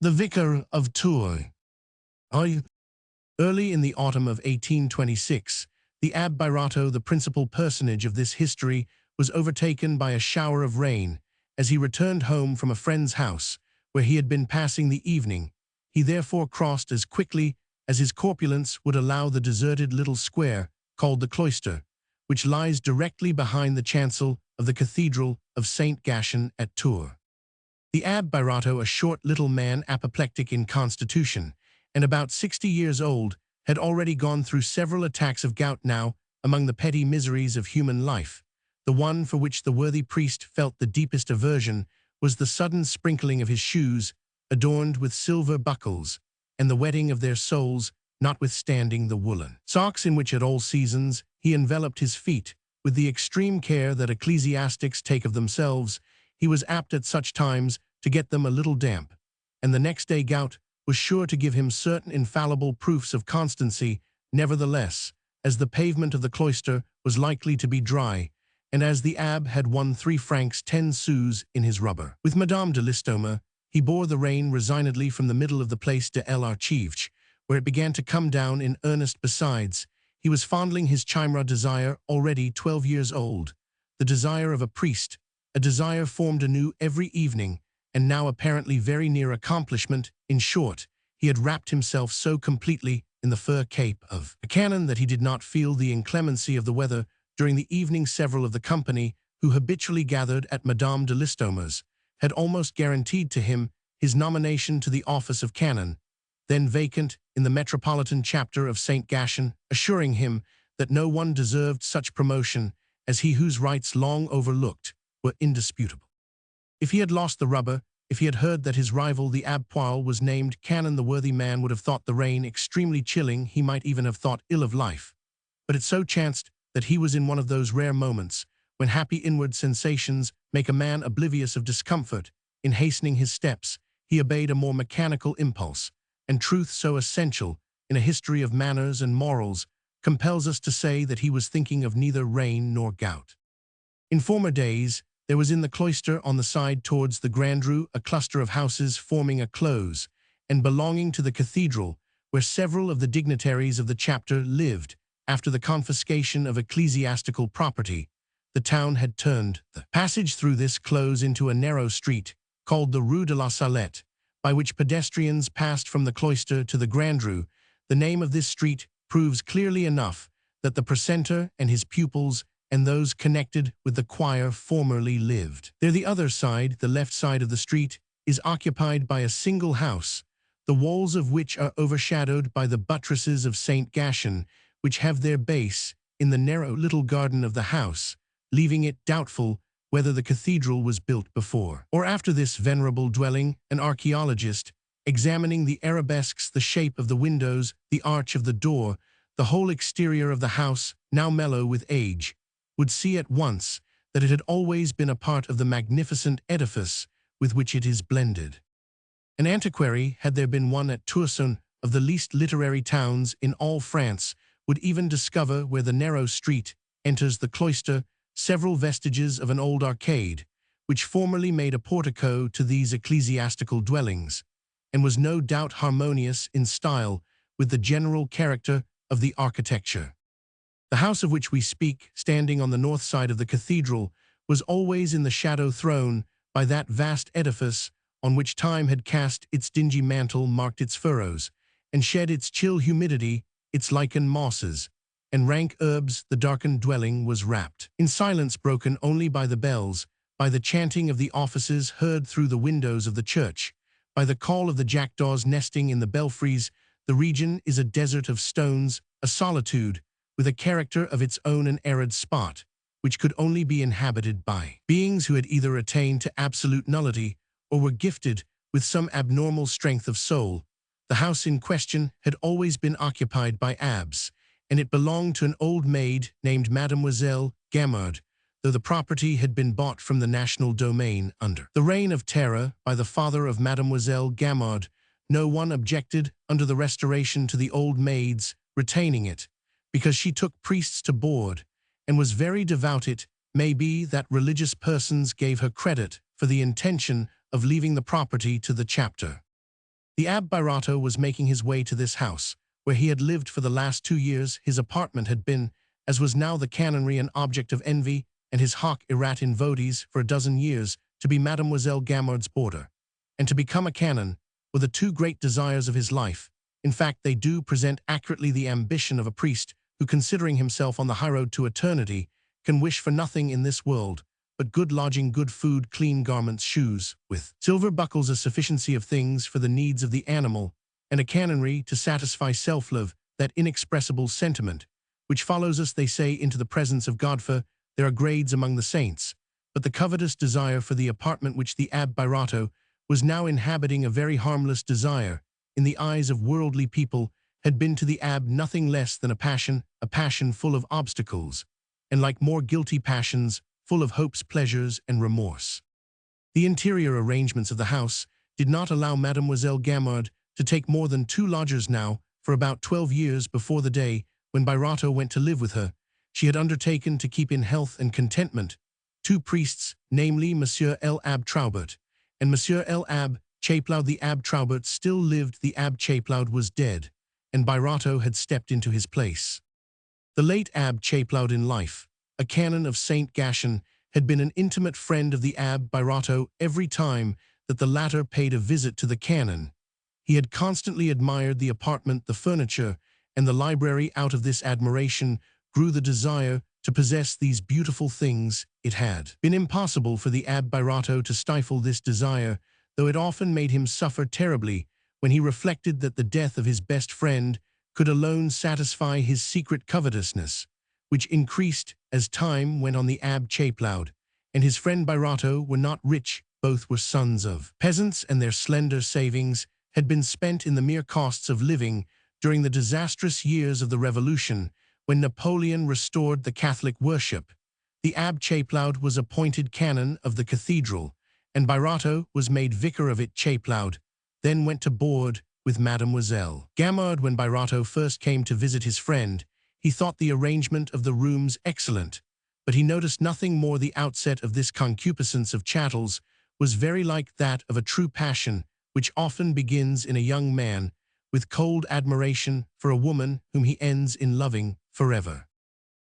The Vicar of Tours. Early in the autumn of 1826, the Abbé Birato, the principal personage of this history, was overtaken by a shower of rain as he returned home from a friend's house, where he had been passing the evening. He therefore crossed as quickly as his corpulence would allow the deserted little square called the cloister, which lies directly behind the chancel of the cathedral of Saint Gatien at Tours. The Abbé Birato, a short little man apoplectic in constitution, and about 60 years old, had already gone through several attacks of gout. Now, among the petty miseries of human life, the one for which the worthy priest felt the deepest aversion was the sudden sprinkling of his shoes, adorned with silver buckles, and the wetting of their soles, notwithstanding the woolen socks in which at all seasons he enveloped his feet. With the extreme care that ecclesiastics take of themselves, he was apt at such times to get them a little damp, and the next day gout was sure to give him certain infallible proofs of constancy. Nevertheless, as the pavement of the cloister was likely to be dry, and as the Abbé had won 3 francs 10 sous in his rubber with Madame de Listomere, he bore the rain resignedly from the middle of the Place de l'Archevêque, where it began to come down in earnest. Besides, he was fondling his chimera desire, already 12 years old, the desire of a priest, a desire formed anew every evening, and now apparently very near accomplishment. In short, he had wrapped himself so completely in the fur cape of a canon that he did not feel the inclemency of the weather during the evening. Several of the company, who habitually gathered at Madame de Listomere's, had almost guaranteed to him his nomination to the office of canon, then vacant in the metropolitan chapter of Saint Gatien, assuring him that no one deserved such promotion as he whose rights, long overlooked, were indisputable. If he had lost the rubber, if he had heard that his rival, the Abbé Poil, was named canon, the worthy man would have thought the rain extremely chilling. He might even have thought ill of life. But it so chanced that he was in one of those rare moments when happy inward sensations make a man oblivious of discomfort. In hastening his steps, he obeyed a more mechanical impulse, and truth so essential in a history of manners and morals compels us to say that he was thinking of neither rain nor gout. In former days, there was in the cloister on the side towards the Grand Rue a cluster of houses forming a close and belonging to the cathedral, where several of the dignitaries of the chapter lived. After the confiscation of ecclesiastical property, the town had turned the passage through this close into a narrow street, called the Rue de la Salette, by which pedestrians passed from the cloister to the Grand Rue. The name of this street proves clearly enough that the precentor and his pupils and those connected with the choir formerly lived there. The other side, the left side of the street, is occupied by a single house, the walls of which are overshadowed by the buttresses of Saint Gatien, which have their base in the narrow little garden of the house, leaving it doubtful whether the cathedral was built before or after this venerable dwelling. An archaeologist, examining the arabesques, the shape of the windows, the arch of the door, the whole exterior of the house, now mellow with age, would see at once that it had always been a part of the magnificent edifice with which it is blended. An antiquary, had there been one at Tourson, of the least literary towns in all France, would even discover where the narrow street enters the cloister several vestiges of an old arcade, which formerly made a portico to these ecclesiastical dwellings, and was no doubt harmonious in style with the general character of the architecture. The house of which we speak, standing on the north side of the cathedral, was always in the shadow thrown by that vast edifice on which time had cast its dingy mantle, marked its furrows, and shed its chill humidity, its lichened mosses, and rank herbs. The darkened dwelling was wrapped in silence, broken only by the bells, by the chanting of the offices heard through the windows of the church, by the call of the jackdaws nesting in the belfries. The region is a desert of stones, a solitude, with a character of its own, an arid spot, which could only be inhabited by beings who had either attained to absolute nullity or were gifted with some abnormal strength of soul. The house in question had always been occupied by abbés, and it belonged to an old maid named Mademoiselle Gamard, though the property had been bought from the national domain under the Reign of Terror by the father of Mademoiselle Gamard. No one objected under the Restoration to the old maid's retaining it, because she took priests to board, and was very devout. It may be that religious persons gave her credit for the intention of leaving the property to the chapter. The Abbé Birato was making his way to this house, where he had lived for the last 2 years. His apartment had been, as was now the canonry, an object of envy, and his hoc erat in votis for a dozen years, to be Mademoiselle Gamard's boarder, and to become a canon, were the two great desires of his life. In fact, they do present accurately the ambition of a priest who, considering himself on the highroad to eternity, can wish for nothing in this world but good lodging, good food, clean garments, shoes, with silver buckles, a sufficiency of things for the needs of the animal, and a canonry to satisfy self-love, that inexpressible sentiment, which follows us, they say, into the presence of God. For there are grades among the saints, but the covetous desire for the apartment which the Abbé Birato was now inhabiting, a very harmless desire, in the eyes of worldly people, had been to the Abbé nothing less than a passion full of obstacles, and like more guilty passions, full of hopes, pleasures, and remorse. The interior arrangements of the house did not allow Mademoiselle Gamard to take more than 2 lodgers now. For about 12 years before the day when Birato went to live with her, she had undertaken to keep in health and contentment 2 priests, namely Monsieur l'Abbé Traubert and Monsieur l'Abbé Chapelaud. The Abbé Traubert still lived, the Abbé Chapelaud was dead, and Birato had stepped into his place. The late Abbé Chapelaud, in life a canon of Saint Gatien, had been an intimate friend of the Abbé Birato. Every time that the latter paid a visit to the canon, he had constantly admired the apartment, the furniture, and the library. Out of this admiration grew the desire to possess these beautiful things. It had been impossible for the Abbé Birato to stifle this desire, though it often made him suffer terribly when he reflected that the death of his best friend could alone satisfy his secret covetousness, which increased as time went on. The Abbé Chapelaud and his friend Birato were not rich. Both were sons of peasants, and their slender savings had been spent in the mere costs of living during the disastrous years of the Revolution, when Napoleon restored the Catholic worship. The Abbé Chapelaud was appointed canon of the cathedral, and Birato was made vicar of it. Chapelaud then went to board with Mademoiselle Gamard. When Birato first came to visit his friend, he thought the arrangement of the rooms excellent, but he noticed nothing more. The outset of this concupiscence of chattels was very like that of a true passion, which often begins in a young man with cold admiration for a woman whom he ends in loving forever.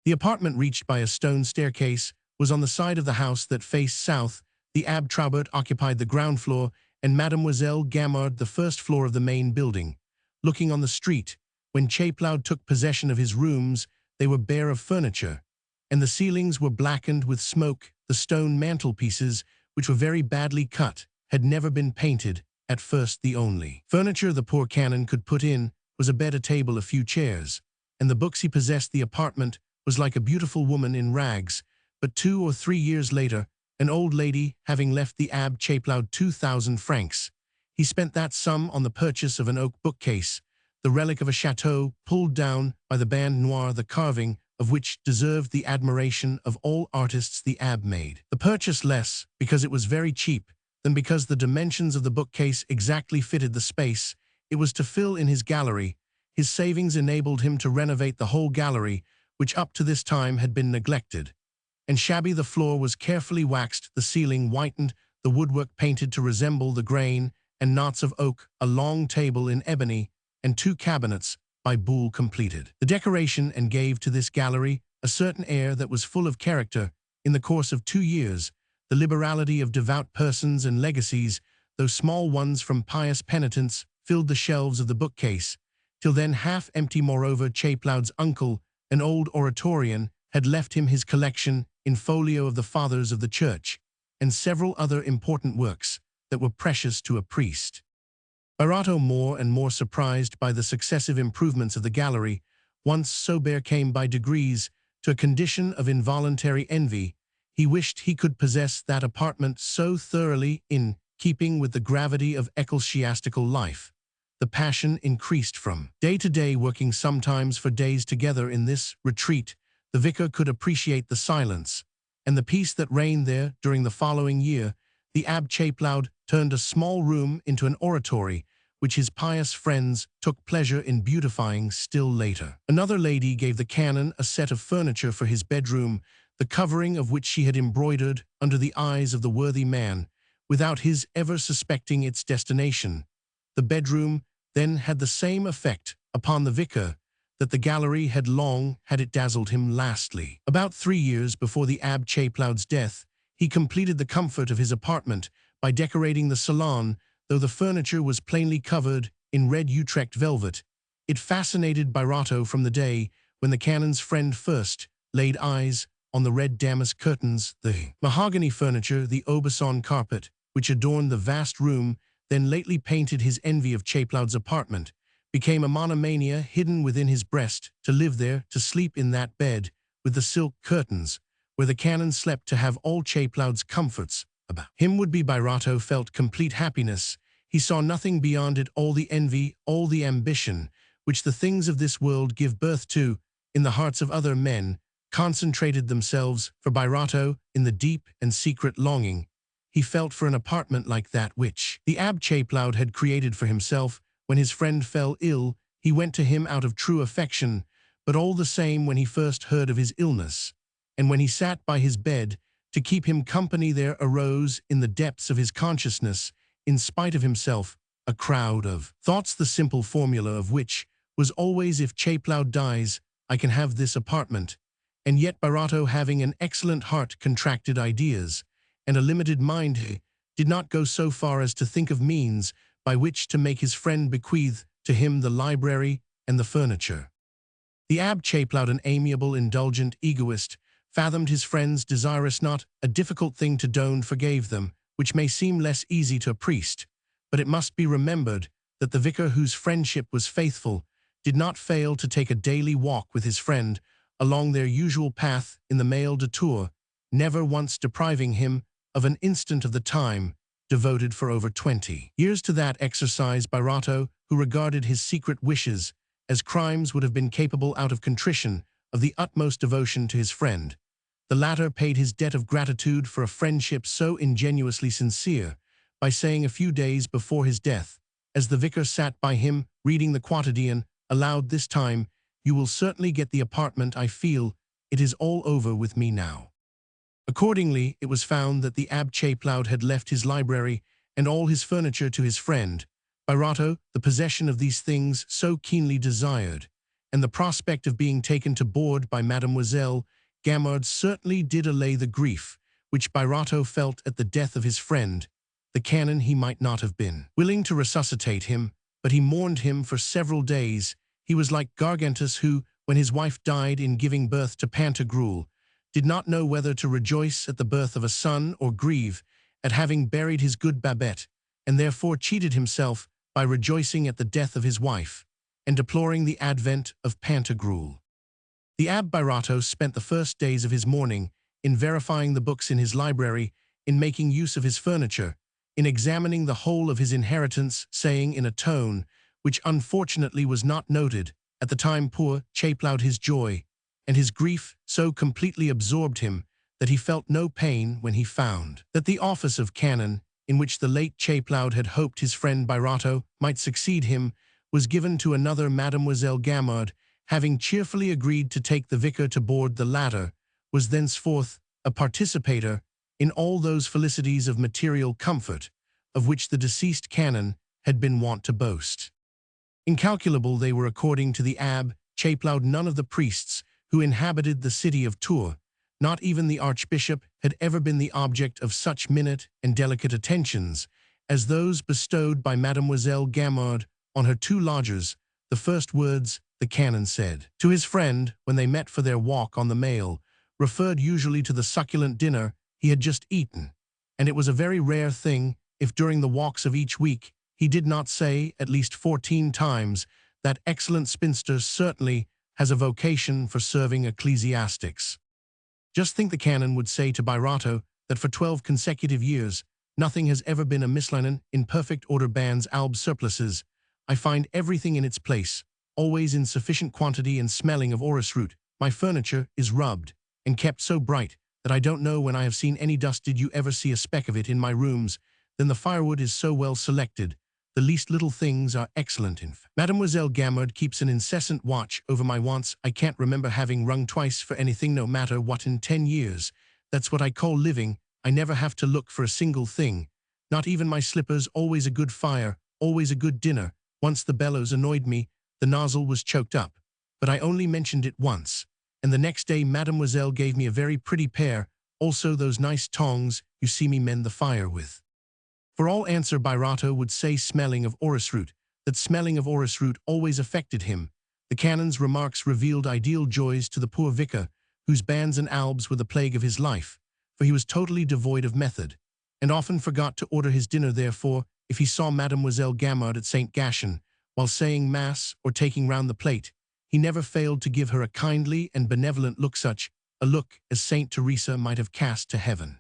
The apartment, reached by a stone staircase, was on the side of the house that faced south. The Abbé Traubert occupied the ground floor, and Mademoiselle Gamard the first floor of the main building, looking on the street. When Chapelaud took possession of his rooms, they were bare of furniture, and the ceilings were blackened with smoke. The stone mantelpieces, which were very badly cut, had never been painted. At first, the only furniture the poor canon could put in was a bed, a table, a few chairs, and the books he possessed. The apartment was like a beautiful woman in rags. But 2 or 3 years later, an old lady having left the Abbé Chapelaud 2,000 francs, he spent that sum on the purchase of an oak bookcase, the relic of a chateau pulled down by the band noir, the carving of which deserved the admiration of all artists. The Abbé made the purchase less because it was very cheap than because the dimensions of the bookcase exactly fitted the space it was to fill in his gallery. His savings enabled him to renovate the whole gallery, which up to this time had been neglected and shabby. The floor was carefully waxed, the ceiling whitened, the woodwork painted to resemble the grain and knots of oak, a long table in ebony, and 2 cabinets by Boule completed the decoration and gave to this gallery a certain air that was full of character. In the course of 2 years, the liberality of devout persons and legacies, though small ones from pious penitents, filled the shelves of the bookcase, till then half empty. Moreover, Chapelaud's uncle, an old oratorian, had left him his collection in folio of the Fathers of the Church, and several other important works that were precious to a priest. Birato, more and more surprised by the successive improvements of the gallery, once sober, came by degrees to a condition of involuntary envy. He wished he could possess that apartment so thoroughly in keeping with the gravity of ecclesiastical life. The passion increased from day to day, working sometimes for days together in this retreat. The vicar could appreciate the silence and the peace that reigned there. During the following year, the Abbé Chapelaud turned a small room into an oratory, which his pious friends took pleasure in beautifying still later. Another lady gave the canon a set of furniture for his bedroom, the covering of which she had embroidered under the eyes of the worthy man, without his ever suspecting its destination. The bedroom then had the same effect upon the vicar that the gallery had long had it dazzled him lastly. About 3 years before the Abbe Chapelaud's death, he completed the comfort of his apartment by decorating the salon, though the furniture was plainly covered in red Utrecht velvet. It fascinated Birato from the day when the canon's friend first laid eyes on the red damask curtains, the mahogany furniture, the Aubusson carpet, which adorned the vast room, then lately painted his envy of Chapelaud's apartment, became a monomania hidden within his breast, to live there, to sleep in that bed, with the silk curtains, where the canon slept, to have all Chapelaud's comforts about him. Would-be Birato felt complete happiness. He saw nothing beyond it, all the envy, all the ambition, which the things of this world give birth to, in the hearts of other men, concentrated themselves for Birato in the deep and secret longing he felt for an apartment like that which the Abbe Chapelaud had created for himself. When his friend fell ill, he went to him out of true affection, but all the same when he first heard of his illness, and when he sat by his bed to keep him company, there arose in the depths of his consciousness, in spite of himself, a crowd of thoughts, the simple formula of which was always, if Chapelaud dies, I can have this apartment. And yet Birato, having an excellent heart, contracted ideas, and a limited mind, did not go so far as to think of means by which to make his friend bequeath to him the library and the furniture. The Abbe Chapelaud, an amiable, indulgent egoist, fathomed his friends' desirous not a difficult thing to do, and forgave them, which may seem less easy to a priest, but it must be remembered that the vicar, whose friendship was faithful, did not fail to take a daily walk with his friend along their usual path in the Mail de Tours, never once depriving him of an instant of the time devoted for over 20 years to that exercise. Birato, who regarded his secret wishes as crimes, would have been capable, out of contrition, of the utmost devotion to his friend. The latter paid his debt of gratitude for a friendship so ingenuously sincere by saying a few days before his death, as the vicar sat by him reading the quotidian aloud, "This time you will certainly get the apartment. I feel it is all over with me now." Accordingly, it was found that the Abbe Chapelaud had left his library and all his furniture to his friend Birato. The possession of these things, so keenly desired, and the prospect of being taken to board by Mademoiselle Gamard, certainly did allay the grief which Birato felt at the death of his friend the canon. He might not have been willing to resuscitate him, but he mourned him for several days. He was like Gargantus, who, when his wife died in giving birth to Pantagruel, did not know whether to rejoice at the birth of a son or grieve at having buried his good Babette, and therefore cheated himself by rejoicing at the death of his wife, and deploring the advent of Pantagruel. The Abbe Birato spent the first days of his mourning in verifying the books in his library, in making use of his furniture, in examining the whole of his inheritance, saying in a tone which unfortunately was not noted at the time, "Poor Chapelaud, his joy and his grief so completely absorbed him that he felt no pain when he found that the office of canon, in which the late Chapelaud had hoped his friend Birato might succeed him, was given to another. Mademoiselle Gamard, having cheerfully agreed to take the vicar to board, the latter was thenceforth a participator in all those felicities of material comfort of which the deceased canon had been wont to boast. Incalculable they were, according to the Abbe Chapelaud. None of the priests who inhabited the city of Tours, not even the archbishop, had ever been the object of such minute and delicate attentions as those bestowed by Mademoiselle Gamard on her 2 lodgers. The first words the canon said to his friend when they met for their walk on the Mail referred usually to the succulent dinner he had just eaten, and it was a very rare thing if during the walks of each week he did not say at least 14 times, "That excellent spinster certainly has a vocation for serving ecclesiastics." Just think, the canon would say to Birato that for 12 consecutive years nothing has ever been amiss. Linen in perfect order, bands, albs, surplices. I find everything in its place, always in sufficient quantity and smelling of orris root. My furniture is rubbed and kept so bright that I don't know when I have seen any dust. Did you ever see a speck of it in my rooms? Then the firewood is so well selected. The least little things are excellent. Mademoiselle Gamard keeps an incessant watch over my wants. I can't remember having rung twice for anything, no matter what, in 10 years. That's what I call living. I never have to look for a single thing. Not even my slippers. Always a good fire, always a good dinner. Once the bellows annoyed me, the nozzle was choked up, but I only mentioned it once, and the next day Mademoiselle gave me a very pretty pair, also those nice tongs you see me mend the fire with. For all answer Birato would say smelling of orris root, that smelling of orris root always affected him. The canon's remarks revealed ideal joys to the poor vicar, whose bands and albs were the plague of his life, for he was totally devoid of method, and often forgot to order his dinner. Therefore, if he saw Mademoiselle Gamard at St. Gatien, while saying Mass or taking round the plate, he never failed to give her a kindly and benevolent look, such a look as St. Teresa might have cast to heaven.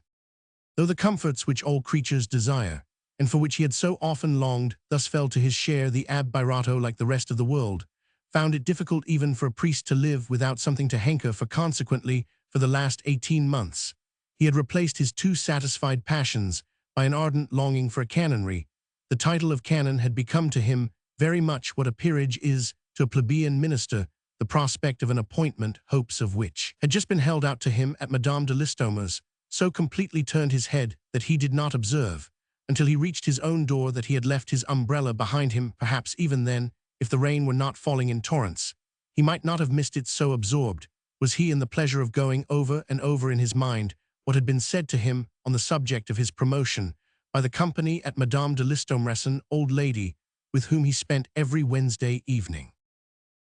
Though the comforts which all creatures desire, and for which he had so often longed, thus fell to his share, the Abbé Birato, like the rest of the world, found it difficult even for a priest to live without something to hanker for. Consequently, for the last 18 months, he had replaced his too satisfied passions by an ardent longing for a canonry. The title of canon had become to him very much what a peerage is to a plebeian minister, the prospect of an appointment, hopes of which had just been held out to him at Madame de Listomere's, so completely turned his head that he did not observe, until he reached his own door, that he had left his umbrella behind him. Perhaps even then, if the rain were not falling in torrents, he might not have missed it, so absorbed was he in the pleasure of going over and over in his mind what had been said to him on the subject of his promotion by the company at Madame de Listomere's, an old lady with whom he spent every Wednesday evening.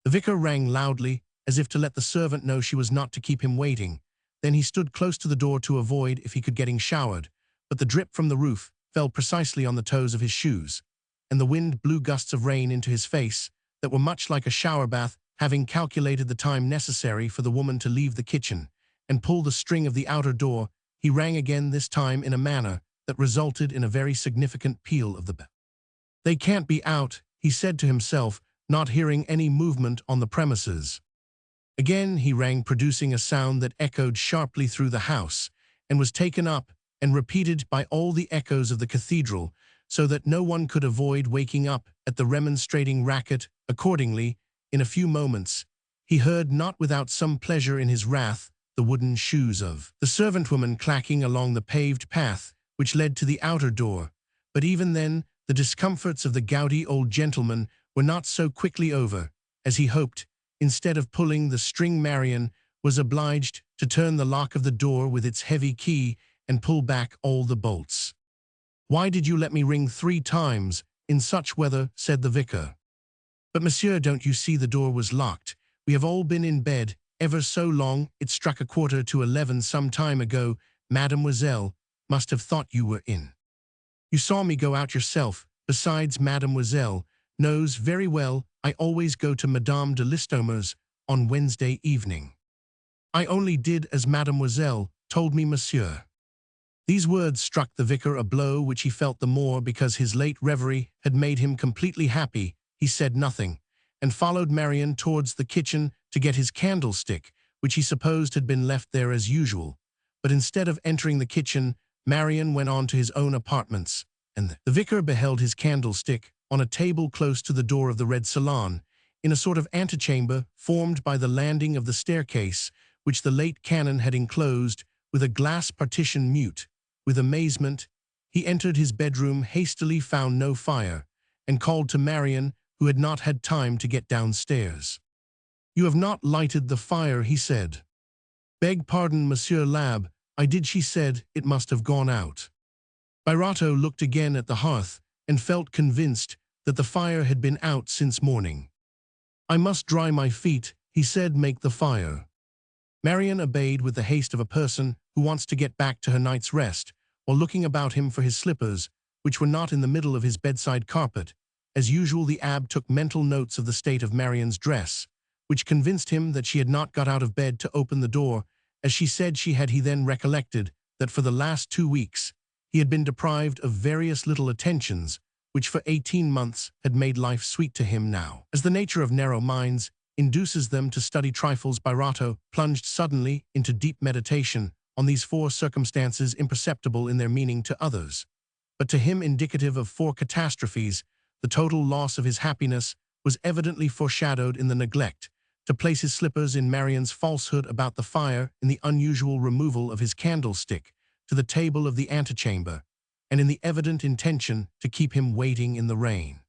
The vicar rang loudly, as if to let the servant know she was not to keep him waiting. Then he stood close to the door to avoid, if he could, getting showered, but the drip from the roof fell precisely on the toes of his shoes, and the wind blew gusts of rain into his face that were much like a shower bath. Having calculated the time necessary for the woman to leave the kitchen and pull the string of the outer door, he rang again, this time in a manner that resulted in a very significant peal of the bell. "They can't be out," he said to himself, not hearing any movement on the premises. Again he rang, producing a sound that echoed sharply through the house, and was taken up and repeated by all the echoes of the cathedral, so that no one could avoid waking up at the remonstrating racket. Accordingly, in a few moments, he heard, not without some pleasure in his wrath, the wooden shoes of the servant woman clacking along the paved path which led to the outer door. But even then, the discomforts of the gouty old gentleman were not so quickly over as he hoped. Instead of pulling the string, Marion was obliged to turn the lock of the door with its heavy key and pull back all the bolts. "Why did you let me ring 3 times in such weather?" said the vicar. "But monsieur, don't you see the door was locked? We have all been in bed ever so long. It struck 11:15 some time ago. Mademoiselle must have thought you were in. You saw me go out yourself. Besides, Mademoiselle knows very well I always go to Madame de Listomere's on Wednesday evening. I only did as Mademoiselle told me, monsieur." These words struck the vicar a blow which he felt the more because his late reverie had made him completely happy. He said nothing, and followed Marion towards the kitchen to get his candlestick, which he supposed had been left there as usual. But instead of entering the kitchen, Marion went on to his own apartments, and the vicar beheld his candlestick on a table close to the door of the red salon, in a sort of antechamber formed by the landing of the staircase, which the late canon had enclosed with a glass partition. Mute with amazement, he entered his bedroom, hastily found no fire, and called to Marion, who had not had time to get downstairs. "You have not lighted the fire," he said. "Beg pardon, Monsieur l'Abbé, I did," she said. "It must have gone out." Birato looked again at the hearth and felt convinced that the fire had been out since morning. "I must dry my feet," he said. "Make the fire." Marion obeyed with the haste of a person who wants to get back to her night's rest, while looking about him for his slippers, which were not in the middle of his bedside carpet. As usual, the abbé took mental notes of the state of Marion's dress, which convinced him that she had not got out of bed to open the door, as she said she had. He then recollected that for the last 2 weeks he had been deprived of various little attentions, which for 18 months had made life sweet to him. Now, as the nature of narrow minds induces them to study trifles, Birato plunged suddenly into deep meditation on these 4 circumstances, imperceptible in their meaning to others, but to him indicative of 4 catastrophes. The total loss of his happiness was evidently foreshadowed in the neglect to place his slippers, in Marion's falsehood about the fire, in the unusual removal of his candlestick to the table of the antechamber, and in the evident intention to keep him waiting in the rain.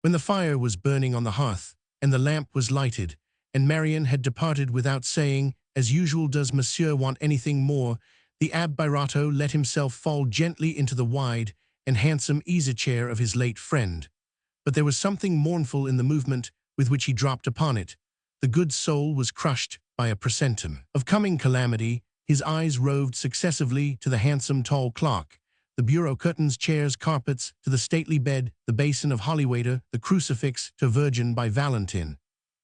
When the fire was burning on the hearth, and the lamp was lighted, and Marian had departed without saying, "As usual, does Monsieur want anything more?" the Abbé Birato let himself fall gently into the wide and handsome easy-chair of his late friend. But there was something mournful in the movement with which he dropped upon it. The good soul was crushed by a presentiment of coming calamity. His eyes roved successively to the handsome tall clock, the bureau curtains, chairs, carpets, to the stately bed, the basin of Hollywater, the crucifix, to Virgin by Valentin,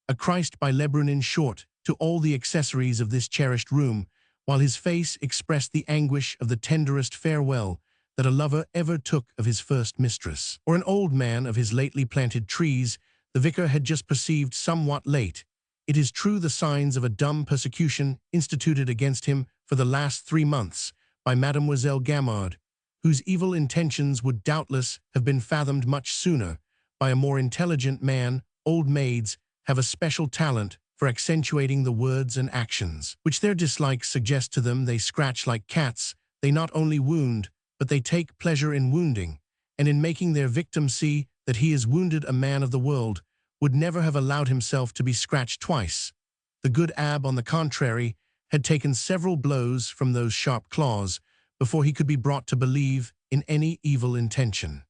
a Christ by Lebrun, in short, to all the accessories of this cherished room, while his face expressed the anguish of the tenderest farewell that a lover ever took of his first mistress. Or an old man of his lately planted trees, the vicar had just perceived somewhat late, it is true, the signs of a dumb persecution instituted against him for the last 3 months by Mademoiselle Gamard, whose evil intentions would doubtless have been fathomed much sooner by a more intelligent man. Old maids have a special talent for accentuating the words and actions which their dislikes suggest to them. They scratch like cats, they not only wound, but they take pleasure in wounding, and in making their victim see that he is wounded. A man of the world would never have allowed himself to be scratched twice. The good Abbé, on the contrary, had taken several blows from those sharp claws before he could be brought to believe in any evil intention.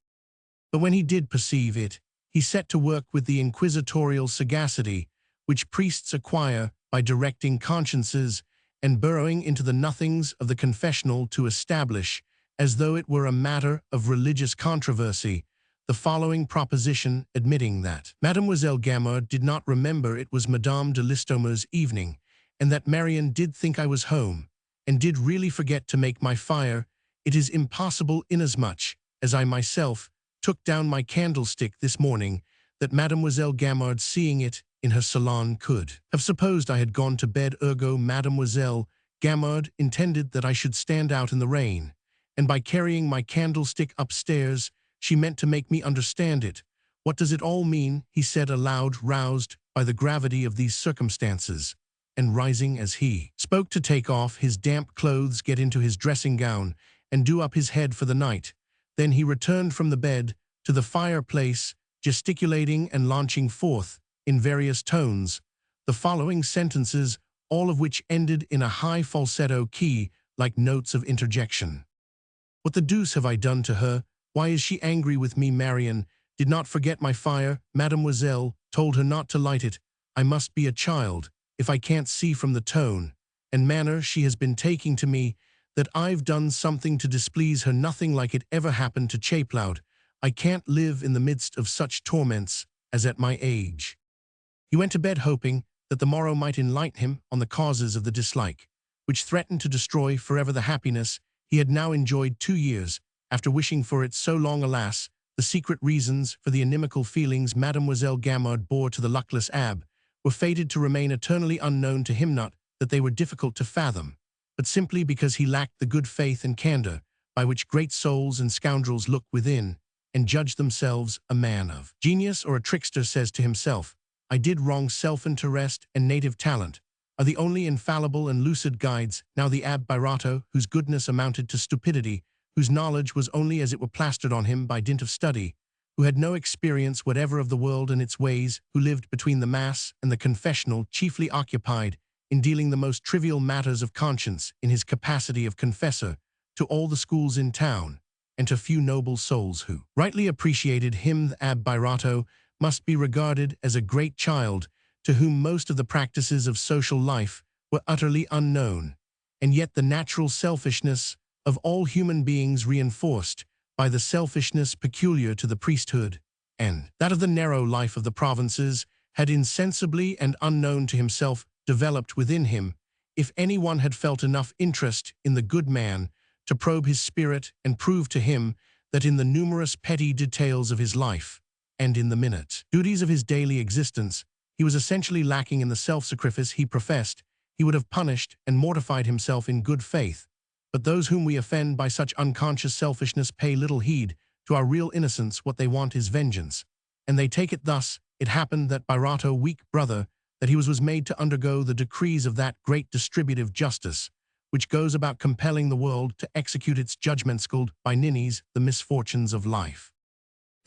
But when he did perceive it, he set to work with the inquisitorial sagacity which priests acquire by directing consciences and burrowing into the nothings of the confessional to establish, as though it were a matter of religious controversy, the following proposition, admitting that Mademoiselle Gamard did not remember it was Madame de Listomer's evening, and that Marian did think I was home, and did really forget to make my fire. It is impossible, inasmuch as I myself took down my candlestick this morning, that Mademoiselle Gamard, seeing it in her salon, could have supposed I had gone to bed. Ergo, Mademoiselle Gamard intended that I should stand out in the rain, and by carrying my candlestick upstairs, she meant to make me understand it. What does it all mean? He said aloud, roused by the gravity of these circumstances, and rising as he spoke to take off his damp clothes, get into his dressing gown, and do up his head for the night. Then he returned from the bed to the fireplace, gesticulating and launching forth, in various tones, the following sentences, all of which ended in a high falsetto key, like notes of interjection. What the deuce have I done to her? Why is she angry with me? Marian did not forget my fire. Mademoiselle told her not to light it. I must be a child, if I can't see from the tone and manner she has been taking to me, that I've done something to displease her. Nothing like it ever happened to Chapelaud. I can't live in the midst of such torments as at my age. He went to bed hoping that the morrow might enlighten him on the causes of the dislike, which threatened to destroy forever the happiness he had now enjoyed 2 years, after wishing for it so long. Alas, the secret reasons for the inimical feelings Mademoiselle Gamard bore to the luckless Abbé were fated to remain eternally unknown to him, not that they were difficult to fathom, but simply because he lacked the good faith and candor by which great souls and scoundrels look within and judge themselves. A man of genius or a trickster says to himself, "I did wrong." Self-interest and native talent are the only infallible and lucid guides. Now the Abbé Birato, whose goodness amounted to stupidity, whose knowledge was only as it were plastered on him by dint of study, who had no experience whatever of the world and its ways, who lived between the Mass and the confessional, chiefly occupied in dealing the most trivial matters of conscience in his capacity of confessor to all the schools in town, and to few noble souls who rightly appreciated him, the Abbé Birato must be regarded as a great child to whom most of the practices of social life were utterly unknown, and yet the natural selfishness of all human beings, reinforced by the selfishness peculiar to the priesthood, and that of the narrow life of the provinces, had insensibly and unknown to himself developed within him. If anyone had felt enough interest in the good man to probe his spirit and prove to him that in the numerous petty details of his life, and in the minute duties of his daily existence, he was essentially lacking in the self-sacrifice he professed, he would have punished and mortified himself in good faith. But those whom we offend by such unconscious selfishness pay little heed to our real innocence. What they want is vengeance, and they take it thus. It happened that Birato, weak brother, that he was made to undergo the decrees of that great distributive justice, which goes about compelling the world to execute its judgments, called by ninnies the misfortunes of life.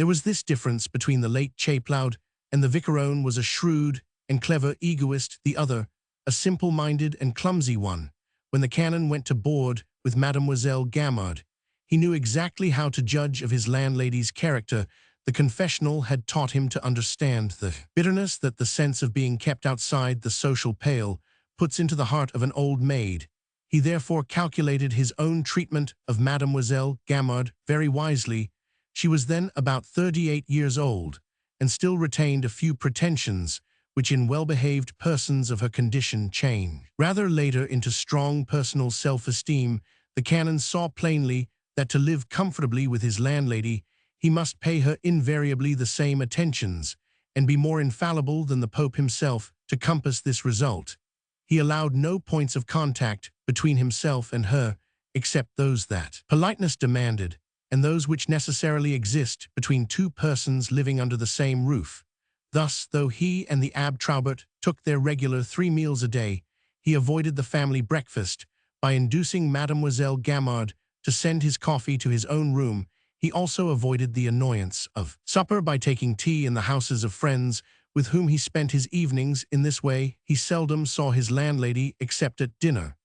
There was this difference between the late Chapelaud and the Vicarone was a shrewd and clever egoist, the other, a simple-minded and clumsy one. When the canon went to board with Mademoiselle Gamard, he knew exactly how to judge of his landlady's character. The confessional had taught him to understand the bitterness that the sense of being kept outside the social pale puts into the heart of an old maid. He therefore calculated his own treatment of Mademoiselle Gamard very wisely. She was then about 38 years old, and still retained a few pretensions, which in well-behaved persons of her condition change. Rather later into strong personal self-esteem, the canon saw plainly that to live comfortably with his landlady, he must pay her invariably the same attentions, and be more infallible than the Pope himself to compass this result. He allowed no points of contact between himself and her, except those that politeness demanded, and those which necessarily exist between two persons living under the same roof. Thus, though he and the Abbé Traubert took their regular 3 meals a day, he avoided the family breakfast by inducing Mademoiselle Gamard to send his coffee to his own room. He also avoided the annoyance of supper by taking tea in the houses of friends with whom he spent his evenings. In this way, he seldom saw his landlady except at dinner,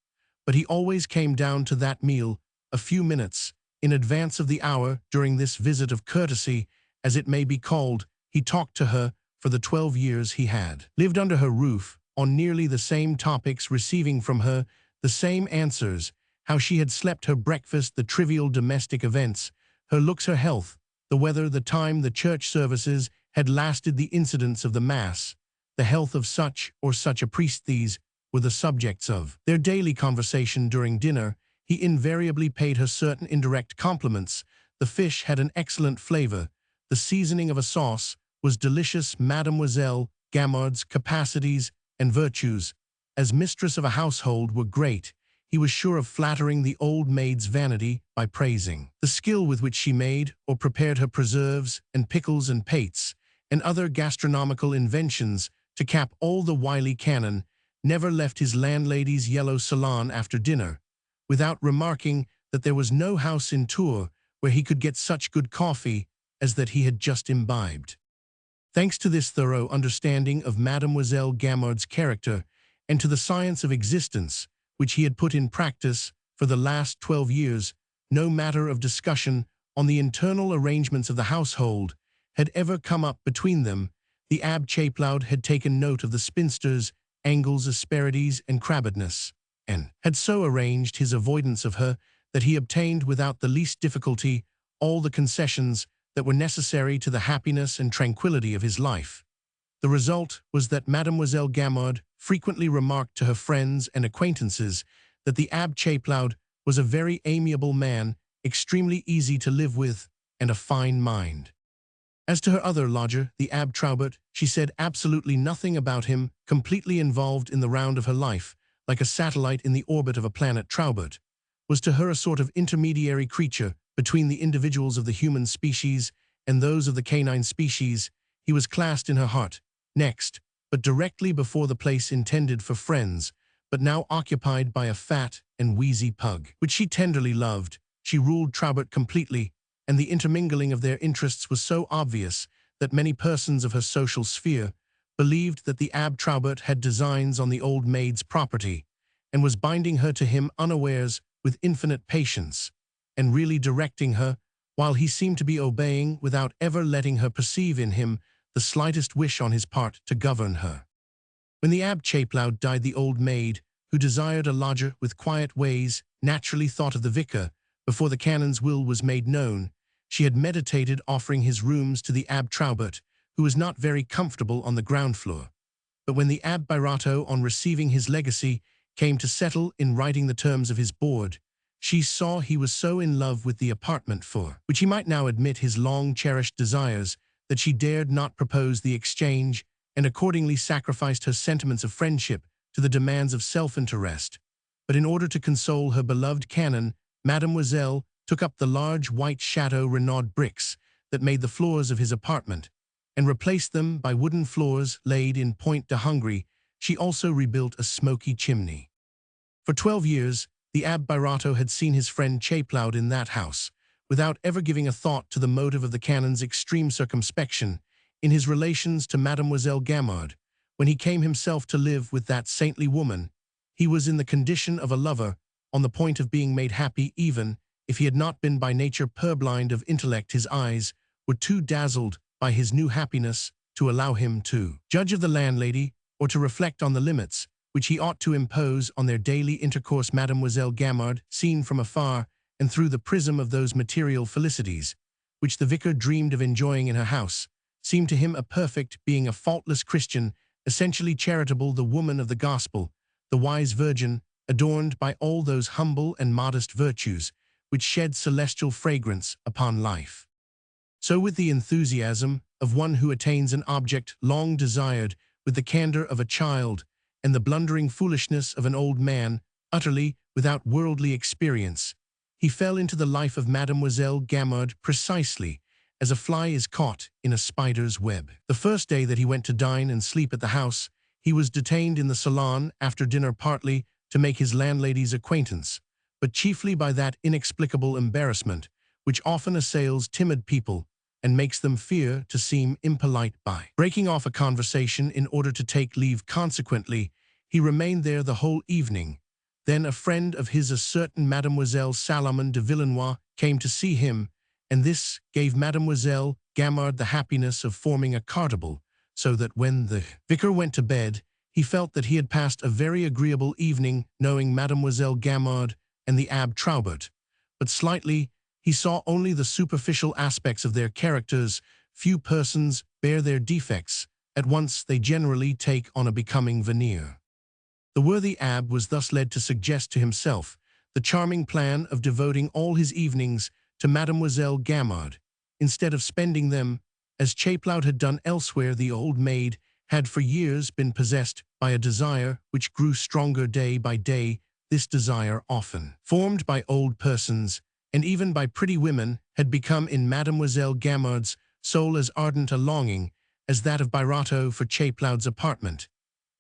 but he always came down to that meal a few minutes in advance of the hour. During this visit of courtesy, as it may be called, he talked to her for the 12 years he had lived under her roof, on nearly the same topics, receiving from her the same answers: how she had slept, her breakfast, the trivial domestic events, her looks, her health, the weather, the time the church services had lasted, the incidents of the Mass, the health of such or such a priest. These were the subjects of their daily conversation. During dinner, he invariably paid her certain indirect compliments. The fish had an excellent flavor. The seasoning of a sauce was delicious. Mademoiselle Gamard's capacities and virtues as mistress of a household were great. He was sure of flattering the old maid's vanity by praising the skill with which she made or prepared her preserves and pickles and pates and other gastronomical inventions. To cap all, the wily canon never left his landlady's yellow salon after dinner without remarking that there was no house in Tours where he could get such good coffee as that he had just imbibed. Thanks to this thorough understanding of Mademoiselle Gamard's character and to the science of existence, which he had put in practice for the last 12 years, no matter of discussion on the internal arrangements of the household had ever come up between them. The Abbé Chapelaud had taken note of the spinster's angles, asperities, and crabbedness, and had so arranged his avoidance of her that he obtained without the least difficulty all the concessions that were necessary to the happiness and tranquility of his life. The result was that Mademoiselle Gamard frequently remarked to her friends and acquaintances that the Abbé Chapelaud was a very amiable man, extremely easy to live with, and a fine mind. As to her other lodger, the Abbé Traubert, she said absolutely nothing about him, completely involved in the round of her life, like a satellite in the orbit of a planet. Traubert was to her a sort of intermediary creature between the individuals of the human species and those of the canine species. He was classed in her heart next, but directly before, the place intended for friends, but now occupied by a fat and wheezy pug, which she tenderly loved. She ruled Traubert completely, and the intermingling of their interests was so obvious that many persons of her social sphere believed that the Abbé Traubert had designs on the old maid's property, and was binding her to him unawares with infinite patience, and really directing her, while he seemed to be obeying without ever letting her perceive in him the slightest wish on his part to govern her. When the Abbé Chapelaud died, the old maid, who desired a lodger with quiet ways, naturally thought of the vicar. Before the canon's will was made known, she had meditated offering his rooms to the Abbé Traubert, who was not very comfortable on the ground floor. But when the Abbé Birato, on receiving his legacy, came to settle in writing the terms of his board, she saw he was so in love with the apartment for which he might now admit his long-cherished desires that she dared not propose the exchange, and accordingly sacrificed her sentiments of friendship to the demands of self-interest. But in order to console her beloved canon, Mademoiselle took up the large white Chateau Renaud bricks that made the floors of his apartment, and replaced them by wooden floors laid in Point de Hongrie. She also rebuilt a smoky chimney. For 12 years, the Abbé Birato had seen his friend Chapelaud in that house, without ever giving a thought to the motive of the canon's extreme circumspection in his relations to Mademoiselle Gamard. When he came himself to live with that saintly woman, he was in the condition of a lover, on the point of being made happy even if he had not been by nature purblind of intellect. His eyes were too dazzled by his new happiness to allow him to judge of the landlady or to reflect on the limits which he ought to impose on their daily intercourse. Mademoiselle Gamard, seen from afar and through the prism of those material felicities which the vicar dreamed of enjoying in her house, seemed to him a perfect being, a faultless Christian, essentially charitable, the woman of the gospel, the wise virgin, adorned by all those humble and modest virtues which shed celestial fragrance upon life. So with the enthusiasm of one who attains an object long desired, with the candor of a child and the blundering foolishness of an old man, utterly without worldly experience, he fell into the life of Mademoiselle Gamard precisely as a fly is caught in a spider's web. The first day that he went to dine and sleep at the house, he was detained in the salon after dinner, partly to make his landlady's acquaintance, but chiefly by that inexplicable embarrassment which often assails timid people and makes them fear to seem impolite. By breaking off a conversation in order to take leave, consequently, he remained there the whole evening. Then a friend of his, a certain Mademoiselle Salomon de Villenois, came to see him, and this gave Mademoiselle Gamard the happiness of forming a cartable, so that when the vicar went to bed, he felt that he had passed a very agreeable evening, knowing Mademoiselle Gamard and the Abbé Traubert. But slightly, he saw only the superficial aspects of their characters. Few persons bear their defects. At once they generally take on a becoming veneer. The worthy abbé was thus led to suggest to himself the charming plan of devoting all his evenings to Mademoiselle Gamard, instead of spending them, as Chapelaud had done elsewhere. The old maid had for years been possessed by a desire which grew stronger day by day. This desire, often formed by old persons and even by pretty women, had become in Mademoiselle Gamard's soul as ardent a longing as that of Birato for Chapelaud's apartment,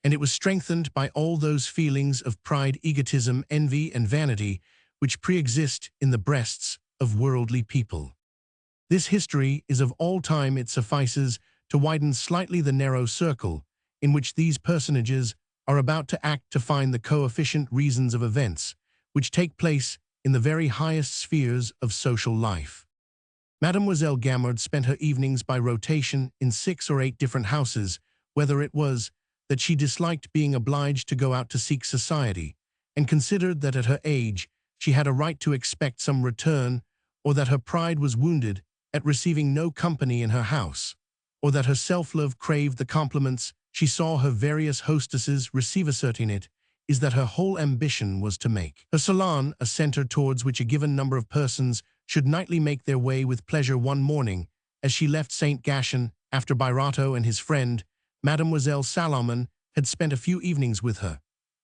and it was strengthened by all those feelings of pride, egotism, envy, and vanity which pre-exist in the breasts of worldly people. This history is of all time. It suffices to widen slightly the narrow circle in which these personages are about to act, to find the coefficient reasons of events which take place in the very highest spheres of social life. Mademoiselle Gamard spent her evenings by rotation in 6 or 8 different houses, whether it was that she disliked being obliged to go out to seek society, and considered that at her age she had a right to expect some return, or that her pride was wounded at receiving no company in her house, or that her self-love craved the compliments she saw her various hostesses receive. Asserting it is that her whole ambition was to make her salon a center towards which a given number of persons should nightly make their way with pleasure. One morning, as she left St. Gatien, after Birato and his friend, Mademoiselle Salomon had spent a few evenings with her,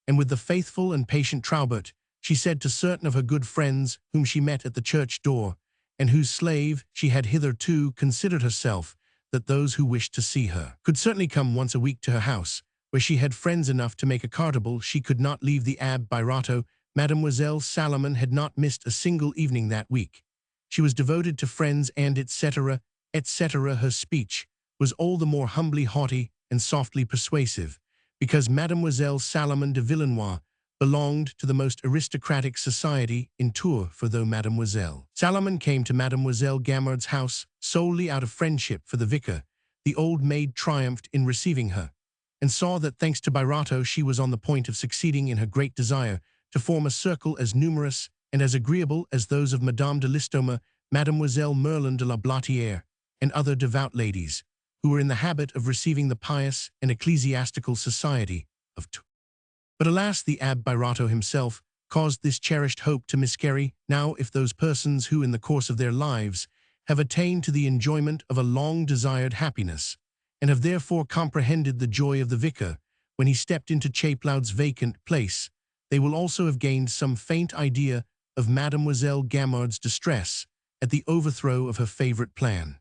and with the faithful and patient Traubert, she said to certain of her good friends whom she met at the church door, and whose slave she had hitherto considered herself, that those who wished to see her could certainly come once a week to her house, where she had friends enough to make a cartable. She could not leave the Abbé Birato. Mademoiselle Salomon had not missed a single evening that week. She was devoted to friends and etc., etc. Her speech was all the more humbly haughty and softly persuasive, because Mademoiselle Salomon de Villenois belonged to the most aristocratic society in Tours. For though Mademoiselle Salomon came to Mademoiselle Gamard's house solely out of friendship for the vicar, the old maid triumphed in receiving her, and saw that thanks to Birato she was on the point of succeeding in her great desire to form a circle as numerous and as agreeable as those of Madame de Listoma, Mademoiselle Merlin de la Blatière, and other devout ladies, who were in the habit of receiving the pious and ecclesiastical society of Tours. But alas, the Abbé Birato himself caused this cherished hope to miscarry. Now, if those persons who in the course of their lives have attained to the enjoyment of a long-desired happiness, and have therefore comprehended the joy of the vicar when he stepped into Chapelaud's vacant place, they will also have gained some faint idea of Mademoiselle Gamard's distress at the overthrow of her favorite plan.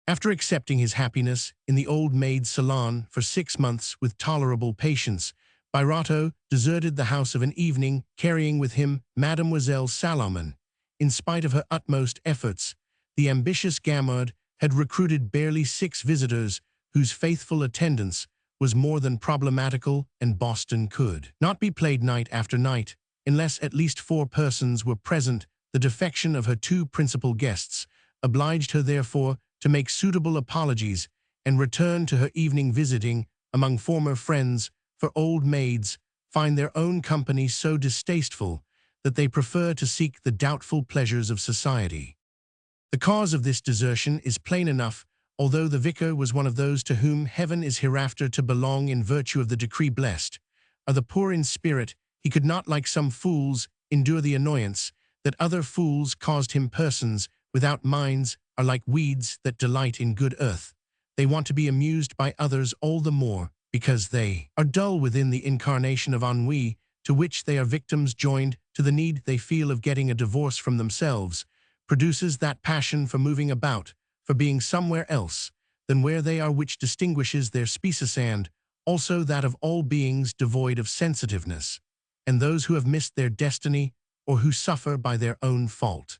After accepting his happiness in the old maid's salon for 6 months with tolerable patience, Birato deserted the house of an evening, carrying with him Mademoiselle Salomon. in spite of her utmost efforts, the ambitious Gamard had recruited barely 6 visitors whose faithful attendance was more than problematical, and Boston could not be played night after night unless at least 4 persons were present. The defection of her 2 principal guests obliged her therefore to make suitable apologies and return to her evening visiting among former friends, for old maids find their own company so distasteful that they prefer to seek the doubtful pleasures of society. The cause of this desertion is plain enough. Although the vicar was one of those to whom heaven is hereafter to belong in virtue of the decree blessed are the poor in spirit, he could not, like some fools, endure the annoyance that other fools caused him. Persons without minds are like weeds that delight in good earth. They want to be amused by others all the more because they are dull within. The incarnation of ennui to which they are victims, joined to the need they feel of getting a divorce from themselves, produces that passion for moving about, for being somewhere else than where they are, which distinguishes their species, and also that of all beings devoid of sensitiveness, and those who have missed their destiny or who suffer by their own fault.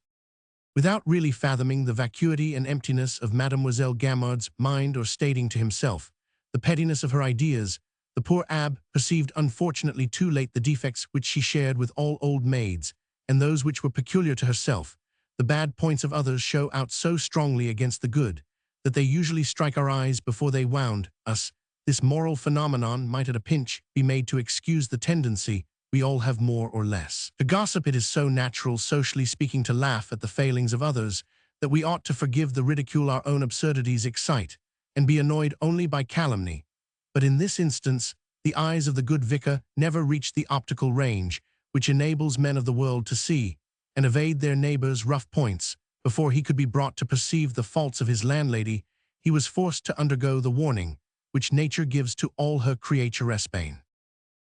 Without really fathoming the vacuity and emptiness of Mademoiselle Gamard's mind, or stating to himself the pettiness of her ideas, the poor abbe perceived unfortunately too late the defects which she shared with all old maids, and those which were peculiar to herself. The bad points of others show out so strongly against the good that they usually strike our eyes before they wound us. This moral phenomenon might at a pinch be made to excuse the tendency we all have more or less to gossip. It is so natural, socially speaking, to laugh at the failings of others that we ought to forgive the ridicule our own absurdities excite, and be annoyed only by calumny. But in this instance, the eyes of the good vicar never reached the optical range which enables men of the world to see and evade their neighbors' rough points. Before he could be brought to perceive the faults of his landlady, he was forced to undergo the warning which nature gives to all her creatures.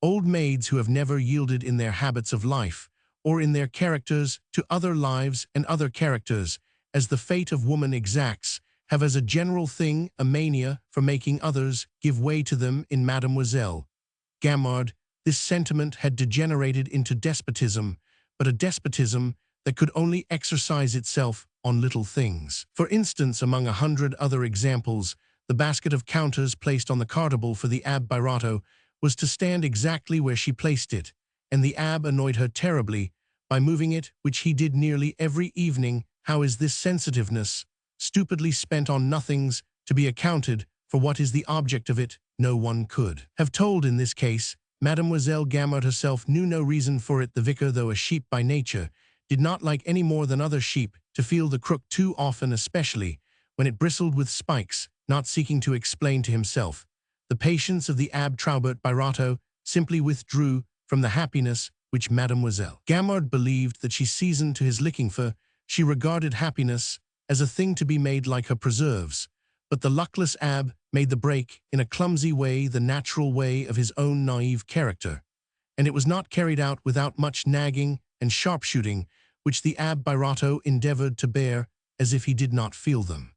Old maids who have never yielded in their habits of life, or in their characters, to other lives and other characters, as the fate of woman exacts, have as a general thing a mania for making others give way to them. In Mademoiselle Gamard, this sentiment had degenerated into despotism, but a despotism that could only exercise itself on little things. For instance, among 100 other examples, the basket of counters placed on the cartable for the Abbe Birato was to stand exactly where she placed it, and the Abbe annoyed her terribly by moving it, which he did nearly every evening. How is this sensitiveness, stupidly spent on nothings, to be accounted for? What is the object of it? No one could have told in this case. Mademoiselle Gamard herself knew no reason for it. The vicar, though a sheep by nature, did not like any more than other sheep to feel the crook too often, especially when it bristled with spikes. Not seeking to explain to himself the patience of the Abbe Traubert Birato, simply withdrew from the happiness which Mademoiselle Gamard believed that she seasoned to his licking, for she regarded happiness as a thing to be made like her preserves. But the luckless Abbe made the break in a clumsy way, the natural way of his own naive character, and it was not carried out without much nagging and sharpshooting, which the Abbe Birato endeavored to bear as if he did not feel them.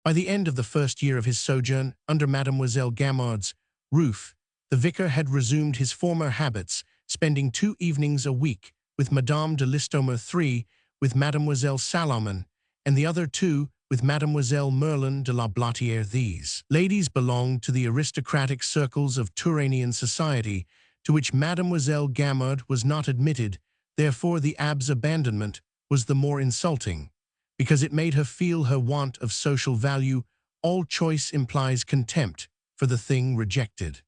By the end of the first year of his sojourn under Mademoiselle Gamard's roof, the vicar had resumed his former habits, spending 2 evenings a week with Madame de Listomere, 3 with Mademoiselle Salomon, and the other 2 with Mademoiselle Merlin de la Blottière. These ladies belonged to the aristocratic circles of Touranian society, to which Mademoiselle Gamard was not admitted. Therefore the Abbe's abandonment was the more insulting, because it made her feel her want of social value. All choice implies contempt for the thing rejected.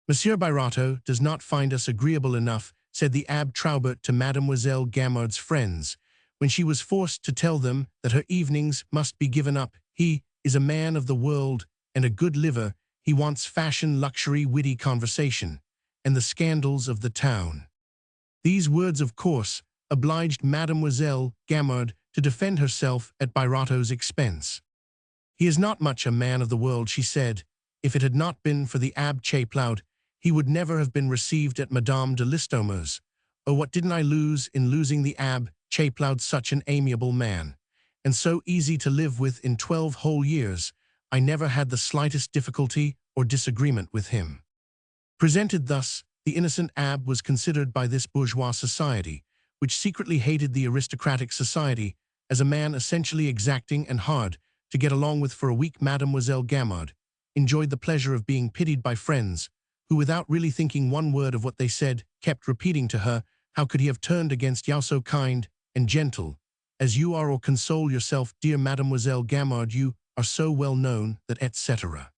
Monsieur Birato does not find us agreeable enough, said the Abbe Traubert to Mademoiselle Gamard's friends, when she was forced to tell them that her evenings must be given up. He is a man of the world and a good liver. He wants fashion, luxury, witty conversation, and the scandals of the town. These words, of course, obliged Mademoiselle Gamard to defend herself at Birato's expense. He is not much a man of the world, she said. If it had not been for the Abbe Chapelaud, he would never have been received at Madame de Listomere's. Oh, what didn't I lose in losing the Abbe Chapelaud, such an amiable man, and so easy to live with. In 12 whole years, I never had the slightest difficulty or disagreement with him. Presented thus, the innocent Abbe was considered by this bourgeois society which secretly hated the aristocratic society as a man essentially exacting and hard to get along with for a weak. Mademoiselle Gamard enjoyed the pleasure of being pitied by friends who, without really thinking one word of what they said, kept repeating to her, "How could he have turned against you so kind and gentle as you are, or console yourself, dear Mademoiselle Gamard, you are so well known that," etc.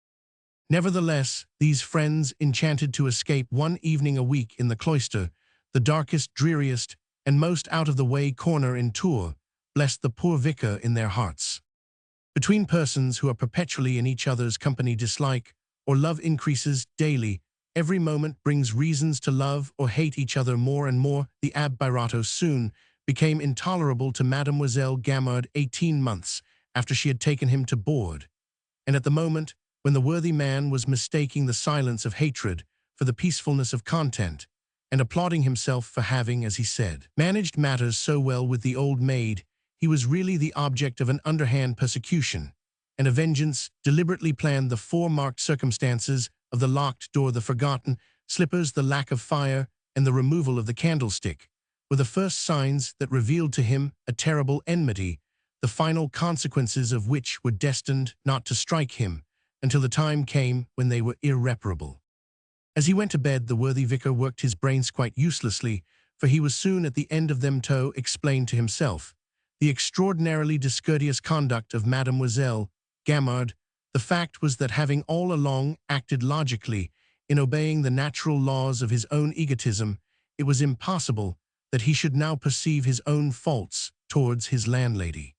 Nevertheless, these friends, enchanted to escape one evening a week in the cloister, the darkest, dreariest, and most out-of-the-way corner in Tours, blessed the poor vicar in their hearts. Between persons who are perpetually in each other's company, dislike or love increases daily. Every moment brings reasons to love or hate each other more and more. The Abbé Birato soon became intolerable to Mademoiselle Gamard 18 months after she had taken him to board, and at the moment when the worthy man was mistaking the silence of hatred for the peacefulness of content, and applauding himself for having, as he said, managed matters so well with the old maid, he was really the object of an underhand persecution, and a vengeance deliberately planned. The four marked circumstances of the locked door, the forgotten slippers, the lack of fire, and the removal of the candlestick were the first signs that revealed to him a terrible enmity, the final consequences of which were destined not to strike him until the time came when they were irreparable. As he went to bed, the worthy vicar worked his brains quite uselessly, for he was soon at the end of them to explain to himself the extraordinarily discourteous conduct of Mademoiselle Gamard. The fact was that, having all along acted logically in obeying the natural laws of his own egotism, it was impossible that he should now perceive his own faults towards his landlady.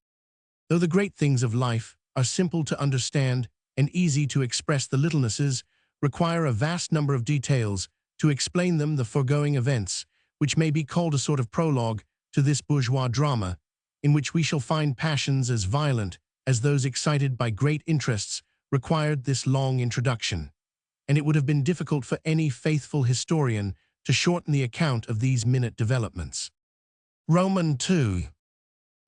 Though the great things of life are simple to understand and easy to express, the littlenesses require a vast number of details to explain them. The foregoing events, which may be called a sort of prologue to this bourgeois drama, in which we shall find passions as violent as those excited by great interests, required this long introduction, and it would have been difficult for any faithful historian to shorten the account of these minute developments. Roman 2.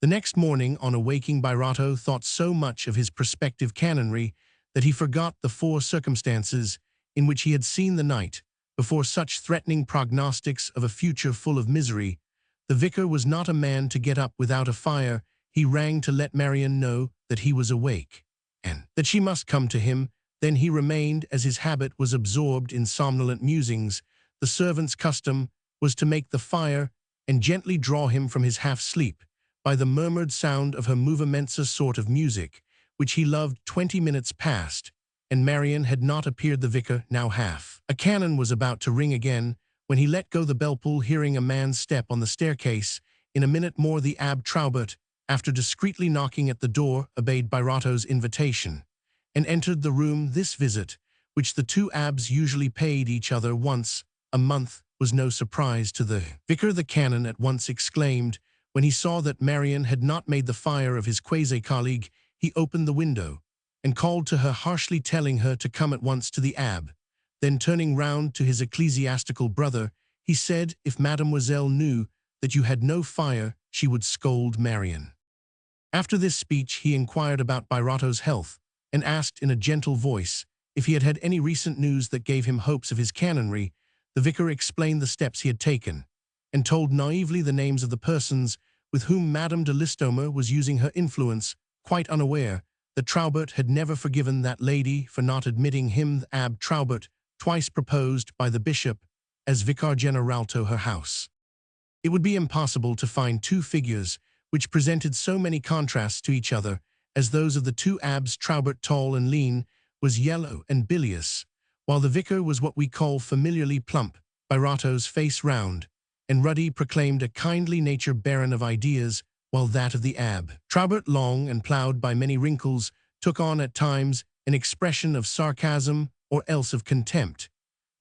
The next morning, on awaking, Birato thought so much of his prospective canonry that he forgot the four circumstances in which he had seen the night before such threatening prognostics of a future full of misery. The vicar was not a man to get up without a fire. He rang to let Marion know that he was awake, and that she must come to him. Then he remained, as his habit was, absorbed in somnolent musings. The servant's custom was to make the fire and gently draw him from his half-sleep by the murmured sound of her moviments, a sort of music which he loved. 20 minutes passed, and Marion had not appeared. The vicar now a cannon was about to ring again when he let go the bell-pull, hearing a man's step on the staircase. In a minute more the Abbé Traubert, after discreetly knocking at the door, obeyed Birato's invitation and entered the room. This visit, which the two abbes usually paid each other once a month, was no surprise to the vicar. The canon at once exclaimed when he saw that Marion had not made the fire of his quasi-colleague. He opened the window and called to her harshly, telling her to come at once to the abbé. Then, turning round to his ecclesiastical brother, he said, "If Mademoiselle knew that you had no fire, she would scold Marion." After this speech, he inquired about Birato's health, and asked in a gentle voice if he had had any recent news that gave him hopes of his canonry. The vicar explained the steps he had taken, and told naively the names of the persons with whom Madame de Listomere was using her influence, quite unaware that Traubert had never forgiven that lady for not admitting him. The Abbé Traubert, twice proposed by the bishop as Vicar General to her house. It would be impossible to find two figures which presented so many contrasts to each other as those of the two abbes. Traubert, tall and lean, was yellow and bilious, while the vicar was what we call familiarly plump. Birato's face, round and ruddy, proclaimed a kindly nature barren of ideas, while that of the Abbé Traubert, long and ploughed by many wrinkles, took on at times an expression of sarcasm or else of contempt.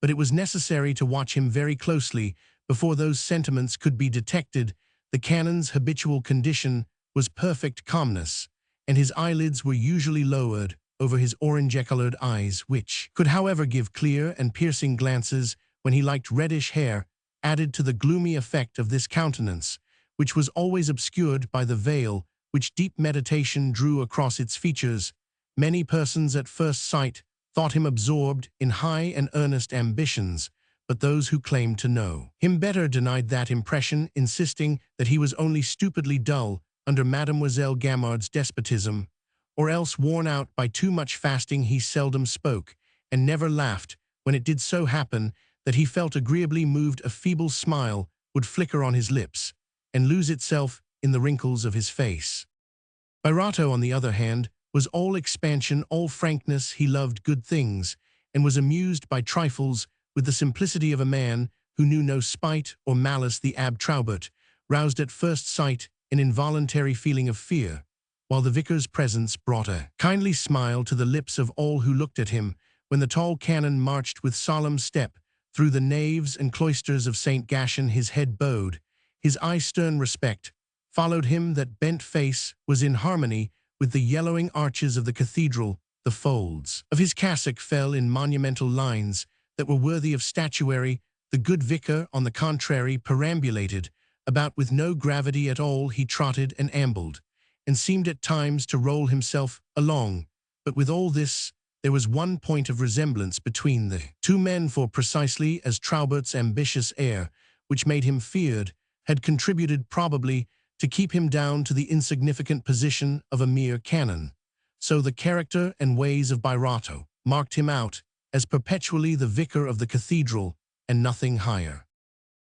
But it was necessary to watch him very closely before those sentiments could be detected. The canon's habitual condition was perfect calmness, and his eyelids were usually lowered over his orange-colored eyes, which could, however, give clear and piercing glances when he liked. Reddish hair added to the gloomy effect of this countenance, which was always obscured by the veil which deep meditation drew across its features. Many persons at first sight thought him absorbed in high and earnest ambitions, but those who claimed to know him better denied that impression, insisting that he was only stupidly dull under Mademoiselle Gamard's despotism, or else worn out by too much fasting. He seldom spoke, and never laughed. When it did so happen that he felt agreeably moved, a feeble smile would flicker on his lips, and lose itself in the wrinkles of his face. Birato, on the other hand, was all expansion, all frankness. He loved good things, and was amused by trifles with the simplicity of a man who knew no spite or malice. The Abbé Traubert roused at first sight an involuntary feeling of fear, while the vicar's presence brought a kindly smile to the lips of all who looked at him. When the tall canon marched with solemn step through the naves and cloisters of St. Gatien, his head bowed, his eye stern respect followed him. That bent face was in harmony with the yellowing arches of the cathedral. The folds of his cassock fell in monumental lines that were worthy of statuary. The good vicar, on the contrary, perambulated about with no gravity at all. He trotted and ambled, and seemed at times to roll himself along. But with all this, there was one point of resemblance between the two men, for precisely as Traubert's ambitious air, which made him feared, had contributed probably to keep him down to the insignificant position of a mere canon, so the character and ways of Birato marked him out as perpetually the vicar of the cathedral and nothing higher.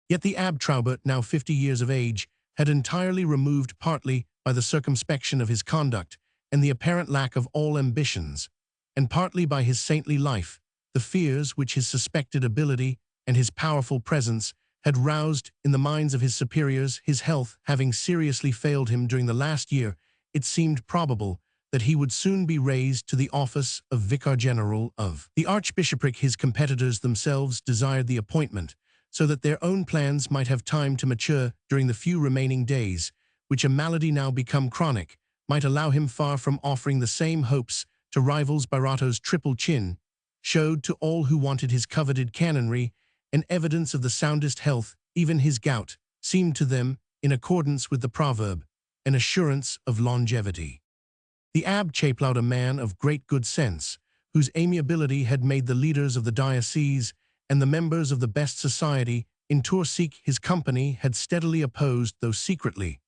Yet the Abbé Traubert, now 50 years of age, had entirely removed, partly by the circumspection of his conduct and the apparent lack of all ambitions, and partly by his saintly life, the fears which his suspected ability and his powerful presence had roused in the minds of his superiors. His health having seriously failed him during the last year, it seemed probable that he would soon be raised to the office of Vicar General of the Archbishopric. His competitors themselves desired the appointment, so that their own plans might have time to mature during the few remaining days, which, a malady now become chronic, might allow him. Far from offering the same hopes to rivals, Birato's triple chin showed to all who wanted his coveted canonry an evidence of the soundest health. Even his gout seemed to them, in accordance with the proverb, an assurance of longevity. The Abbé Chapeloud, a man of great good sense, whose amiability had made the leaders of the diocese and the members of the best society in Tours seek his company, had steadily opposed, though secretly,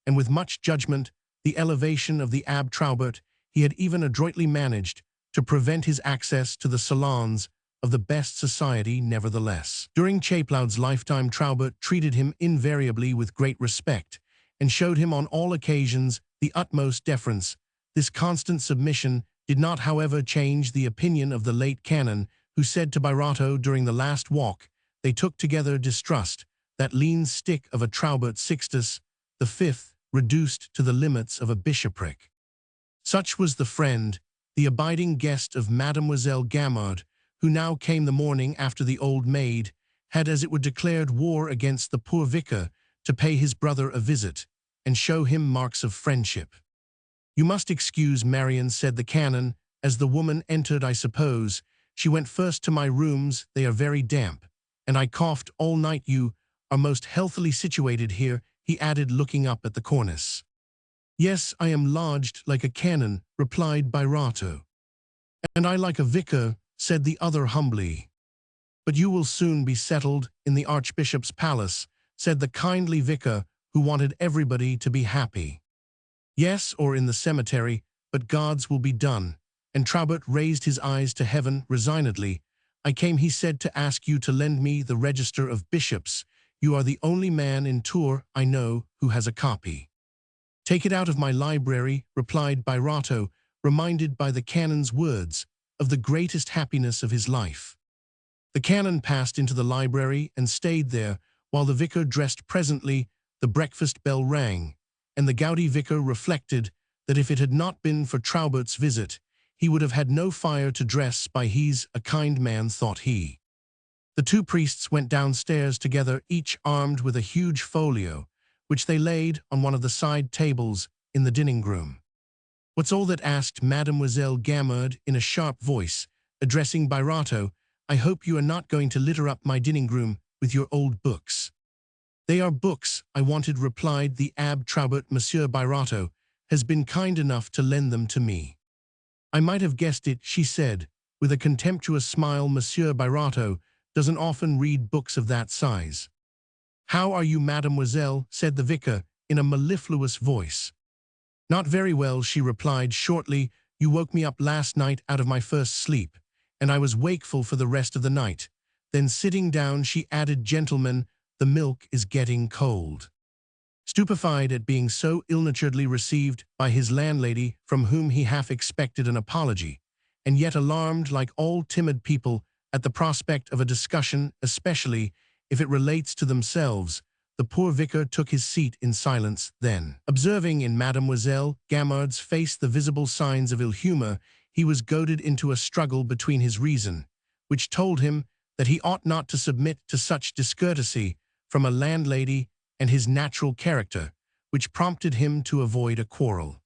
and with much judgment, the elevation of the Abbé Traubert. He had even adroitly managed to prevent his access to the salons of the best society. Nevertheless, during Chapeloud's lifetime, Traubert treated him invariably with great respect, and showed him on all occasions the utmost deference. This constant submission did not, however, change the opinion of the late canon, who said to Birato during the last walk they took together, distrust that lean stick of a Traubert, Sixtus V, reduced to the limits of a bishopric. Such was the friend, the abiding guest of Mademoiselle Gamard, who now came the morning after the old maid had, as it were, declared war against the poor vicar, to pay his brother a visit and show him marks of friendship. "You must excuse Marion," said the canon, as the woman entered. "I suppose she went first to my rooms. They are very damp, and I coughed all night. You are most healthily situated here," he added, looking up at the cornice. "Yes, I am lodged like a canon," replied Birato. "And I like a vicar," said the other humbly. "But you will soon be settled in the Archbishop's palace," said the kindly vicar, who wanted everybody to be happy. "Yes, or in the cemetery, but God's will be done." And Traubert raised his eyes to heaven resignedly. "I came," he said, "to ask you to lend me the Register of Bishops. You are the only man in Tours I know who has a copy." "Take it out of my library," replied Birato, reminded by the canon's words of the greatest happiness of his life. The canon passed into the library and stayed there, while the vicar dressed. Presently the breakfast bell rang, and the gouty vicar reflected that if it had not been for Traubert's visit, he would have had no fire to dress by. "He's a kind man," thought he. The two priests went downstairs together, each armed with a huge folio, which they laid on one of the side tables in the dining-room. "What's all that?" asked Mademoiselle Gamard in a sharp voice, addressing Birato. "I hope you are not going to litter up my dining-room with your old books." "They are books I wanted," replied the Abbé Traubert. "Monsieur Birato has been kind enough to lend them to me." "I might have guessed it," she said, with a contemptuous smile. "Monsieur Birato doesn't often read books of that size. "How are you, mademoiselle?" said the vicar, in a mellifluous voice. "Not very well," she replied shortly. "You woke me up last night out of my first sleep, and I was wakeful for the rest of the night." Then sitting down, she added, "Gentlemen, the milk is getting cold." Stupefied at being so ill-naturedly received by his landlady, from whom he half expected an apology, and yet alarmed, like all timid people, at the prospect of a discussion, especially if it relates to themselves, the poor vicar took his seat in silence. Then, observing in Mademoiselle Gamard's face the visible signs of ill-humor, he was goaded into a struggle between his reason, which told him that he ought not to submit to such discourtesy from a landlady, and his natural character, which prompted him to avoid a quarrel.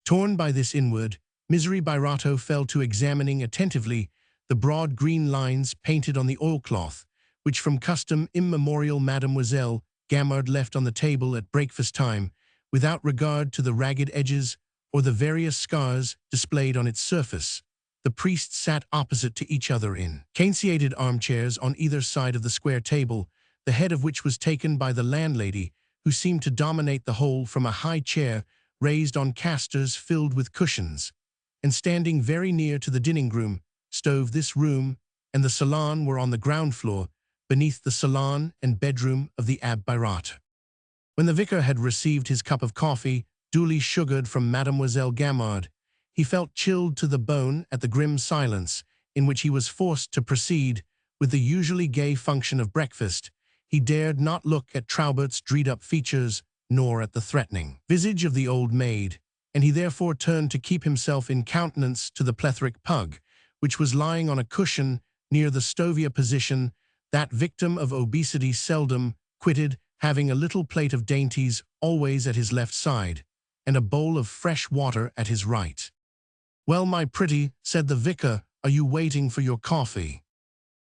Torn by this inward misery, Birato fell to examining attentively the broad green lines painted on the oilcloth, which from custom immemorial Mademoiselle Gamard left on the table at breakfast time, without regard to the ragged edges or the various scars displayed on its surface. The priests sat opposite to each other in caneseated armchairs on either side of the square table, the head of which was taken by the landlady, who seemed to dominate the whole from a high chair raised on casters filled with cushions, and standing very near to the dining-room stove. This room and the salon were on the ground floor, beneath the salon and bedroom of the Abbe Birato. When the vicar had received his cup of coffee, duly sugared from Mademoiselle Gamard, he felt chilled to the bone at the grim silence in which he was forced to proceed with the usually gay function of breakfast. He dared not look at Traubert's dreed-up features, nor at the threatening visage of the old maid, and he therefore turned to keep himself in countenance to the plethoric pug, which was lying on a cushion near the stovia position. That victim of obesity seldom quitted, having a little plate of dainties always at his left side, and a bowl of fresh water at his right. "Well, my pretty," said the vicar, "are you waiting for your coffee?"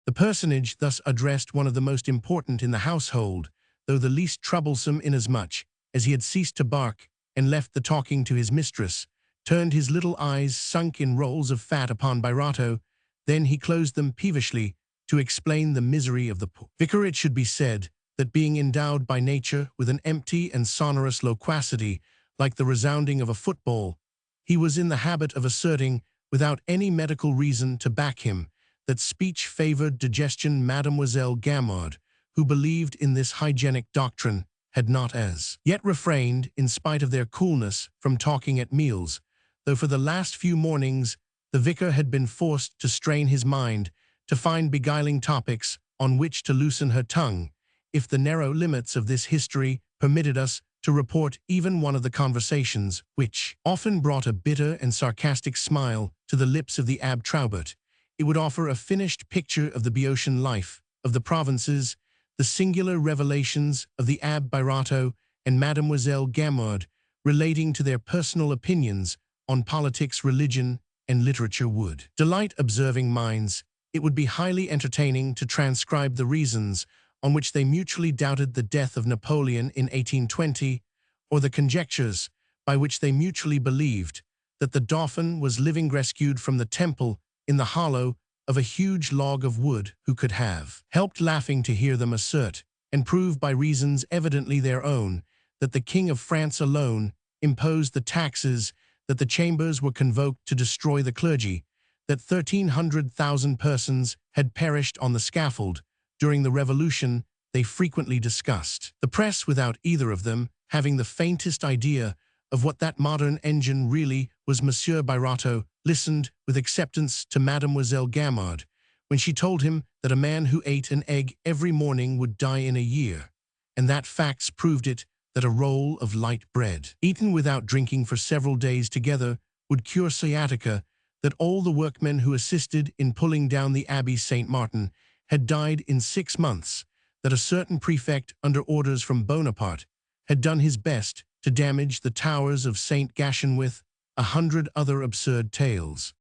The personage thus addressed, one of the most important in the household, though the least troublesome, inasmuch as he had ceased to bark and left the talking to his mistress, turned his little eyes sunk in rolls of fat upon Birato. Then he closed them peevishly to explain the misery of the poor vicar. It should be said that, being endowed by nature with an empty and sonorous loquacity like the resounding of a football, he was in the habit of asserting, without any medical reason to back him, that speech favored digestion. Mademoiselle Gamard, who believed in this hygienic doctrine, had not as yet refrained, in spite of their coolness, from talking at meals, though for the last few mornings the vicar had been forced to strain his mind to find beguiling topics on which to loosen her tongue, if the narrow limits of this history permitted us to report even one of the conversations, which often brought a bitter and sarcastic smile to the lips of the Abbe Traubert. It would offer a finished picture of the Boeotian life of the provinces, the singular revelations of the Abbe Birato and Mademoiselle Gamard relating to their personal opinions on politics, religion, and literature would delight observing minds. It would be highly entertaining to transcribe the reasons on which they mutually doubted the death of Napoleon in 1820, or the conjectures by which they mutually believed that the Dauphin was living rescued from the temple in the hollow of a huge log of wood. Who could have helped laughing to hear them assert, and prove by reasons evidently their own, that the King of France alone imposed the taxes, that the chambers were convoked to destroy the clergy, that 1,300,000 persons had perished on the scaffold during the Revolution? They frequently discussed the press without either of them having the faintest idea of what that modern engine really was. Monsieur Birato listened with acceptance to Mademoiselle Gamard when she told him that a man who ate an egg every morning would die in a year, and that facts proved it, that a roll of light bread, eaten without drinking for several days together, would cure sciatica, that all the workmen who assisted in pulling down the Abbey St. Martin had died in 6 months, that a certain prefect, under orders from Bonaparte, had done his best to damage the towers of St. Gatien, with 100 other absurd tales.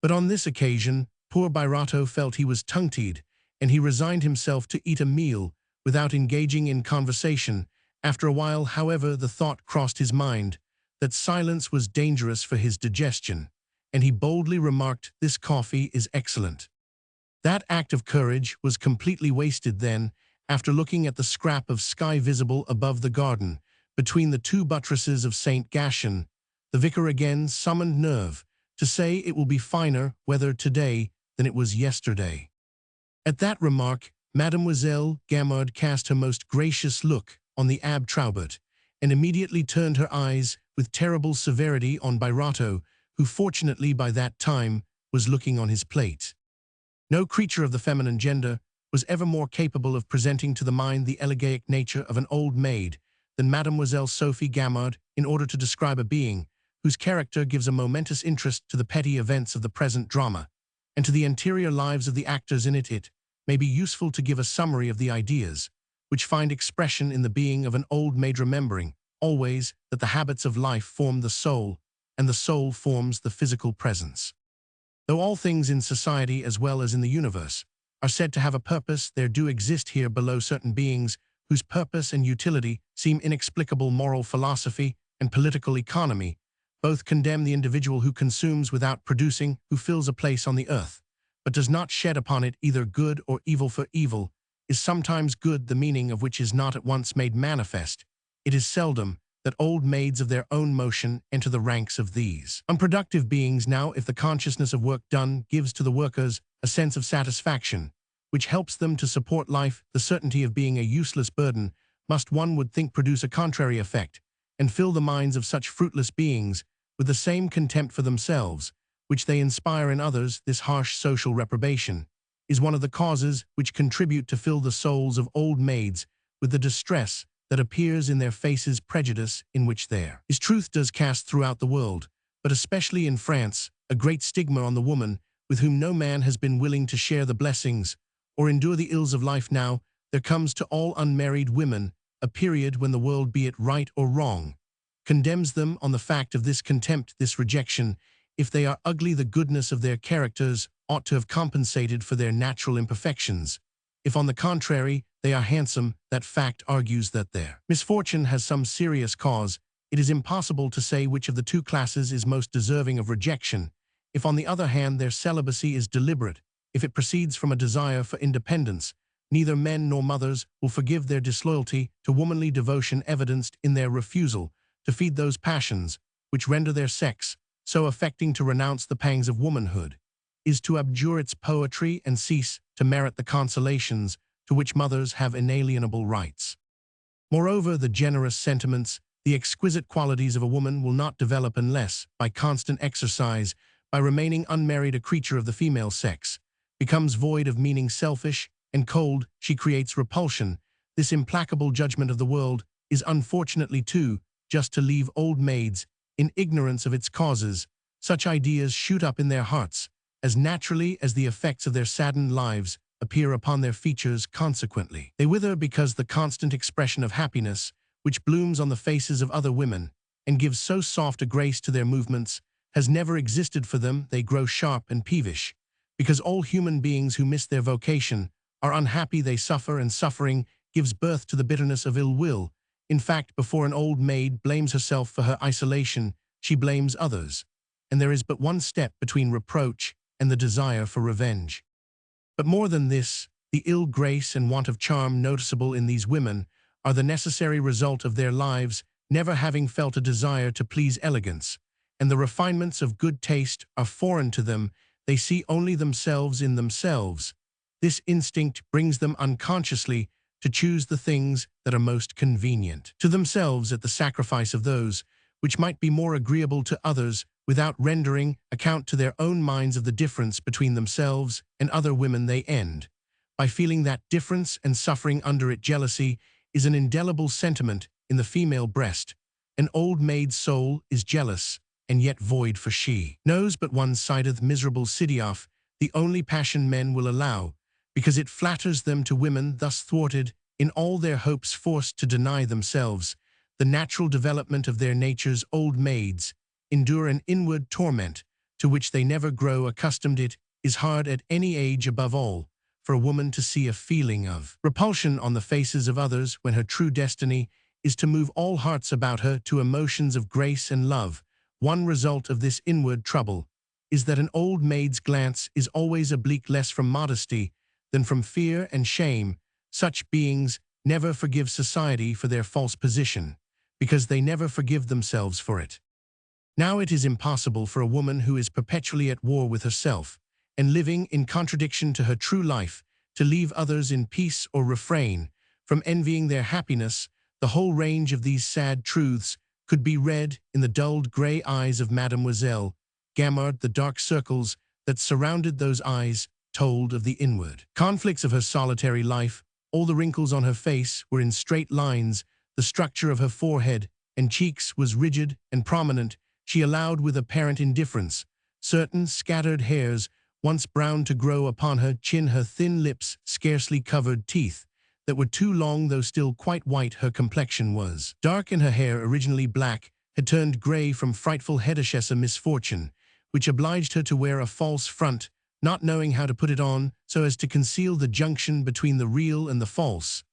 But on this occasion, poor Birato felt he was tongue-tied, and he resigned himself to eat a meal without engaging in conversation. After a while, however, the thought crossed his mind that silence was dangerous for his digestion, and he boldly remarked, "This coffee is excellent." That act of courage was completely wasted then, after looking at the scrap of sky visible above the garden, between the two buttresses of St. Gatian, the vicar again summoned nerve to say it will be finer weather today than it was yesterday. At that remark, Mademoiselle Gamard cast her most gracious look on the Abbe Traubert, and immediately turned her eyes with terrible severity on Birato, who fortunately by that time was looking on his plate. No creature of the feminine gender was ever more capable of presenting to the mind the elegiac nature of an old maid than Mademoiselle Sophie Gamard, in order to describe a being whose character gives a momentous interest to the petty events of the present drama, and to the interior lives of the actors in it. It may be useful to give a summary of the ideas which find expression in the being of an old maid, remembering always that the habits of life form the soul, and the soul forms the physical presence. Though all things in society as well as in the universe are said to have a purpose, there do exist here below certain beings whose purpose and utility seem inexplicable. Moral philosophy and political economy both condemn the individual who consumes without producing, who fills a place on the earth, but does not shed upon it either good or evil, for evil is sometimes good, the meaning of which is not at once made manifest. It is seldom that old maids of their own motion enter the ranks of these unproductive beings. Now, if the consciousness of work done gives to the workers a sense of satisfaction, which helps them to support life, the certainty of being a useless burden must, one would think, produce a contrary effect, and fill the minds of such fruitless beings with the same contempt for themselves which they inspire in others. This harsh social reprobation is one of the causes which contribute to fill the souls of old maids with the distress that appears in their faces, prejudice in which there is truth does cast throughout the world, but especially in France, a great stigma on the woman with whom no man has been willing to share the blessings or endure the ills of life. Now there comes to all unmarried women a period when the world, be it right or wrong, condemns them on the fact of this contempt, this rejection. If they are ugly, the goodness of their characters ought to have compensated for their natural imperfections. If, on the contrary, they are handsome, that fact argues that their misfortune has some serious cause. It is impossible to say which of the two classes is most deserving of rejection. If, on the other hand, their celibacy is deliberate, if it proceeds from a desire for independence, neither men nor mothers will forgive their disloyalty to womanly devotion evidenced in their refusal to feed those passions which render their sex so affecting. To renounce the pangs of womanhood is to abjure its poetry and cease to merit the consolations to which mothers have inalienable rights. Moreover, the generous sentiments, the exquisite qualities of a woman will not develop unless, by constant exercise, by remaining unmarried, a creature of the female sex becomes void of meaning, selfish and cold. She creates repulsion. This implacable judgment of the world is unfortunately too just to leave old maids in ignorance of its causes. Such ideas shoot up in their hearts as naturally as the effects of their saddened lives appear upon their features. Consequently, they wither because the constant expression of happiness which blooms on the faces of other women and gives so soft a grace to their movements has never existed for them. They grow sharp and peevish because all human beings who miss their vocation are unhappy. They suffer, and suffering gives birth to the bitterness of ill will. In fact, before an old maid blames herself for her isolation, she blames others, and there is but one step between reproach and the desire for revenge. But more than this, the ill grace and want of charm noticeable in these women are the necessary result of their lives never having felt a desire to please elegance, and the refinements of good taste are foreign to them. They see only themselves in themselves. This instinct brings them unconsciously to choose the things that are most convenient to themselves at the sacrifice of those which might be more agreeable to others, without rendering account to their own minds of the difference between themselves and other women. They end by feeling that difference and suffering under it. Jealousy is an indelible sentiment in the female breast. An old maid's soul is jealous and yet void, for she knows but one sideth miserable Sidioff, the only passion men will allow, because it flatters them to women thus thwarted in all their hopes, forced to deny themselves the natural development of their natures. Old maids endure an inward torment to which they never grow accustomed. It is hard at any age, above all, for a woman to see a feeling of repulsion on the faces of others when her true destiny is to move all hearts about her to emotions of grace and love. One result of this inward trouble is that an old maid's glance is always oblique less from modesty than from fear and shame. Such beings never forgive society for their false position, because they never forgive themselves for it. Now it is impossible for a woman who is perpetually at war with herself, and living in contradiction to her true life, to leave others in peace or refrain from envying their happiness. The whole range of these sad truths could be read in the dulled grey eyes of Mademoiselle Gamard. The dark circles that surrounded those eyes told of the inward conflicts of her solitary life. All the wrinkles on her face were in straight lines. The structure of her forehead and cheeks was rigid and prominent. She allowed with apparent indifference certain scattered hairs, once brown, to grow upon her chin. Her thin lips scarcely covered teeth that were too long, though still quite white. Her complexion was dark, and her hair, originally black, had turned grey from frightful headshess, a misfortune which obliged her to wear a false front, not knowing how to put it on so as to conceal the junction between the real and the false.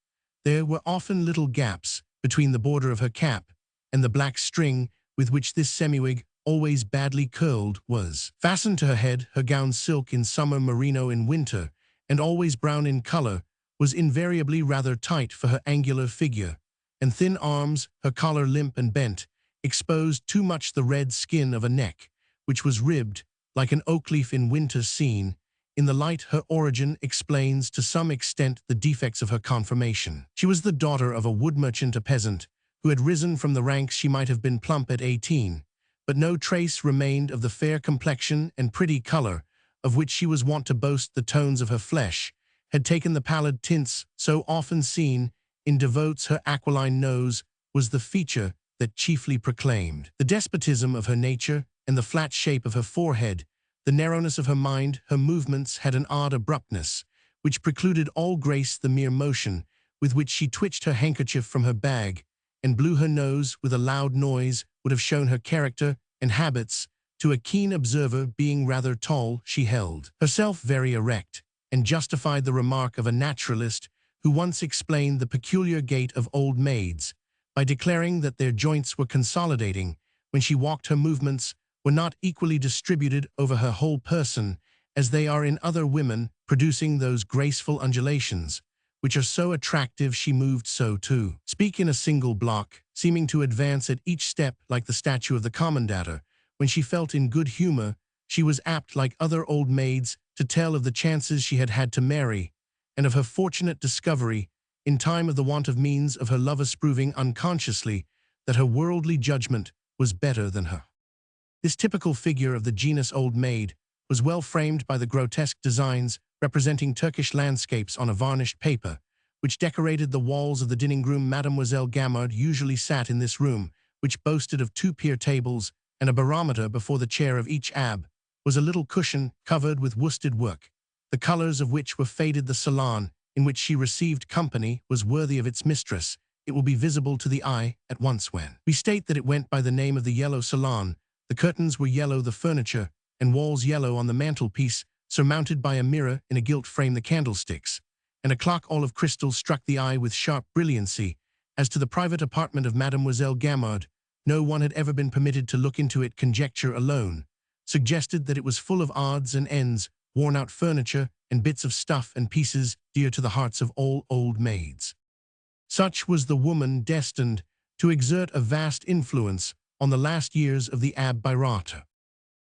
There were often little gaps between the border of her cap and the black string with which this semiwig, always badly curled, was fastened to her head. Her gown, silk in summer, merino in winter, and always brown in color, was invariably rather tight for her angular figure and thin arms. Her collar, limp and bent, exposed too much the red skin of a neck, which was ribbed like an oak leaf in winter scene. In the light, her origin explains to some extent the defects of her conformation. She was the daughter of a wood merchant, a peasant, who had risen from the ranks. She might have been plump at 18, but no trace remained of the fair complexion and pretty color of which she was wont to boast. The tones of her flesh had taken the pallid tints so often seen in devots. Her aquiline nose was the feature that chiefly proclaimed the despotism of her nature, and the flat shape of her forehead, the narrowness of her mind. Her movements had an odd abruptness, which precluded all grace. The mere motion with which she twitched her handkerchief from her bag and blew her nose with a loud noise would have shown her character and habits to a keen observer. Being rather tall, she held herself very erect, and justified the remark of a naturalist who once explained the peculiar gait of old maids by declaring that their joints were consolidating when she walked. Her movements were not equally distributed over her whole person as they are in other women, producing those graceful undulations which are so attractive. She moved so to speak in a single block, seeming to advance at each step like the statue of the commendator. When she felt in good humor, she was apt, like other old maids, to tell of the chances she had had to marry, and of her fortunate discovery, in time of the want of means of her lovers, proving unconsciously that her worldly judgment was better than her. This typical figure of the genus old maid was well framed by the grotesque designs representing Turkish landscapes on a varnished paper, which decorated the walls of the dining room. Mademoiselle Gamard usually sat in this room, which boasted of 2 pier tables and a barometer. Before the chair of each abbe was a little cushion covered with worsted work, the colors of which were faded. The salon in which she received company was worthy of its mistress. It will be visible to the eye at once when we state that it went by the name of the yellow salon. The curtains were yellow, the furniture and walls yellow. On the mantelpiece, surmounted by a mirror in a gilt frame, the candlesticks and a clock, all of crystal, struck the eye with sharp brilliancy. As to the private apartment of Mademoiselle Gamard, no one had ever been permitted to look into it. Conjecture alone suggested that it was full of odds and ends, worn-out furniture, and bits of stuff and pieces dear to the hearts of all old maids. Such was the woman destined to exert a vast influence on the last years of the Abbe Birotteau.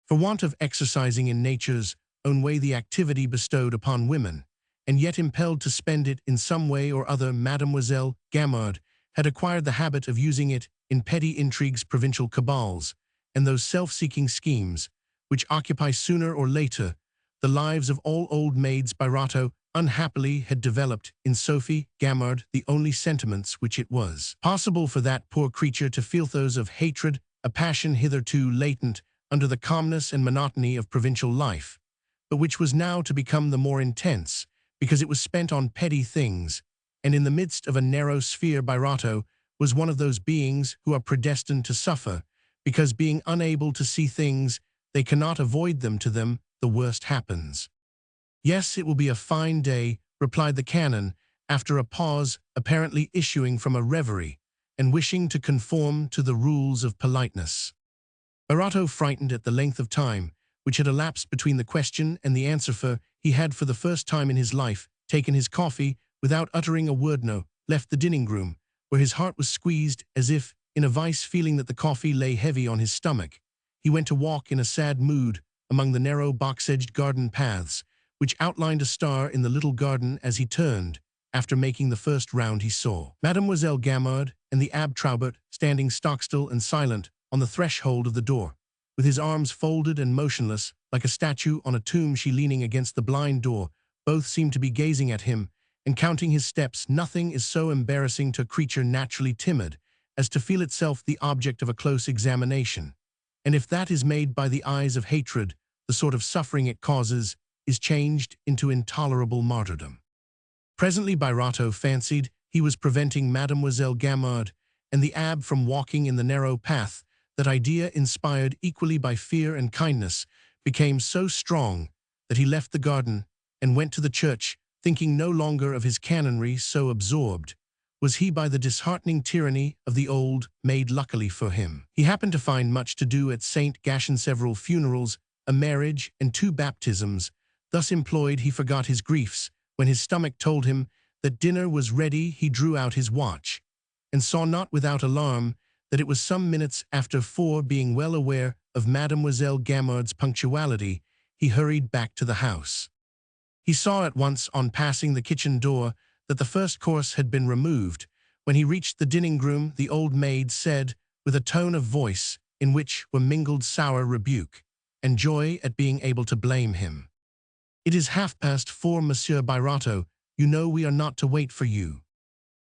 For want of exercising in nature's own way the activity bestowed upon women, and yet impelled to spend it in some way or other, Mademoiselle Gamard had acquired the habit of using it in petty intrigues, provincial cabals, and those self-seeking schemes which occupy sooner or later the lives of all old maids. Birotteau unhappily had developed in Sophie Gamard the only sentiments which it was possible for that poor creature to feel, those of hatred, a passion hitherto latent under the calmness and monotony of provincial life, but which was now to become the more intense because it was spent on petty things. And in the midst of a narrow sphere, Birotteau was one of those beings who are predestined to suffer, because being unable to see things, they cannot avoid them. To them, the worst happens. "Yes, it will be a fine day," replied the canon, after a pause, apparently issuing from a reverie, and wishing to conform to the rules of politeness. Birotteau, frightened at the length of time which had elapsed between the question and the answer, for he had for the first time in his life taken his coffee without uttering a word, left the dining-room, where his heart was squeezed as if in a vice, feeling that the coffee lay heavy on his stomach. He went to walk in a sad mood among the narrow box-edged garden paths, which outlined a star in the little garden. As he turned, after making the first round, he saw Mademoiselle Gamard and the Abbé Traubert standing stock-still and silent on the threshold of the door, with his arms folded and motionless, like a statue on a tomb. She leaning against the blind door. Both seemed to be gazing at him and counting his steps. Nothing is so embarrassing to a creature naturally timid as to feel itself the object of a close examination. And if that is made by the eyes of hatred, the sort of suffering it causes is changed into intolerable martyrdom. Presently Birato fancied he was preventing Mademoiselle Gamard and the Abbé from walking in the narrow path. That idea, inspired equally by fear and kindness, became so strong that he left the garden and went to the church, thinking no longer of his canonry. So absorbed was he by the disheartening tyranny of the old maid. Luckily for him, he happened to find much to do at St. Gatien. Several funerals, a marriage, and 2 baptisms. Thus employed, he forgot his griefs. When his stomach told him that dinner was ready, he drew out his watch and saw, not without alarm, that it was some minutes after 4. Being well aware of Mademoiselle Gamard's punctuality, he hurried back to the house. He saw at once, on passing the kitchen door, that the first course had been removed. When he reached the dining-room, the old maid said, with a tone of voice in which were mingled sour rebuke and joy at being able to blame him, "It is 4:30, Monsieur Birato. You know we are not to wait for you."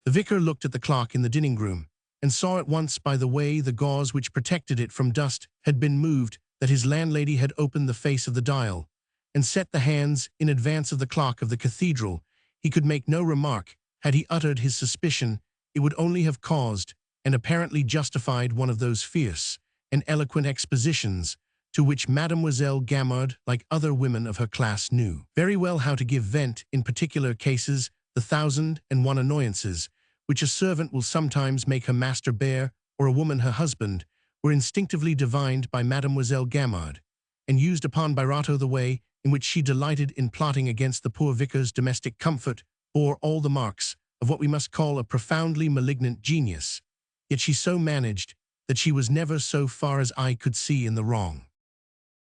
The vicar looked at the clock in the dining-room and saw at once by the way the gauze which protected it from dust had been moved that his landlady had opened the face of the dial and set the hands in advance of the clock of the cathedral. He could make no remark. Had he uttered his suspicion, it would only have caused and apparently justified one of those fierce and eloquent expositions to which Mademoiselle Gamard, like other women of her class, knew very well how to give vent in particular cases. The 1,001 annoyances which a servant will sometimes make her master bear, or a woman her husband, were instinctively divined by Mademoiselle Gamard, and used upon Birato. The way in which she delighted in plotting against the poor vicar's domestic comfort bore all the marks of what we must call a profoundly malignant genius, yet she so managed that she was never, so far as I could see, in the wrong.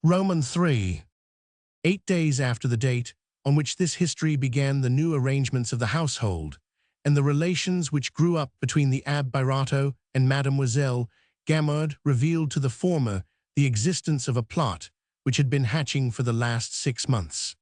Roman 3. 8 days after the date on which this history began, the new arrangements of the household and the relations which grew up between the Abbé Birato and Mademoiselle Gamard revealed to the former the existence of a plot which had been hatching for the last 6 months.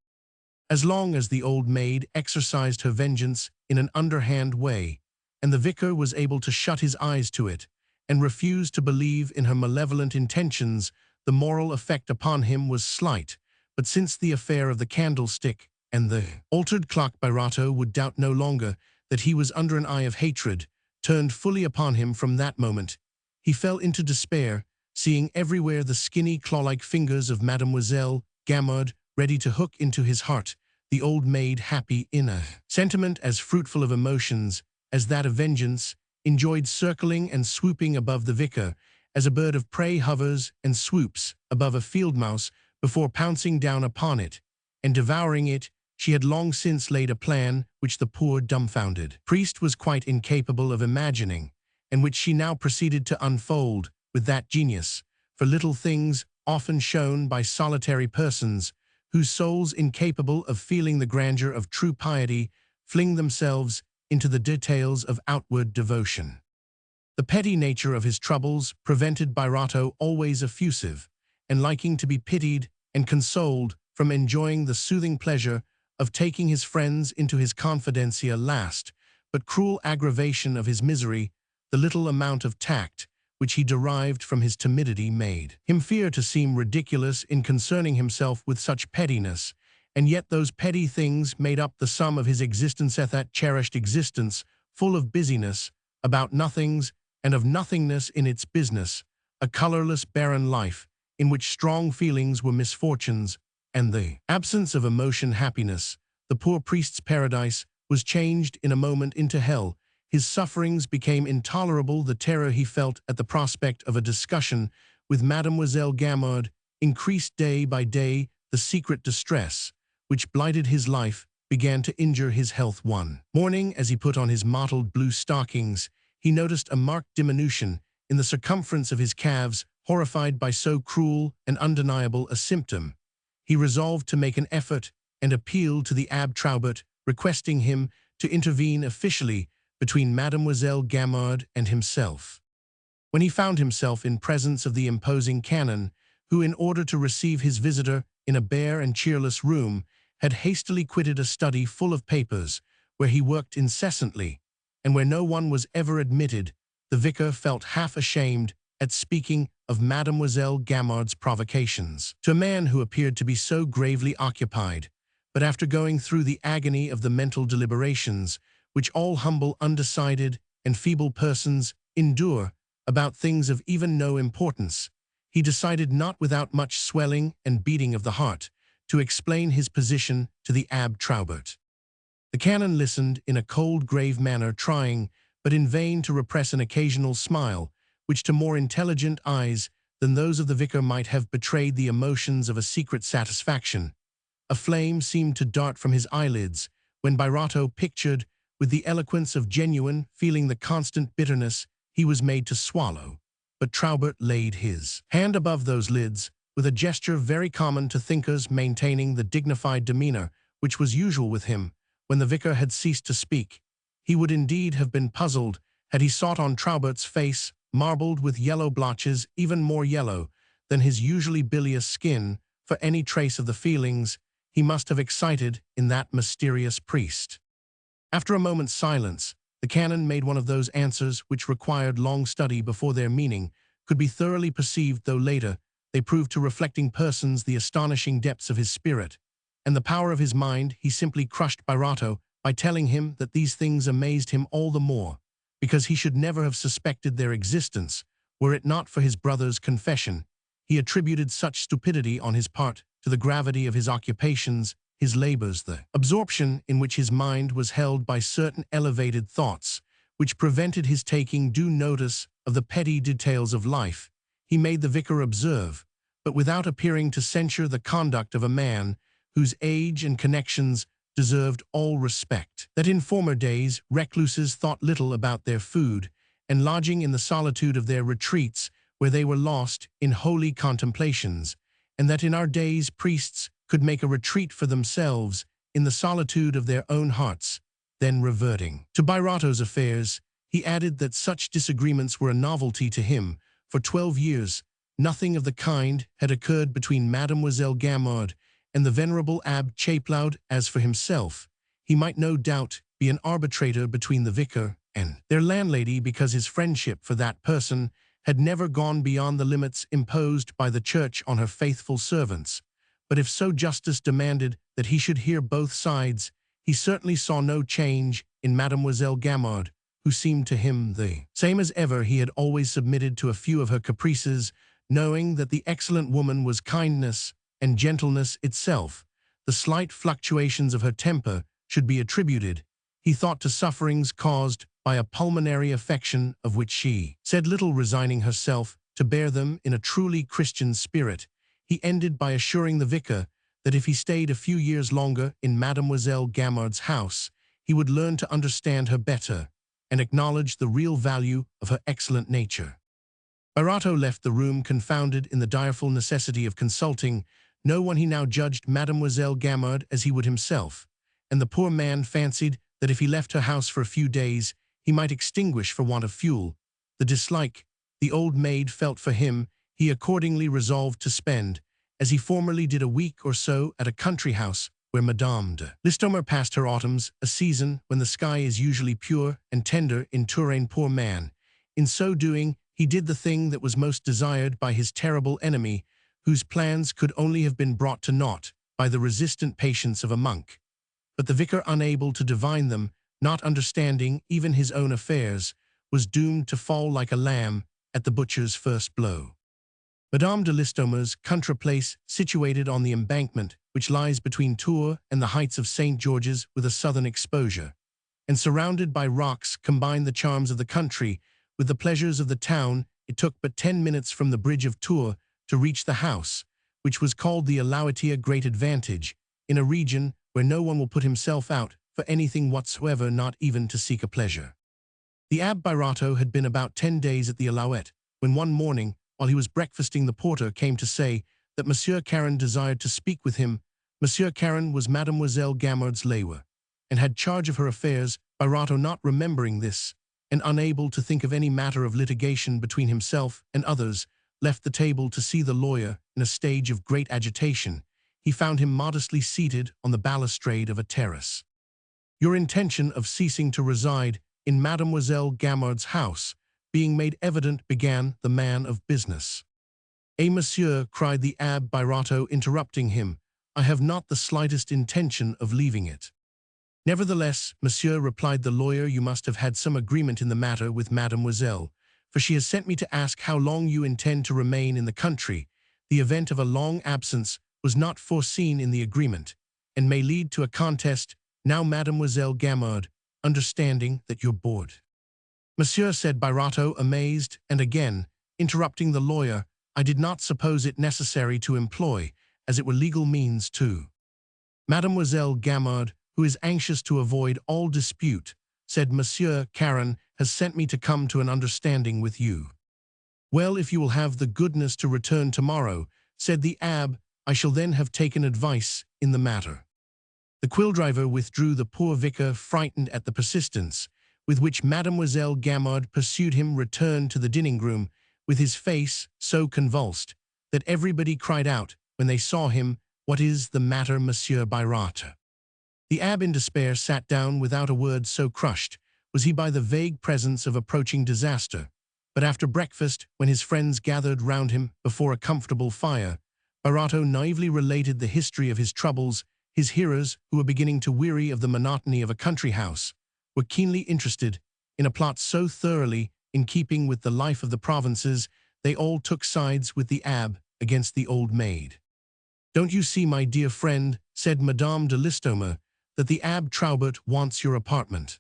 As long as the old maid exercised her vengeance in an underhand way, and the vicar was able to shut his eyes to it and refuse to believe in her malevolent intentions, the moral effect upon him was slight. But since the affair of the candlestick and the altered clock, Birato would doubt no longer that he was under an eye of hatred turned fully upon him. From that moment he fell into despair, seeing everywhere the skinny claw-like fingers of Mademoiselle Gamard ready to hook into his heart the old maid, happy in a sentiment as fruitful of emotions as that of vengeance, enjoyed circling and swooping above the vicar as a bird of prey hovers and swoops above a field mouse before pouncing down upon it and devouring it. She had long since laid a plan which the poor dumbfounded priest was quite incapable of imagining, and which she now proceeded to unfold with that genius for little things often shown by solitary persons whose souls, incapable of feeling the grandeur of true piety, fling themselves into the details of outward devotion. The petty nature of his troubles prevented Birato, always effusive and liking to be pitied and consoled, from enjoying the soothing pleasure of taking his friends into his confidencia. Last but cruel aggravation of his misery, the little amount of tact which he derived from his timidity made him fear to seem ridiculous in concerning himself with such pettiness, and yet those petty things made up the sum of his existence. That cherished existence, full of busyness about nothings and of nothingness in its business, a colorless, barren life in which strong feelings were misfortunes and the absence of emotion happiness, the poor priest's paradise was changed in a moment into hell. His sufferings became intolerable. The terror he felt at the prospect of a discussion with Mademoiselle Gamard increased day by day. The secret distress, which blighted his life, began to injure his health. One morning, as he put on his mottled blue stockings, he noticed a marked diminution in the circumference of his calves. Horrified by so cruel and undeniable a symptom, he resolved to make an effort and appeal to the Abbé Traubert, requesting him to intervene officially between Mademoiselle Gamard and himself. When he found himself in presence of the imposing canon, who, in order to receive his visitor in a bare and cheerless room, had hastily quitted a study full of papers, where he worked incessantly, and where no one was ever admitted, the vicar felt half ashamed at speaking of Mademoiselle Gamard's provocations to a man who appeared to be so gravely occupied. But after going through the agony of the mental deliberations which all humble, undecided, and feeble persons endure about things of even no importance, he decided, not without much swelling and beating of the heart, to explain his position to the Abbé Traubert. The canon listened in a cold, grave manner, trying, but in vain, to repress an occasional smile, which to more intelligent eyes than those of the vicar might have betrayed the emotions of a secret satisfaction. A flame seemed to dart from his eyelids when Birato pictured, with the eloquence of genuine feeling, the constant bitterness he was made to swallow. But Traubert laid his hand above those lids with a gesture very common to thinkers, maintaining the dignified demeanor which was usual with him when the vicar had ceased to speak. He would indeed have been puzzled had he sought on Traubert's face, marbled with yellow blotches, even more yellow than his usually bilious skin, for any trace of the feelings he must have excited in that mysterious priest. After a moment's silence, the canon made one of those answers which required long study before their meaning could be thoroughly perceived, though later they proved to reflecting persons the astonishing depths of his spirit and the power of his mind. He simply crushed Birato by telling him that these things amazed him all the more because he should never have suspected their existence were it not for his brother's confession. He attributed such stupidity on his part to the gravity of his occupations, his labors, the absorption in which his mind was held by certain elevated thoughts, which prevented his taking due notice of the petty details of life. He made the vicar observe, but without appearing to censure, the conduct of a man whose age and connections deserved all respect, that in former days recluses thought little about their food and lodging in the solitude of their retreats, where they were lost in holy contemplations, and that in our days priests could make a retreat for themselves in the solitude of their own hearts. Then, reverting to Birato's affairs, he added that such disagreements were a novelty to him. For 12 years, nothing of the kind had occurred between Mademoiselle Gamard and the venerable Abbé Chaplaud. As for himself, he might no doubt be an arbitrator between the vicar and their landlady, because his friendship for that person had never gone beyond the limits imposed by the Church on her faithful servants. But if so justice demanded that he should hear both sides, he certainly saw no change in Mademoiselle Gamard, who seemed to him the same as ever. He had always submitted to a few of her caprices, knowing that the excellent woman was kindness and gentleness itself. The slight fluctuations of her temper should be attributed, he thought, to sufferings caused by a pulmonary affection, of which she said little, resigning herself to bear them in a truly Christian spirit. He ended by assuring the vicar that if he stayed a few years longer in Mademoiselle Gamard's house, he would learn to understand her better and acknowledge the real value of her excellent nature. Birato left the room, confounded in the direful necessity of consulting no one. He now judged Mademoiselle Gamard as he would himself, and the poor man fancied that if he left her house for a few days, he might extinguish for want of fuel the dislike the old maid felt for him. He accordingly resolved to spend, as he formerly did, a week or so at a country house where Madame de Listomere passed her autumns, a season when the sky is usually pure and tender in Touraine. Poor man, in so doing, he did the thing that was most desired by his terrible enemy, whose plans could only have been brought to naught by the resistant patience of a monk. But the vicar, unable to divine them, not understanding even his own affairs, was doomed to fall like a lamb at the butcher's first blow. Madame de Listomere's country place, situated on the embankment which lies between Tours and the heights of St. George's, with a southern exposure, and surrounded by rocks, combined the charms of the country with the pleasures of the town. It took but 10 minutes from the bridge of Tours to reach the house, which was called the Alauity a great advantage, in a region where no one will put himself out for anything whatsoever, not even to seek a pleasure. The Abbé Birato had been about 10 days at the Alouette, when one morning, while he was breakfasting, the porter came to say that Monsieur Caron desired to speak with him. Monsieur Caron was Mademoiselle Gamard's lawer, and had charge of her affairs. Birato, not remembering this, and unable to think of any matter of litigation between himself and others, left the table to see the lawyer in a stage of great agitation. He found him modestly seated on the balustrade of a terrace. Your intention of ceasing to reside in Mademoiselle Gamard's house being made evident, began the man of business. Monsieur," cried the Abbé Birato, interrupting him, "I have not the slightest intention of leaving it." "Nevertheless, monsieur," replied the lawyer, "you must have had some agreement in the matter with Mademoiselle, for she has sent me to ask how long you intend to remain in the country. The event of a long absence was not foreseen in the agreement, and may lead to a contest. Now, Mademoiselle Gamard, understanding that you're bored." "Monsieur," said Birato, amazed, and again, interrupting the lawyer, "I did not suppose it necessary to employ, as it were legal means too." "Mademoiselle Gamard, who is anxious to avoid all dispute," said Monsieur Caron, "has sent me to come to an understanding with you." "Well, if you will have the goodness to return tomorrow," said the Abbé, "I shall then have taken advice in the matter." The quilldriver withdrew. The poor vicar, frightened at the persistence with which Mademoiselle Gamard pursued him, returned to the dining-room with his face so convulsed that everybody cried out when they saw him, "What is the matter, Monsieur Birato?" The Abbé, in despair, sat down without a word. So crushed was he by the vague presence of approaching disaster. But after breakfast, when his friends gathered round him before a comfortable fire, Birato naively related the history of his troubles. His hearers, who were beginning to weary of the monotony of a country house, were keenly interested in a plot so thoroughly in keeping with the life of the provinces. They all took sides with the Abbé against the old maid. "Don't you see, my dear friend," said Madame de Listomere, "that the Abbé Traubert wants your apartment?"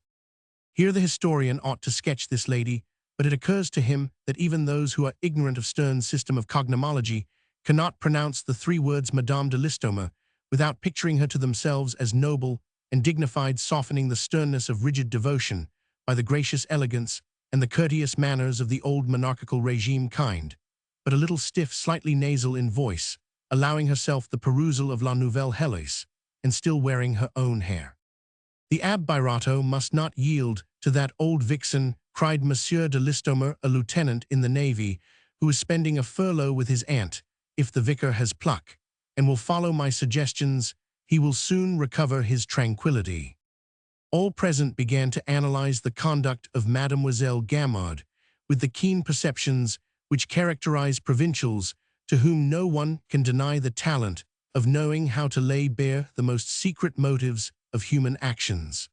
Here the historian ought to sketch this lady, but it occurs to him that even those who are ignorant of Sterne's system of cognomology cannot pronounce the three words Madame de Listomere without picturing her to themselves as noble and dignified, softening the sternness of rigid devotion by the gracious elegance and the courteous manners of the old monarchical regime, kind, but a little stiff, slightly nasal in voice, allowing herself the perusal of La Nouvelle Héloïse, and still wearing her own hair. "The Abbé Birato must not yield to that old vixen," cried Monsieur de Listomere, a lieutenant in the navy, who is spending a furlough with his aunt. "If the vicar has pluck, and will follow my suggestions, he will soon recover his tranquility." All present began to analyze the conduct of Mademoiselle Gamard with the keen perceptions which characterize provincials, to whom no one can deny the talent of knowing how to lay bare the most secret motives of human actions.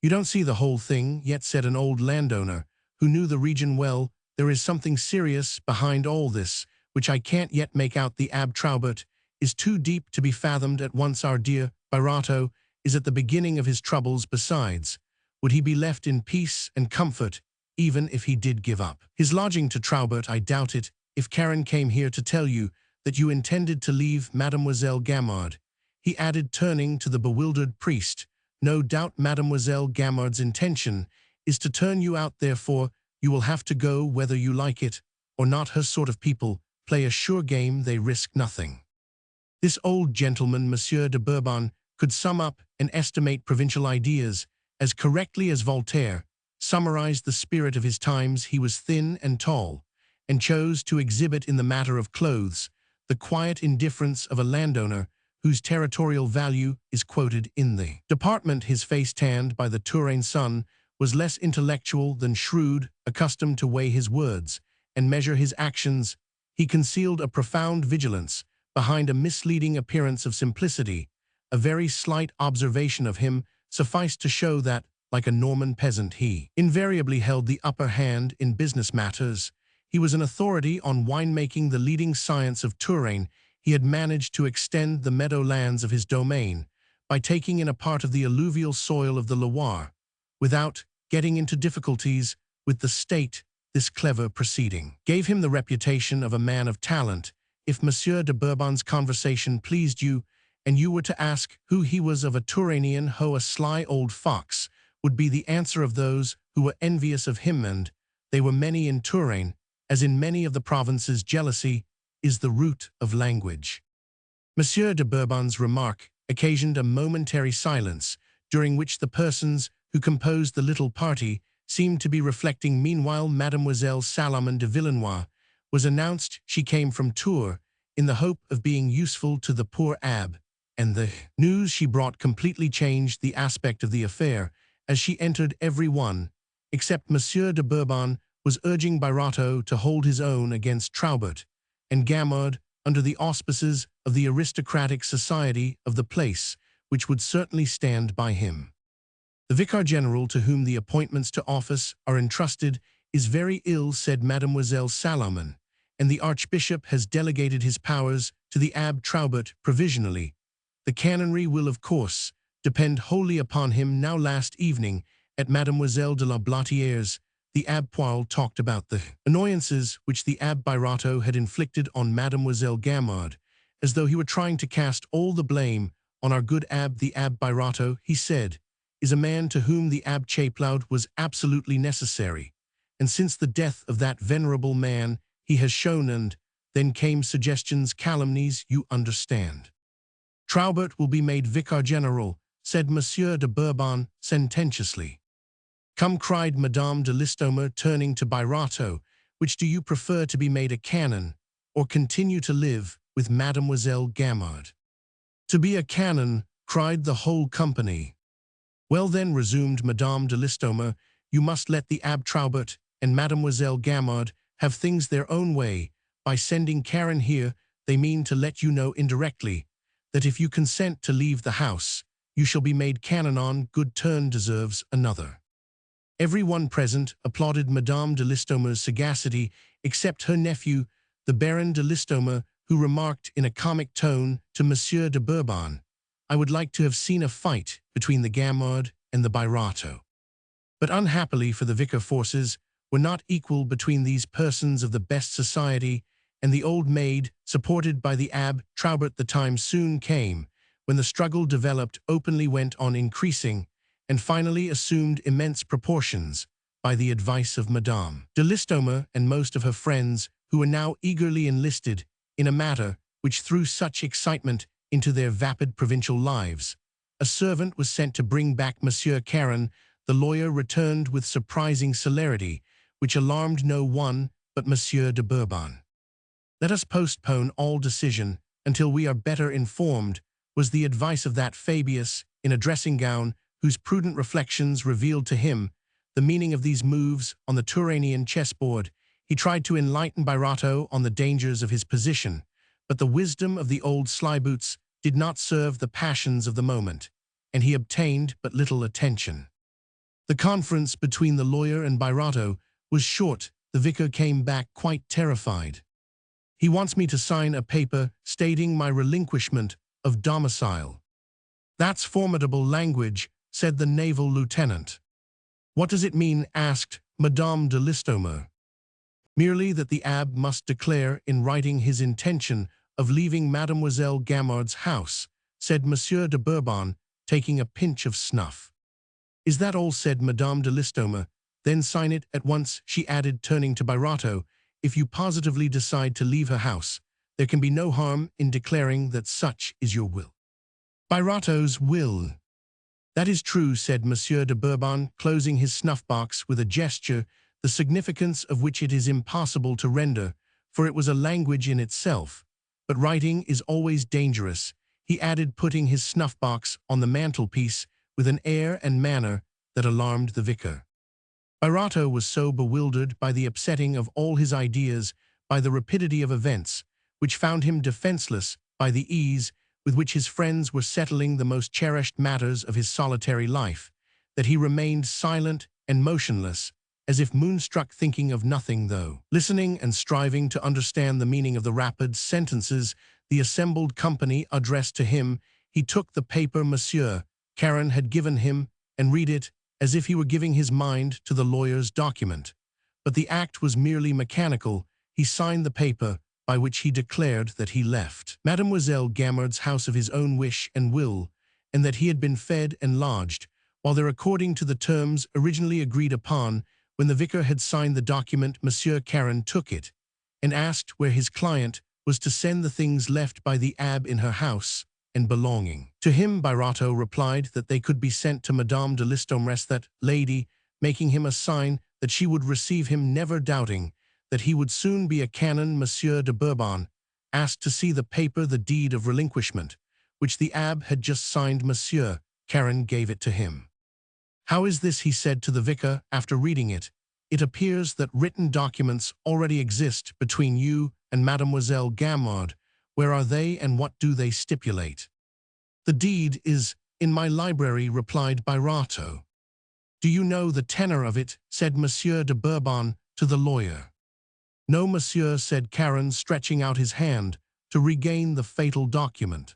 "You don't see the whole thing yet," said an old landowner who knew the region well. "There is something serious behind all this, which I can't yet make out. The Abbé Traubert is too deep to be fathomed at once. Our dear Birato is at the beginning of his troubles. Besides, would he be left in peace and comfort even if he did give up his lodging to Traubert? I doubt it. If Caron came here to tell you that you intended to leave Mademoiselle Gamard," he added, turning to the bewildered priest, "no doubt Mademoiselle Gamard's intention is to turn you out. Therefore, you will have to go whether you like it or not. Her sort of people play a sure game. They risk nothing." This old gentleman, Monsieur de Bourbon, could sum up and estimate provincial ideas as correctly as Voltaire summarized the spirit of his times. He was thin and tall, and chose to exhibit in the matter of clothes the quiet indifference of a landowner whose territorial value is quoted in the department. His face, tanned by the Touraine sun, was less intellectual than shrewd. Accustomed to weigh his words and measure his actions, he concealed a profound vigilance behind a misleading appearance of simplicity. A very slight observation of him sufficed to show that, like a Norman peasant, he invariably held the upper hand in business matters. He was an authority on winemaking, the leading science of Touraine. He had managed to extend the meadowlands of his domain by taking in a part of the alluvial soil of the Loire, without getting into difficulties with the state. This clever proceeding gave him the reputation of a man of talent, if Monsieur de Bourbon's conversation pleased you, and you were to ask who he was of a Touranian hoe, a sly old fox would be the answer of those who were envious of him, and they were many in Touraine, as in many of the provinces. Jealousy is the root of language. Monsieur de Bourbon's remark occasioned a momentary silence, during which the persons who composed the little party seemed to be reflecting. Meanwhile, Mademoiselle Salomon de Villenois was announced. She came from Tours in the hope of being useful to the poor abbe, and the news she brought completely changed the aspect of the affair. As she entered, every one, except Monsieur de Bourbon, was urging Birato to hold his own against Traubert and Gamard under the auspices of the aristocratic society of the place, which would certainly stand by him. The Vicar General, to whom the appointments to office are entrusted, is very ill, said Mademoiselle Salomon, and the Archbishop has delegated his powers to the Abbe Traubert provisionally. The canonry will, of course, depend wholly upon him. Now, last evening, at Mademoiselle de la Blatiere's, the Abbe Poirel talked about the annoyances which the Abbe Birato had inflicted on Mademoiselle Gamard, as though he were trying to cast all the blame on our good Abbe. The Abbe Birato, he said, is a man to whom the Abbe Chaplaud was absolutely necessary, and since the death of that venerable man he has shown. And then came suggestions, calumnies, you understand. Traubert will be made Vicar General, said Monsieur de Bourbon sententiously. Come, cried Madame de Listomere, turning to Birato, which do you prefer, to be made a canon, or continue to live with Mademoiselle Gamard? To be a canon, cried the whole company. Well then, resumed Madame de Listomere, you must let the Abbe Traubert and Mademoiselle Gamard have things their own way. By sending Karen here, they mean to let you know indirectly that if you consent to leave the house, you shall be made canon. On good turn deserves another. Every one present applauded Madame de Listomere's sagacity, except her nephew, the Baron de Listomere, who remarked in a comic tone to Monsieur de Bourbon, I would like to have seen a fight between the Gamard and the Birato. But unhappily for the Vicar, forces were not equal between these persons of the best society and the old maid, supported by the Abbe Traubert. The time soon came when the struggle developed, openly went on increasing, and finally assumed immense proportions by the advice of Madame de Listomere and most of her friends, who were now eagerly enlisted in a matter which threw such excitement into their vapid provincial lives. A servant was sent to bring back Monsieur Caron. The lawyer returned with surprising celerity, which alarmed no one but Monsieur de Bourbon. Let us postpone all decision until we are better informed, was the advice of that Fabius in a dressing-gown, whose prudent reflections revealed to him the meaning of these moves on the Touranian chessboard. He tried to enlighten Birato on the dangers of his position, but the wisdom of the old slyboots did not serve the passions of the moment, and he obtained but little attention. The conference between the lawyer and Birato was short. The Vicar came back quite terrified. He wants me to sign a paper stating my relinquishment of domicile. That's formidable language, said the naval lieutenant. What does it mean? Asked Madame de Listomere. Merely that the Abbe must declare in writing his intention of leaving Mademoiselle Gamard's house, said Monsieur de Bourbon, taking a pinch of snuff. Is that all? Said Madame de Listomere. Then sign it at once, she added, turning to Birato. If you positively decide to leave her house, there can be no harm in declaring that such is your will. Birato's will. That is true, said Monsieur de Bourbon, closing his snuff-box with a gesture, the significance of which it is impossible to render, for it was a language in itself. But writing is always dangerous, he added, putting his snuff-box on the mantelpiece with an air and manner that alarmed the Vicar. Birato was so bewildered by the upsetting of all his ideas, by the rapidity of events, which found him defenseless, by the ease with which his friends were settling the most cherished matters of his solitary life, that he remained silent and motionless, as if moonstruck, thinking of nothing, though listening and striving to understand the meaning of the rapid sentences the assembled company addressed to him. He took the paper Monsieur Caron had given him and read it as if he were giving his mind to the lawyer's document. But the act was merely mechanical. He signed the paper, by which he declared that he left Mademoiselle Gamard's house of his own wish and will, and that he had been fed and lodged, while there according to the terms originally agreed upon. When the vicar had signed the document, Monsieur Caron took it, and asked where his client was to send the things left by the abbe in her house and belonging. To him Birato replied that they could be sent to Madame de Listomresse, that lady, making him a sign that she would receive him, never doubting that he would soon be a canon. Monsieur de Bourbon asked to see the paper, the deed of relinquishment, which the abbe had just signed. Monsieur Caron gave it to him. "How is this?" he said to the vicar after reading it. "It appears that written documents already exist between you and Mademoiselle Gamard. Where are they, and what do they stipulate?" "The deed is in my library," replied Birato. "Do you know the tenor of it?" said Monsieur de Bourbon to the lawyer. "No, monsieur," said Caron, stretching out his hand to regain the fatal document.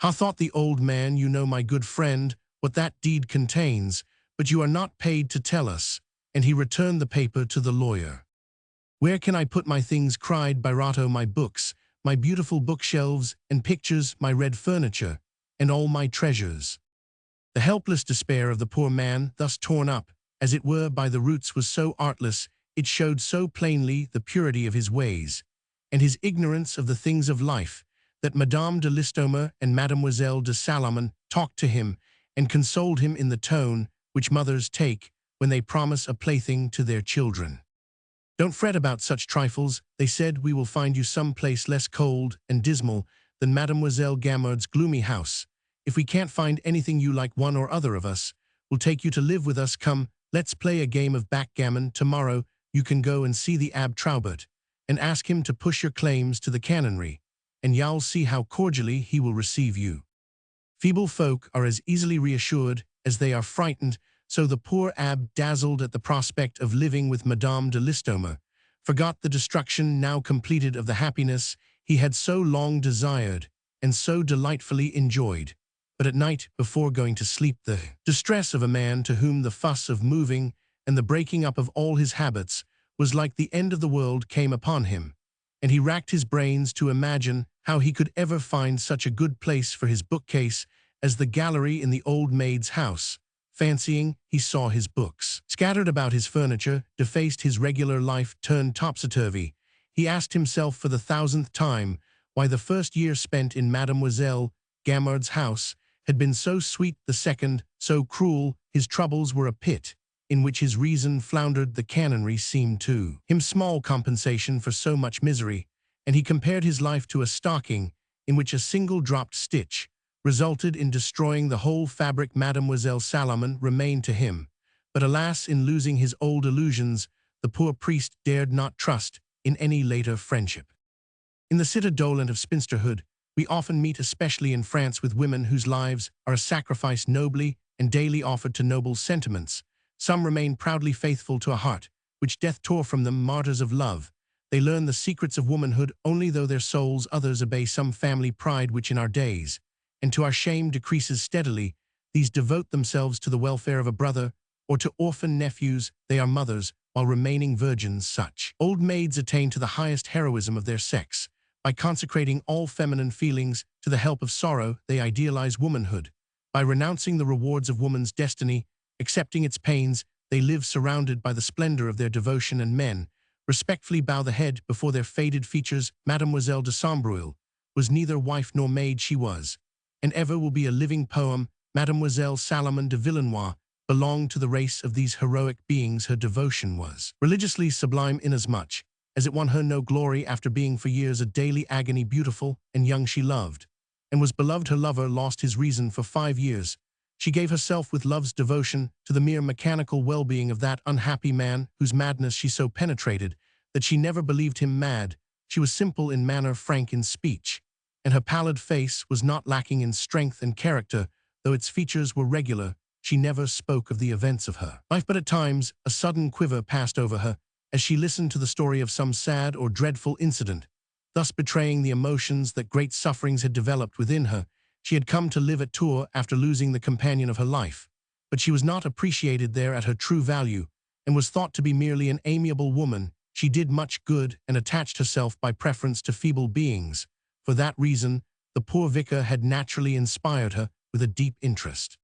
"Ha," thought the old man, "you know, my good friend, what that deed contains, but you are not paid to tell us," and he returned the paper to the lawyer. "Where can I put my things?" cried Birato. "My books, my beautiful bookshelves and pictures, my red furniture, and all my treasures." The helpless despair of the poor man, thus torn up, as it were, by the roots, was so artless, it showed so plainly the purity of his ways, and his ignorance of the things of life, that Madame de Listomere and Mademoiselle de Salomon talked to him and consoled him in the tone which mothers take when they promise a plaything to their children. "Don't fret about such trifles," they said. "We will find you some place less cold and dismal than Mademoiselle Gamard's gloomy house. If we can't find anything you like, one or other of us will take you to live with us. Come, let's play a game of backgammon. Tomorrow you can go and see the Abbe Traubert and ask him to push your claims to the canonry, and you'll see how cordially he will receive you." Feeble folk are as easily reassured as they are frightened, so the poor abbe, dazzled at the prospect of living with Madame de Listomere, forgot the destruction now completed of the happiness he had so long desired and so delightfully enjoyed. But at night, before going to sleep, the distress of a man to whom the fuss of moving and the breaking up of all his habits was like the end of the world came upon him, and he racked his brains to imagine how he could ever find such a good place for his bookcase as the gallery in the old maid's house. Fancying he saw his books scattered about, his furniture defaced, his regular life turned topsy-turvy, he asked himself for the 1000th time why the first year spent in Mademoiselle Gamard's house had been so sweet, the second so cruel. His troubles were a pit in which his reason floundered. The canonry seemed to him small compensation for so much misery, and he compared his life to a stocking in which a single dropped stitch resulted in destroying the whole fabric. Mademoiselle Salomon remained to him, but alas, in losing his old illusions, the poor priest dared not trust in any later friendship. In the cité dolent of spinsterhood, we often meet, especially in France, with women whose lives are a sacrifice nobly and daily offered to noble sentiments. Some remain proudly faithful to a heart which death tore from them, martyrs of love. They learn the secrets of womanhood only though their souls. Others obey some family pride which in our days, and to our shame, decreases steadily. These devote themselves to the welfare of a brother or to orphan nephews. They are mothers while remaining virgins. Such old maids attain to the highest heroism of their sex. By consecrating all feminine feelings to the help of sorrow, they idealize womanhood. By renouncing the rewards of woman's destiny, accepting its pains, they live surrounded by the splendor of their devotion, and men respectfully bow the head before their faded features. Mademoiselle de Sombreuil was neither wife nor maid. She was, and ever will be, a living poem. Mademoiselle Salomon de Villenois belonged to the race of these heroic beings. Her devotion was religiously sublime, inasmuch as it won her no glory. After being for years a daily agony, beautiful and young, she loved, and was beloved. Her lover lost his reason for 5 years. She gave herself with love's devotion to the mere mechanical well-being of that unhappy man, whose madness she so penetrated that she never believed him mad. She was simple in manner, frank in speech, and her pallid face was not lacking in strength and character. Though its features were regular, she never spoke of the events of her life, but at times a sudden quiver passed over her as she listened to the story of some sad or dreadful incident, thus betraying the emotions that great sufferings had developed within her. She had come to live at Tours after losing the companion of her life, but she was not appreciated there at her true value, and was thought to be merely an amiable woman. she did much good and attached herself by preference to feeble beings. For that reason, the poor vicar had naturally inspired her with a deep interest.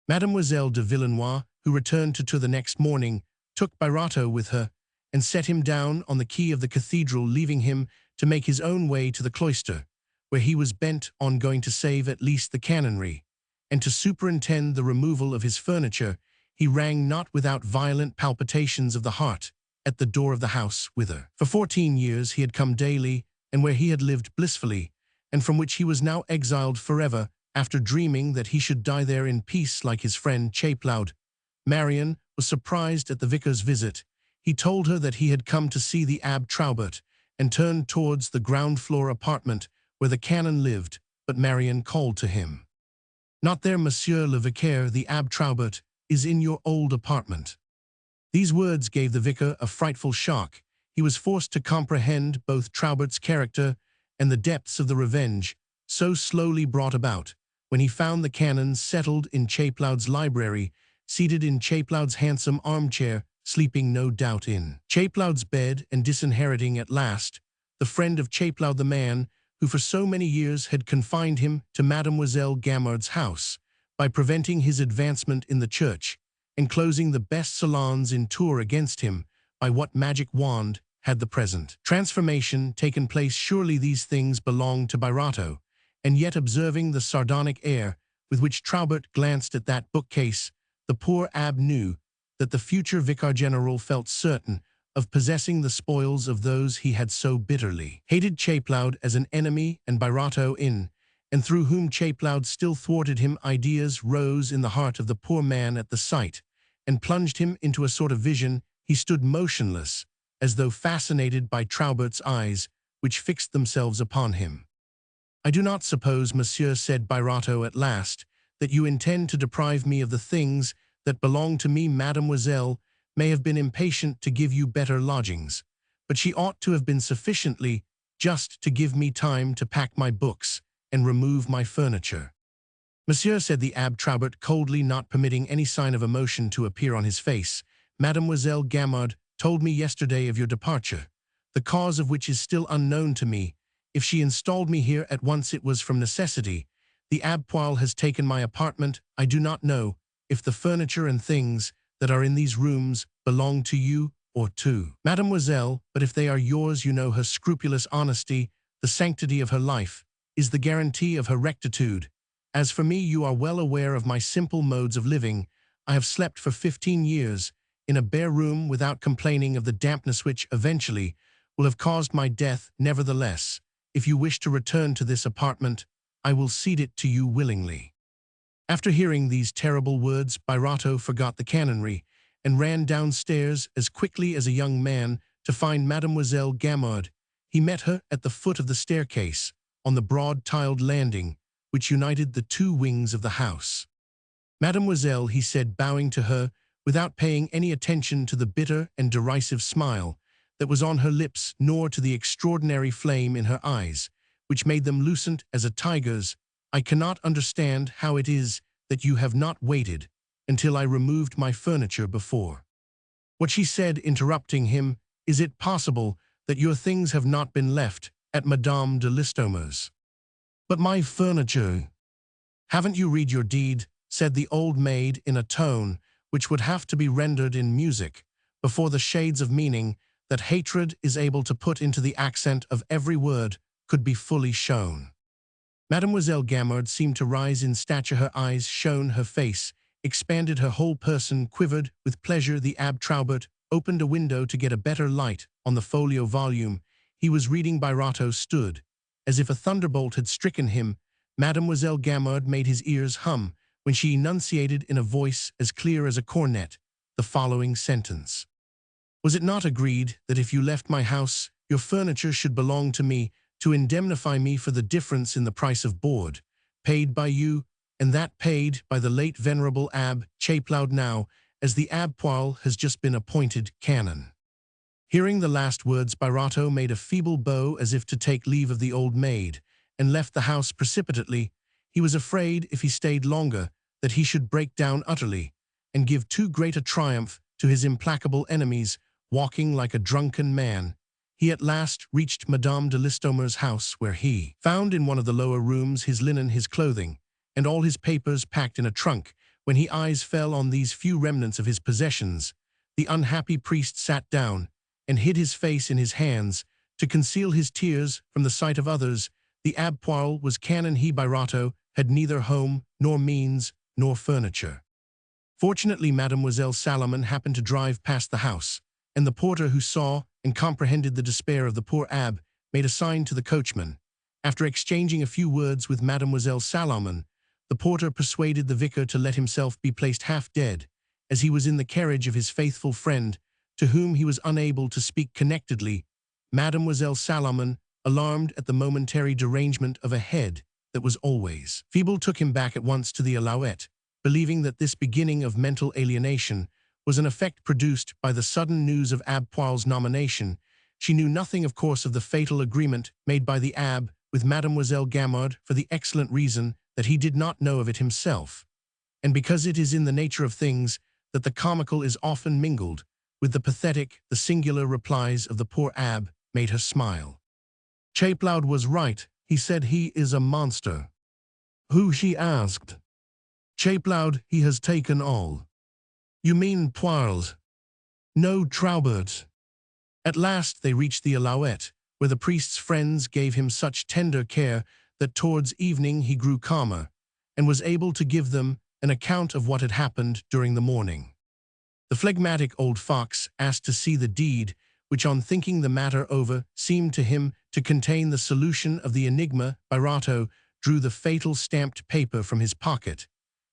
Mademoiselle de Villenoix, who returned to Tours the next morning, took Birato with her and set him down on the quay of the cathedral, leaving him to make his own way to the cloister, where he was bent on going to save at least the canonry, and to superintend the removal of his furniture. He rang, not without violent palpitations of the heart, at the door of the house whither, for 14 years, he had come daily, and where he had lived blissfully, and from which he was now exiled forever, after dreaming that he should die there in peace like his friend Chapelaud. Marion was surprised at the vicar's visit. He told her that he had come to see the Abbé Traubert, and turned towards the ground-floor apartment where the canon lived, but Marion called to him. "Not there, Monsieur le Vicaire, the Abbé Traubert is in your old apartment." These words gave the vicar a frightful shock. He was forced to comprehend both Traubert's character and the depths of the revenge so slowly brought about, when he found the canon settled in Chapelaud's library, seated in Chapelaud's handsome armchair, sleeping no doubt in Chapelaud's bed, and disinheriting at last the friend of Chapelaud, the man who for so many years had confined him to Mademoiselle Gamard's house, by preventing his advancement in the church, and closing the best salons in Tours against him. By what magic wand had the present transformation taken place? Surely these things belonged to Birato, and yet, observing the sardonic air with which Traubert glanced at that bookcase, the poor abbé knew that the future Vicar General felt certain of possessing the spoils of those he had so bitterly hated. Chapelaud as an enemy, and Birato in, and through whom Chapelaud still thwarted him. Ideas rose in the heart of the poor man at the sight, and plunged him into a sort of vision. He stood motionless, as though fascinated by Traubert's eyes, which fixed themselves upon him. "I do not suppose, monsieur," said Birato at last, "that you intend to deprive me of the things that belong to me. Mademoiselle may have been impatient to give you better lodgings, but she ought to have been sufficiently just to give me time to pack my books and remove my furniture." "Monsieur," said the Abbé Traubert coldly, not permitting any sign of emotion to appear on his face, "Mademoiselle Gamard told me yesterday of your departure, the cause of which is still unknown to me. If she installed me here at once, it was from necessity. The Abbé Poil has taken my apartment. I do not know if the furniture and things that are in these rooms belong to you or to Mademoiselle, but if they are yours, you know her scrupulous honesty, the sanctity of her life, is the guarantee of her rectitude. As for me, you are well aware of my simple modes of living. I have slept for 15 years in a bare room without complaining of the dampness which, eventually, will have caused my death. Nevertheless, if you wish to return to this apartment, I will cede it to you willingly." After hearing these terrible words, Birato forgot the canonry, and ran downstairs as quickly as a young man to find Mademoiselle Gamard. He met her at the foot of the staircase, on the broad tiled landing which united the two wings of the house. "Mademoiselle," he said, bowing to her, without paying any attention to the bitter and derisive smile that was on her lips, nor to the extraordinary flame in her eyes, which made them lucent as a tiger's, "I cannot understand how it is that you have not waited until I removed my furniture before." "What," she said, interrupting him, "is it possible that your things have not been left at Madame de Listomer's?" "But my furniture—" "Haven't you read your deed?" said the old maid in a tone which would have to be rendered in music, before the shades of meaning that hatred is able to put into the accent of every word could be fully shown. Mademoiselle Gamard seemed to rise in stature. Her eyes shone, her face expanded, her whole person quivered with pleasure. The Abbé Traubert opened a window to get a better light on the folio volume he was reading. Birato stood, as if a thunderbolt had stricken him. Mademoiselle Gamard made his ears hum when she enunciated in a voice as clear as a cornet the following sentence: "Was it not agreed that if you left my house, your furniture should belong to me, to indemnify me for the difference in the price of board, paid by you, and that paid by the late venerable Abbé Chapelaud, now, as the Abbé Poil has just been appointed canon?" Hearing the last words, Birato made a feeble bow as if to take leave of the old maid, and left the house precipitately. He was afraid, if he stayed longer, that he should break down utterly, and give too great a triumph to his implacable enemies. walking like a drunken man, he at last reached Madame de Listomer's house, where he found in one of the lower rooms his linen, his clothing, and all his papers packed in a trunk. When his eyes fell on these few remnants of his possessions, the unhappy priest sat down and hid his face in his hands to conceal his tears from the sight of others. The Abbé Poirel was Canon. He, Birato, had neither home, nor means, nor furniture. Fortunately, Mademoiselle Salomon happened to drive past the house, and the porter, who saw and comprehended the despair of the poor Abbé, made a sign to the coachman. After exchanging a few words with Mademoiselle Salomon, the porter persuaded the vicar to let himself be placed half dead, as he was in the carriage of his faithful friend, to whom he was unable to speak connectedly. Mademoiselle Salomon, alarmed at the momentary derangement of a head that was always feeble, took him back at once to the Alouette, believing that this beginning of mental alienation was an effect produced by the sudden news of Abbé Poirel's nomination. She knew nothing, of course, of the fatal agreement made by the Abbé with Mademoiselle Gamard, for the excellent reason that he did not know of it himself, and because it is in the nature of things that the comical is often mingled with the pathetic. The singular replies of the poor Abbé made her smile. Chapelaud was right, he said. He is a monster. Who? She asked. Chapelaud, he has taken all. You mean Poirel's? No, Traubert's. At last they reached the Alouette, where the priest's friends gave him such tender care that towards evening he grew calmer, and was able to give them an account of what had happened during the morning. The phlegmatic old fox asked to see the deed, which, on thinking the matter over, seemed to him to contain the solution of the enigma. Birato drew the fatal stamped paper from his pocket,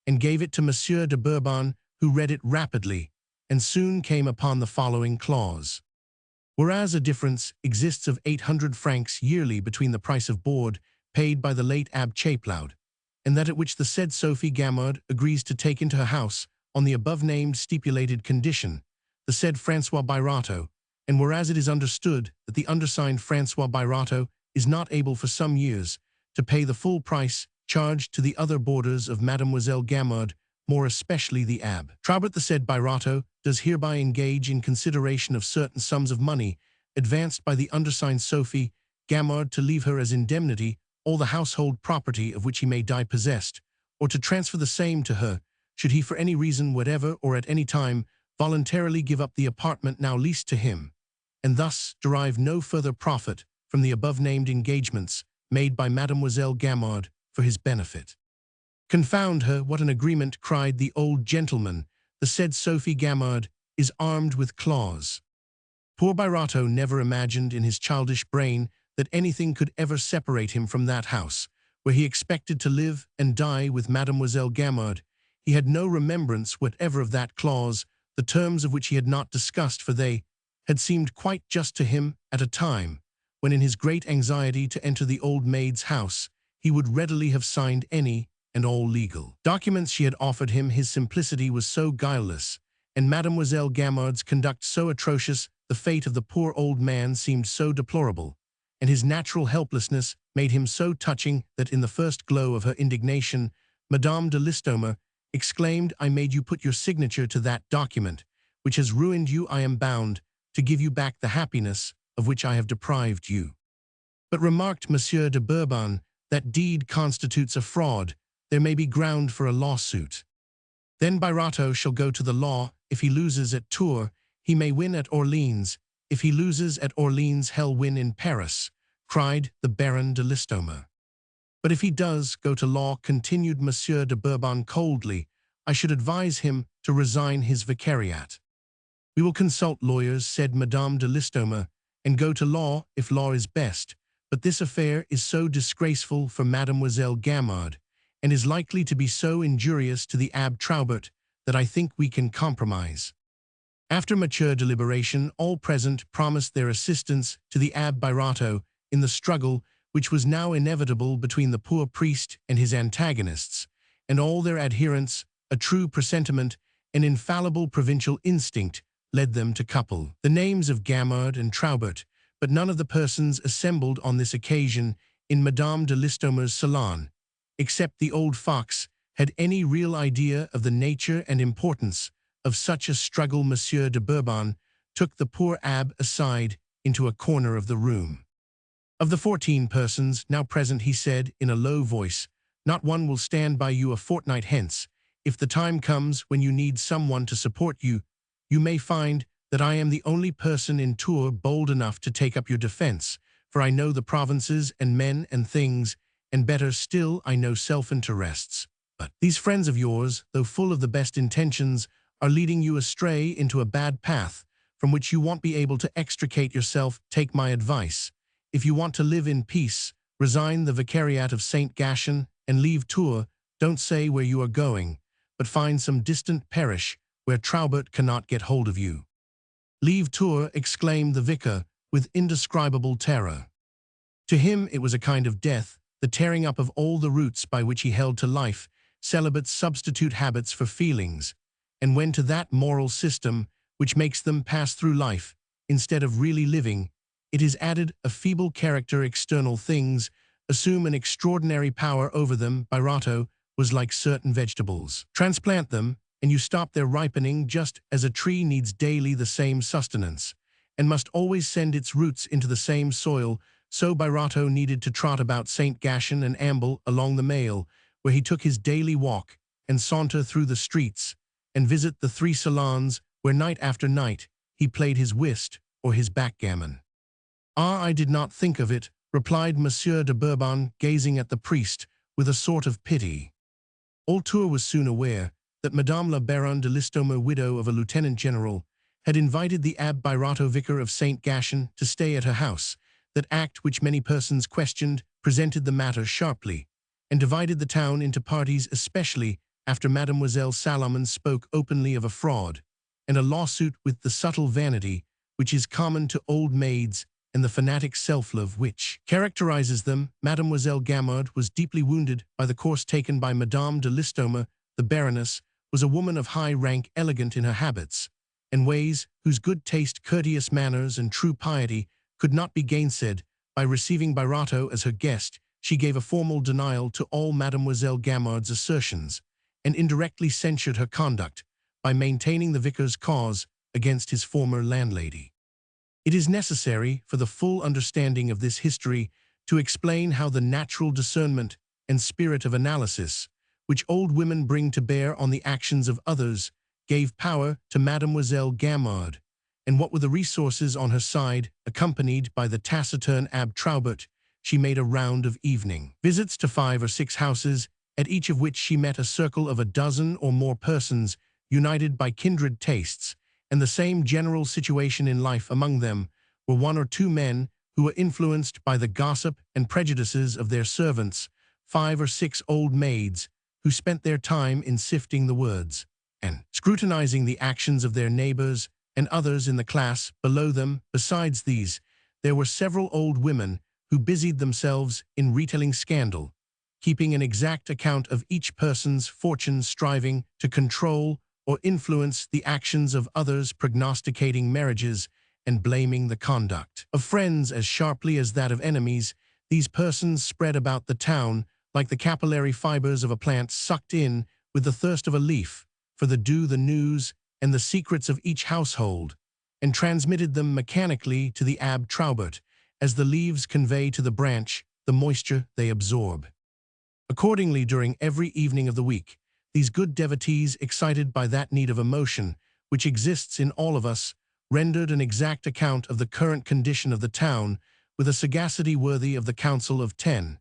and gave it to Monsieur de Bourbon, who read it rapidly, and soon came upon the following clause. Whereas a difference exists of 800 francs yearly between the price of board paid by the late Abbé Chapelaud, and that at which the said Sophie Gamard agrees to take into her house, on the above-named stipulated condition, the said François Birato, and whereas it is understood that the undersigned François Birato is not able for some years to pay the full price charged to the other boarders of Mademoiselle Gamard, more especially the Abbé Traubert, the said Birato does hereby engage in consideration of certain sums of money advanced by the undersigned Sophie Gamard to leave her as indemnity all the household property of which he may die possessed, or to transfer the same to her, should he for any reason whatever or at any time voluntarily give up the apartment now leased to him, and thus derive no further profit from the above-named engagements made by Mademoiselle Gamard for his benefit. Confound her, what an agreement, cried the old gentleman. The said Sophie Gamard is armed with claws. Poor Birato never imagined in his childish brain that anything could ever separate him from that house, where he expected to live and die with Mademoiselle Gamard. He had no remembrance whatever of that clause, the terms of which he had not discussed, for they had seemed quite just to him at a time when, in his great anxiety to enter the old maid's house, he would readily have signed any and all legal documents she had offered him. His simplicity was so guileless, and Mademoiselle Gamard's conduct so atrocious, the fate of the poor old man seemed so deplorable, and his natural helplessness made him so touching, that in the first glow of her indignation, Madame de Listomer exclaimed, I made you put your signature to that document, which has ruined you. I am bound to give you back the happiness of which I have deprived you. But, remarked Monsieur de Bourbon, that deed constitutes a fraud. There may be ground for a lawsuit. Then Birato shall go to the law. If he loses at Tours, he may win at Orleans. If he loses at Orleans, he'll win in Paris, cried the Baron de Listomer. But if he does go to law, continued Monsieur de Bourbon coldly, I should advise him to resign his vicariat. We will consult lawyers, said Madame de Listomer, and go to law if law is best. But this affair is so disgraceful for Mademoiselle Gamard, and is likely to be so injurious to the Abbé Traubert, that I think we can compromise. After mature deliberation, all present promised their assistance to the Abbé Birato in the struggle which was now inevitable between the poor priest and his antagonists, and all their adherents. A true presentiment, an infallible provincial instinct, led them to couple the names of Gamard and Traubert, but none of the persons assembled on this occasion in Madame de Listomer's salon, except the old fox, had any real idea of the nature and importance of such a struggle. Monsieur de Bourbon took the poor abbe aside into a corner of the room. "Of the 14 persons now present," he said in a low voice, "not one will stand by you a fortnight hence. If the time comes when you need someone to support you, you may find that I am the only person in Tours bold enough to take up your defense, for I know the provinces and men and things, and better still, I know self-interests. But these friends of yours, though full of the best intentions, are leading you astray into a bad path, from which you won't be able to extricate yourself. Take my advice. If you want to live in peace, resign the vicariat of St. Gachin and leave Tours. Don't say where you are going, but find some distant parish where Traubert cannot get hold of you." "Leave Tours," exclaimed the vicar, with indescribable terror. To him it was a kind of death, the tearing up of all the roots by which he held to life. Celibates substitute habits for feelings, and when to that moral system which makes them pass through life, instead of really living, it is added a feeble character, external things assume an extraordinary power over them. Birato was like certain vegetables. Transplant them, and you stop their ripening, just as a tree needs daily the same sustenance, and must always send its roots into the same soil. So Birato needed to trot about St. Gachin and amble along the Mail, where he took his daily walk, and saunter through the streets, and visit the 3 salons where night after night he played his whist or his backgammon. "Ah, I did not think of it," replied Monsieur de Bourbon, gazing at the priest with a sort of pity. All Tours was soon aware that Madame la Baronne de Listomere, widow of a lieutenant general, had invited the Abbé Birato, vicar of St. Gachin, to stay at her house. That act, which many persons questioned, presented the matter sharply, and divided the town into parties, especially after Mademoiselle Salomon spoke openly of a fraud, and a lawsuit with the subtle vanity which is common to old maids and the fanatic self-love which characterizes them. Mademoiselle Gamard was deeply wounded by the course taken by Madame de Listomere. The Baroness was a woman of high rank, elegant in her habits and ways, whose good taste, courteous manners, and true piety could not be gainsaid. By receiving Birato as her guest, she gave a formal denial to all Mademoiselle Gamard's assertions, and indirectly censured her conduct by maintaining the vicar's cause against his former landlady. It is necessary, for the full understanding of this history, to explain how the natural discernment and spirit of analysis, which old women bring to bear on the actions of others, gave power to Mademoiselle Gamard, and what were the resources on her side. Accompanied by the taciturn Abbé Traubert, she made a round of evening visits to 5 or 6 houses, at each of which she met a circle of a dozen or more persons, united by kindred tastes, and the same general situation in life. Among them were 1 or 2 men who were influenced by the gossip and prejudices of their servants, 5 or 6 old maids who spent their time in sifting the words and scrutinizing the actions of their neighbors, and others in the class below them. Besides these, there were several old women who busied themselves in retelling scandal, keeping an exact account of each person's fortune, striving to control or influence the actions of others, prognosticating marriages, and blaming the conduct of friends as sharply as that of enemies. These persons spread about the town like the capillary fibers of a plant sucked in with the thirst of a leaf, for the dew, the news, and the secrets of each household, and transmitted them mechanically to the Abbé Traubert, as the leaves convey to the branch the moisture they absorb. Accordingly, during every evening of the week, these good devotees, excited by that need of emotion which exists in all of us, rendered an exact account of the current condition of the town with a sagacity worthy of the Council of 10,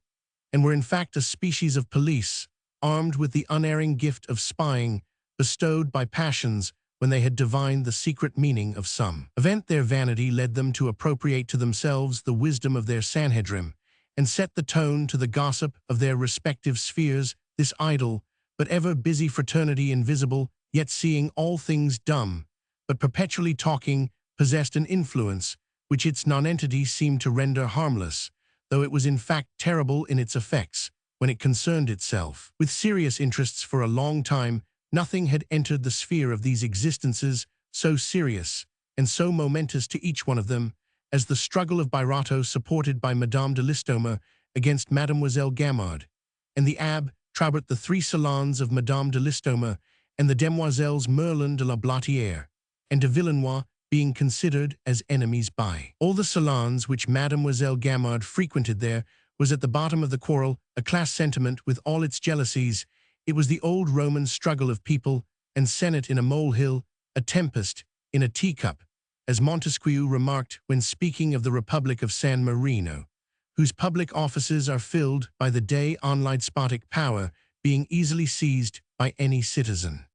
and were in fact a species of police, armed with the unerring gift of spying bestowed by passions when they had divined the secret meaning of some event. Their vanity led them to appropriate to themselves the wisdom of their Sanhedrim, and set the tone to the gossip of their respective spheres. This idle, but ever busy fraternity, invisible, yet seeing all things, dumb, but perpetually talking, possessed an influence which its nonentity seemed to render harmless, though it was in fact terrible in its effects. When it concerned itself with serious interests for a long time, nothing had entered the sphere of these existences so serious and so momentous to each one of them as the struggle of Birato, supported by Madame de Listomere, against Mademoiselle Gamard, and the Abbé Traubert, the 3 salons of Madame de Listomere, and the Demoiselles Merlin de la Blatière and de Villenois, being considered as enemies by all. The salons which Mademoiselle Gamard frequented there was at the bottom of the quarrel, a class sentiment with all its jealousies. It was the old Roman struggle of people and senate in a molehill, a tempest in a teacup, as Montesquieu remarked when speaking of the Republic of San Marino, whose public offices are filled by the day on despotic power, being easily seized by any citizen.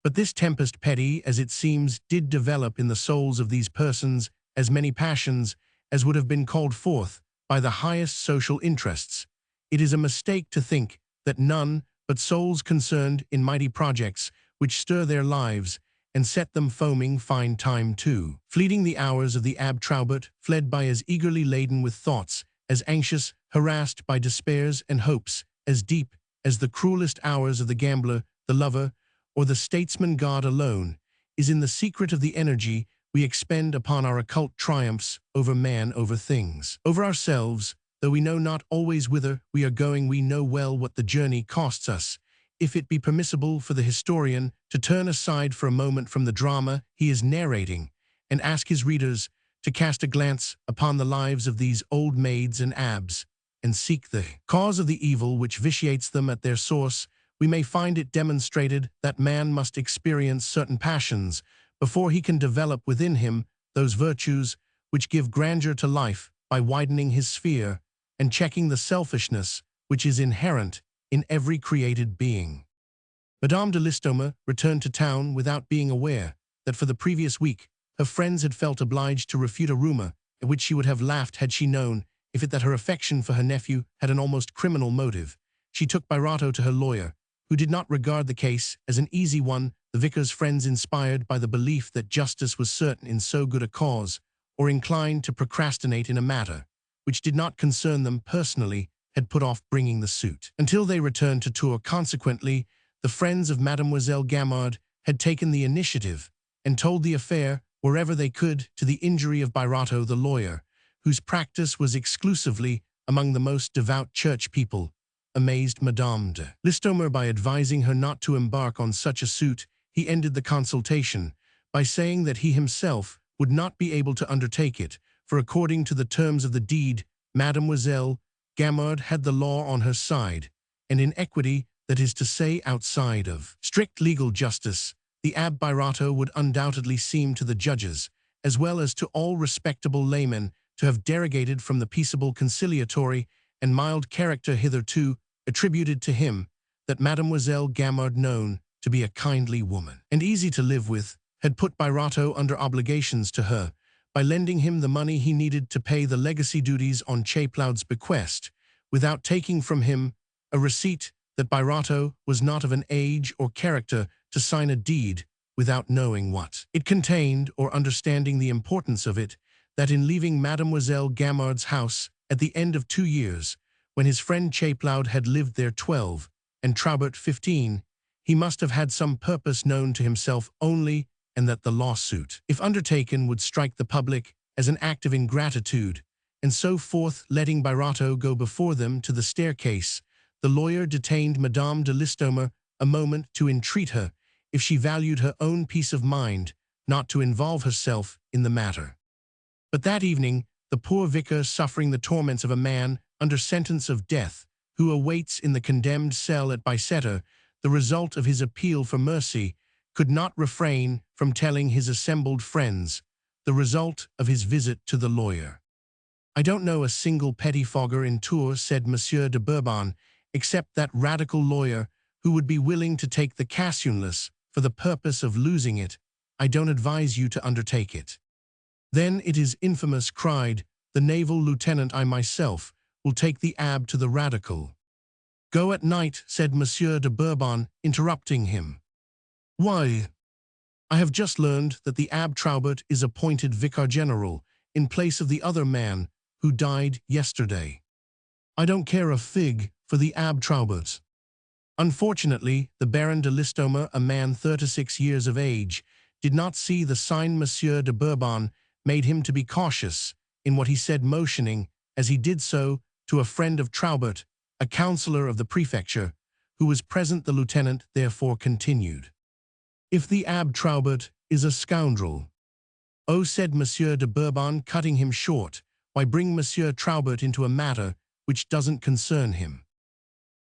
But this tempest, petty as it seems, did develop in the souls of these persons as many passions as would have been called forth by the highest social interests. It is a mistake to think that none but souls concerned in mighty projects which stir their lives and set them foaming find time too. Fleeting the hours of the Abbe Traubert, fled by as eagerly laden with thoughts, as anxious, harassed by despairs and hopes, as deep as the cruelest hours of the gambler, the lover, or the statesman. God alone is in the secret of the energy we expend upon our occult triumphs over man, over things, over ourselves. Though we know not always whither we are going, we know well what the journey costs us. If it be permissible for the historian to turn aside for a moment from the drama he is narrating and ask his readers to cast a glance upon the lives of these old maids and abbes and seek the cause of the evil which vitiates them at their source, we may find it demonstrated that man must experience certain passions before he can develop within him those virtues which give grandeur to life by widening his sphere and checking the selfishness which is inherent in every created being. Madame de Listomere returned to town without being aware that for the previous week her friends had felt obliged to refute a rumor at which she would have laughed had she known if it that her affection for her nephew had an almost criminal motive. She took Birato to her lawyer, who did not regard the case as an easy one. The vicar's friends, inspired by the belief that justice was certain in so good a cause, or inclined to procrastinate in a matter which did not concern them personally, had put off bringing the suit until they returned to Tours. Consequently, the friends of Mademoiselle Gamard had taken the initiative and told the affair wherever they could, to the injury of Birato the lawyer, whose practice was exclusively among the most devout church people. Amazed Madame de Listomere by advising her not to embark on such a suit, he ended the consultation by saying that he himself would not be able to undertake it, for according to the terms of the deed, Mademoiselle Gamard had the law on her side, and in equity, that is to say outside of strict legal justice, the Abbe Birato would undoubtedly seem to the judges, as well as to all respectable laymen, to have derogated from the peaceable, conciliatory, and mild character hitherto attributed to him, that Mademoiselle Gamard, known to be a kindly woman and easy to live with, had put Birato under obligations to her by lending him the money he needed to pay the legacy duties on Chapelaud's bequest, without taking from him a receipt, that Birato was not of an age or character to sign a deed without knowing what it contained or understanding the importance of it, that in leaving Mademoiselle Gamard's house at the end of 2 years, when his friend Chapelaud had lived there 12, and Traubert 15, he must have had some purpose known to himself only, and that the lawsuit, if undertaken, would strike the public as an act of ingratitude, and so forth. Letting Birato go before them to the staircase, the lawyer detained Madame de Listomere a moment to entreat her, if she valued her own peace of mind, not to involve herself in the matter. But that evening, the poor vicar, suffering the torments of a man under sentence of death, who awaits in the condemned cell at Bicêtre the result of his appeal for mercy, could not refrain from telling his assembled friends the result of his visit to the lawyer. "I don't know a single pettifogger in Tours," said Monsieur de Bourbon, "except that radical lawyer who would be willing to take the cassunless for the purpose of losing it. I don't advise you to undertake it." "Then it is infamous," cried the naval lieutenant. "I myself will take the Abbe to the radical." "Go at night," said Monsieur de Bourbon, interrupting him. "Why? I have just learned that the Abbe Traubert is appointed Vicar General in place of the other man who died yesterday." "I don't care a fig for the Abbe Traubert." Unfortunately, the Baron de Listomere, a man 36 years of age, did not see the sign Monsieur de Bourbon made him to be cautious in what he said, motioning, as he did so, to a friend of Traubert, a councillor of the prefecture, who was present. The lieutenant therefore continued, "If the Abbe Traubert is a scoundrel, "Oh," said Monsieur de Bourbon, cutting him short, "why bring Monsieur Traubert into a matter which doesn't concern him?"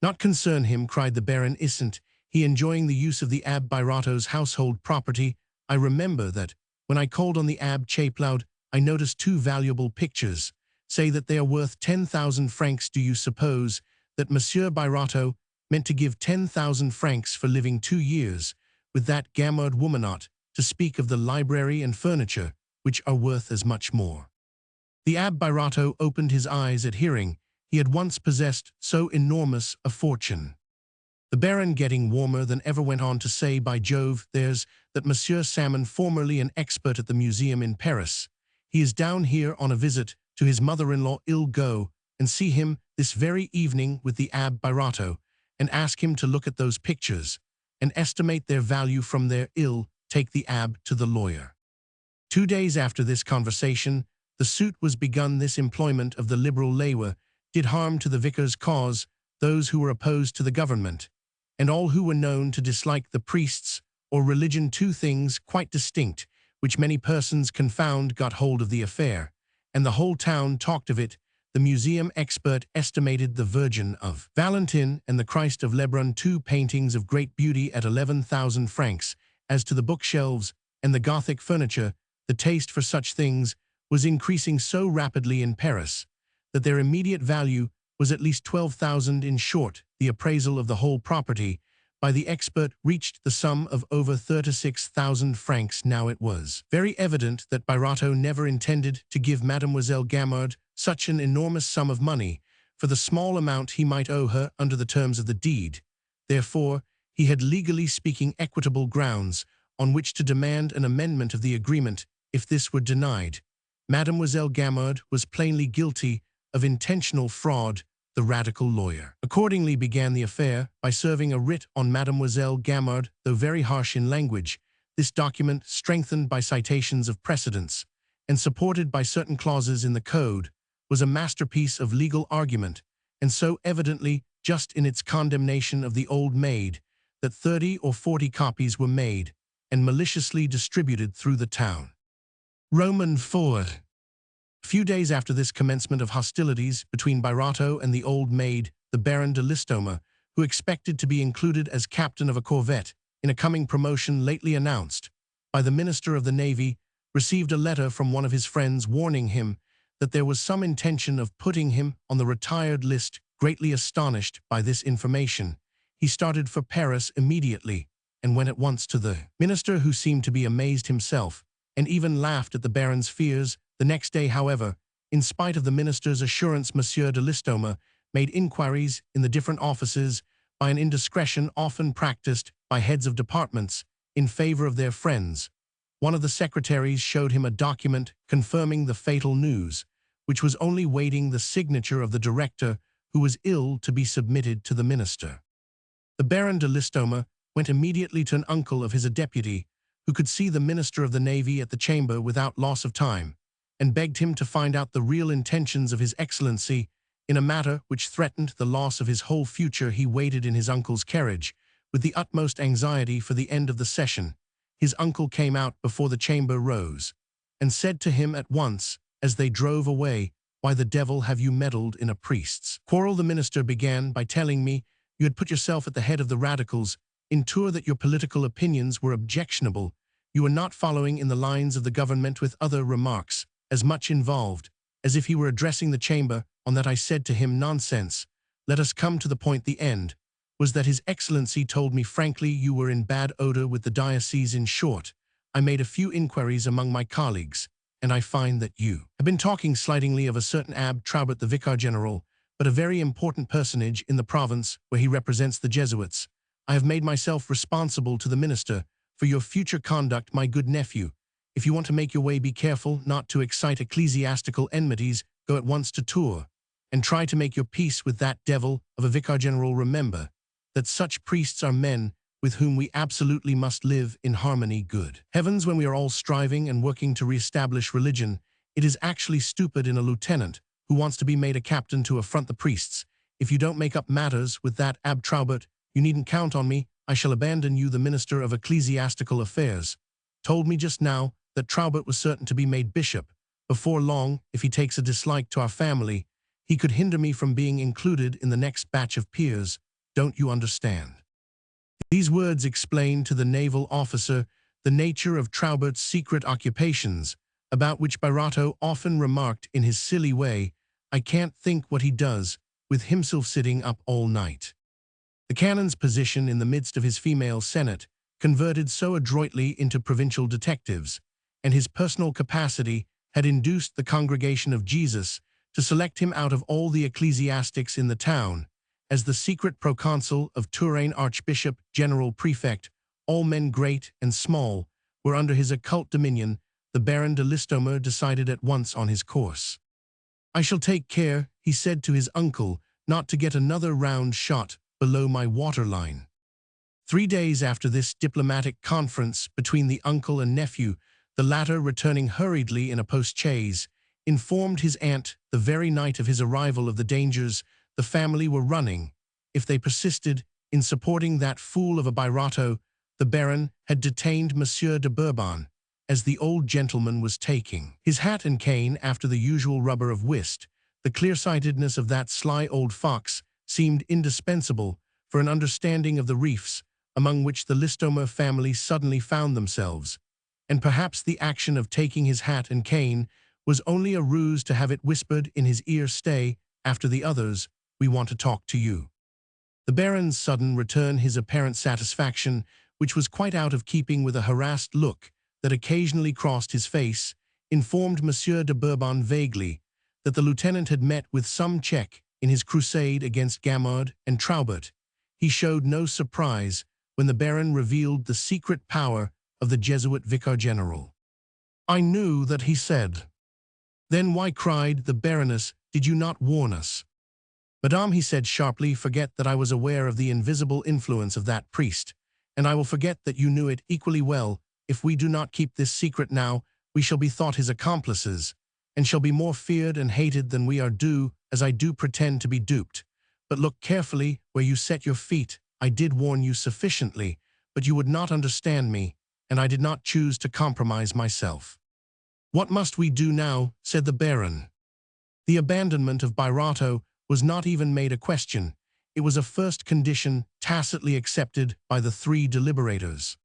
"Not concern him," cried the Baron. "Isn't he enjoying the use of the Abbe Birotteau's household property? I remember that, when I called on the Abbe Chapelaud, I noticed 2 valuable pictures. Say that they are worth 10,000 francs. Do you suppose that Monsieur Birotteau meant to give 10,000 francs for living 2 years with that Gamard womanot, to speak of the library and furniture, which are worth as much more?" The Abbe Birotteau opened his eyes at hearing he had once possessed so enormous a fortune. The Baron, getting warmer than ever, went on to say, "By Jove, there's that Monsieur Salmon, formerly an expert at the museum in Paris. He is down here on a visit to his mother-in-law. I'll go and see him this very evening with the Abbe Birotteau, and ask him to look at those pictures and estimate their value from there. I'll take the Abbe to the lawyer." 2 days after this conversation, the suit was begun. This employment of the liberal lawyer did harm to the vicar's cause, those who were opposed to the government, and all who were known to dislike the priests or religion, 2 things quite distinct, which many persons confound, got hold of the affair, and the whole town talked of it. The museum expert estimated the Virgin of Valentin and the Christ of Lebrun, 2 paintings of great beauty, at 11,000 francs. As to the bookshelves and the Gothic furniture, the taste for such things was increasing so rapidly in Paris that their immediate value was at least 12,000. In short, the appraisal of the whole property by the expert reached the sum of over 36,000 francs. Now it was very evident that Birotteau never intended to give Mademoiselle Gamard such an enormous sum of money for the small amount he might owe her under the terms of the deed. Therefore, he had, legally speaking, equitable grounds on which to demand an amendment of the agreement. If this were denied, Mademoiselle Gamard was plainly guilty of intentional fraud. The radical lawyer accordingly began the affair by serving a writ on Mademoiselle Gamard, though very harsh in language. This document, strengthened by citations of precedents and supported by certain clauses in the code, was a masterpiece of legal argument, and so evidently just in its condemnation of the old maid that 30 or 40 copies were made and maliciously distributed through the town. Roman 4. A few days after this commencement of hostilities between Birotteau and the old maid, the Baron de Listomere, who expected to be included as captain of a corvette in a coming promotion lately announced by the Minister of the Navy, received a letter from one of his friends warning him that there was some intention of putting him on the retired list. Greatly astonished by this information, he started for Paris immediately and went at once to the minister, who seemed to be amazed himself and even laughed at the Baron's fears. The next day, however, in spite of the minister's assurance, Monsieur de Listomere made inquiries in the different offices by an indiscretion often practiced by heads of departments in favor of their friends. One of the secretaries showed him a document confirming the fatal news, which was only waiting the signature of the director, who was ill to be submitted to the minister. The Baron de Listomere went immediately to an uncle of his, a deputy, who could see the Minister of the Navy at the chamber without loss of time, and begged him to find out the real intentions of His Excellency in a matter which threatened the loss of his whole future. He waited in his uncle's carriage with the utmost anxiety for the end of the session. His uncle came out before the chamber rose, and said to him at once, as they drove away, "Why the devil have you meddled in a priest's quarrel?" The minister began by telling me you had put yourself at the head of the radicals, in tour that your political opinions were objectionable, you were not following in the lines of the government, with other remarks, as much involved as if he were addressing the chamber. On that I said to him, "Nonsense, let us come to the point." The end was that His Excellency told me frankly you were in bad odor with the diocese. In short, I made a few inquiries among my colleagues, and I find that you have been talking slightingly of a certain Abbe Traubert, the Vicar General, but a very important personage in the province where he represents the Jesuits. I have made myself responsible to the minister for your future conduct, my good nephew. If you want to make your way, be careful not to excite ecclesiastical enmities. Go at once to Tours, and try to make your peace with that devil of a Vicar General. Remember that such priests are men with whom we absolutely must live in harmony. Good heavens, when we are all striving and working to re-establish religion, it is actually stupid in a lieutenant who wants to be made a captain to affront the priests. If you don't make up matters with that Abbe Traubert, you needn't count on me. I shall abandon you. The Minister of Ecclesiastical Affairs told me just now that Traubert was certain to be made bishop. Before long, if he takes a dislike to our family, he could hinder me from being included in the next batch of peers. Don't you understand?" These words explained to the naval officer the nature of Traubert's secret occupations, about which Barato often remarked in his silly way, "I can't think what he does, with himself sitting up all night." The canon's position in the midst of his female senate, converted so adroitly into provincial detectives, and his personal capacity had induced the Congregation of Jesus to select him out of all the ecclesiastics in the town, as the secret proconsul of Touraine, archbishop, general prefect, all men great and small, were under his occult dominion. The Baron de Listomere decided at once on his course. "I shall take care," he said to his uncle, "not to get another round shot below my waterline." 3 days after this diplomatic conference between the uncle and nephew, the latter, returning hurriedly in a post-chaise, informed his aunt the very night of his arrival of the dangers the family were running if they persisted in supporting that fool of a Birato. The Baron had detained Monsieur de Bourbon, as the old gentleman was taking his hat and cane after the usual rubber of whist. The clear-sightedness of that sly old fox seemed indispensable for an understanding of the reefs among which the Listomere family suddenly found themselves, and perhaps the action of taking his hat and cane was only a ruse to have it whispered in his ear, "Stay, after the others, we want to talk to you." The Baron's sudden return, his apparent satisfaction, which was quite out of keeping with a harassed look that occasionally crossed his face, informed Monsieur de Bourbon vaguely that the lieutenant had met with some check in his crusade against Gamard and Traubert. He showed no surprise when the Baron revealed the secret power of the Jesuit Vicar General. "I knew that," he said. "Then why," cried the Baroness, "did you not warn us?" "Madame," he said sharply, "forget that I was aware of the invisible influence of that priest, and I will forget that you knew it equally well. If we do not keep this secret now, we shall be thought his accomplices, and shall be more feared and hated than we are due, as I do pretend to be duped. But look carefully where you set your feet. I did warn you sufficiently, but you would not understand me, and I did not choose to compromise myself." "What must we do now?" said the Baron. The abandonment of Birato was not even made a question. It was a first condition tacitly accepted by the 3 deliberators.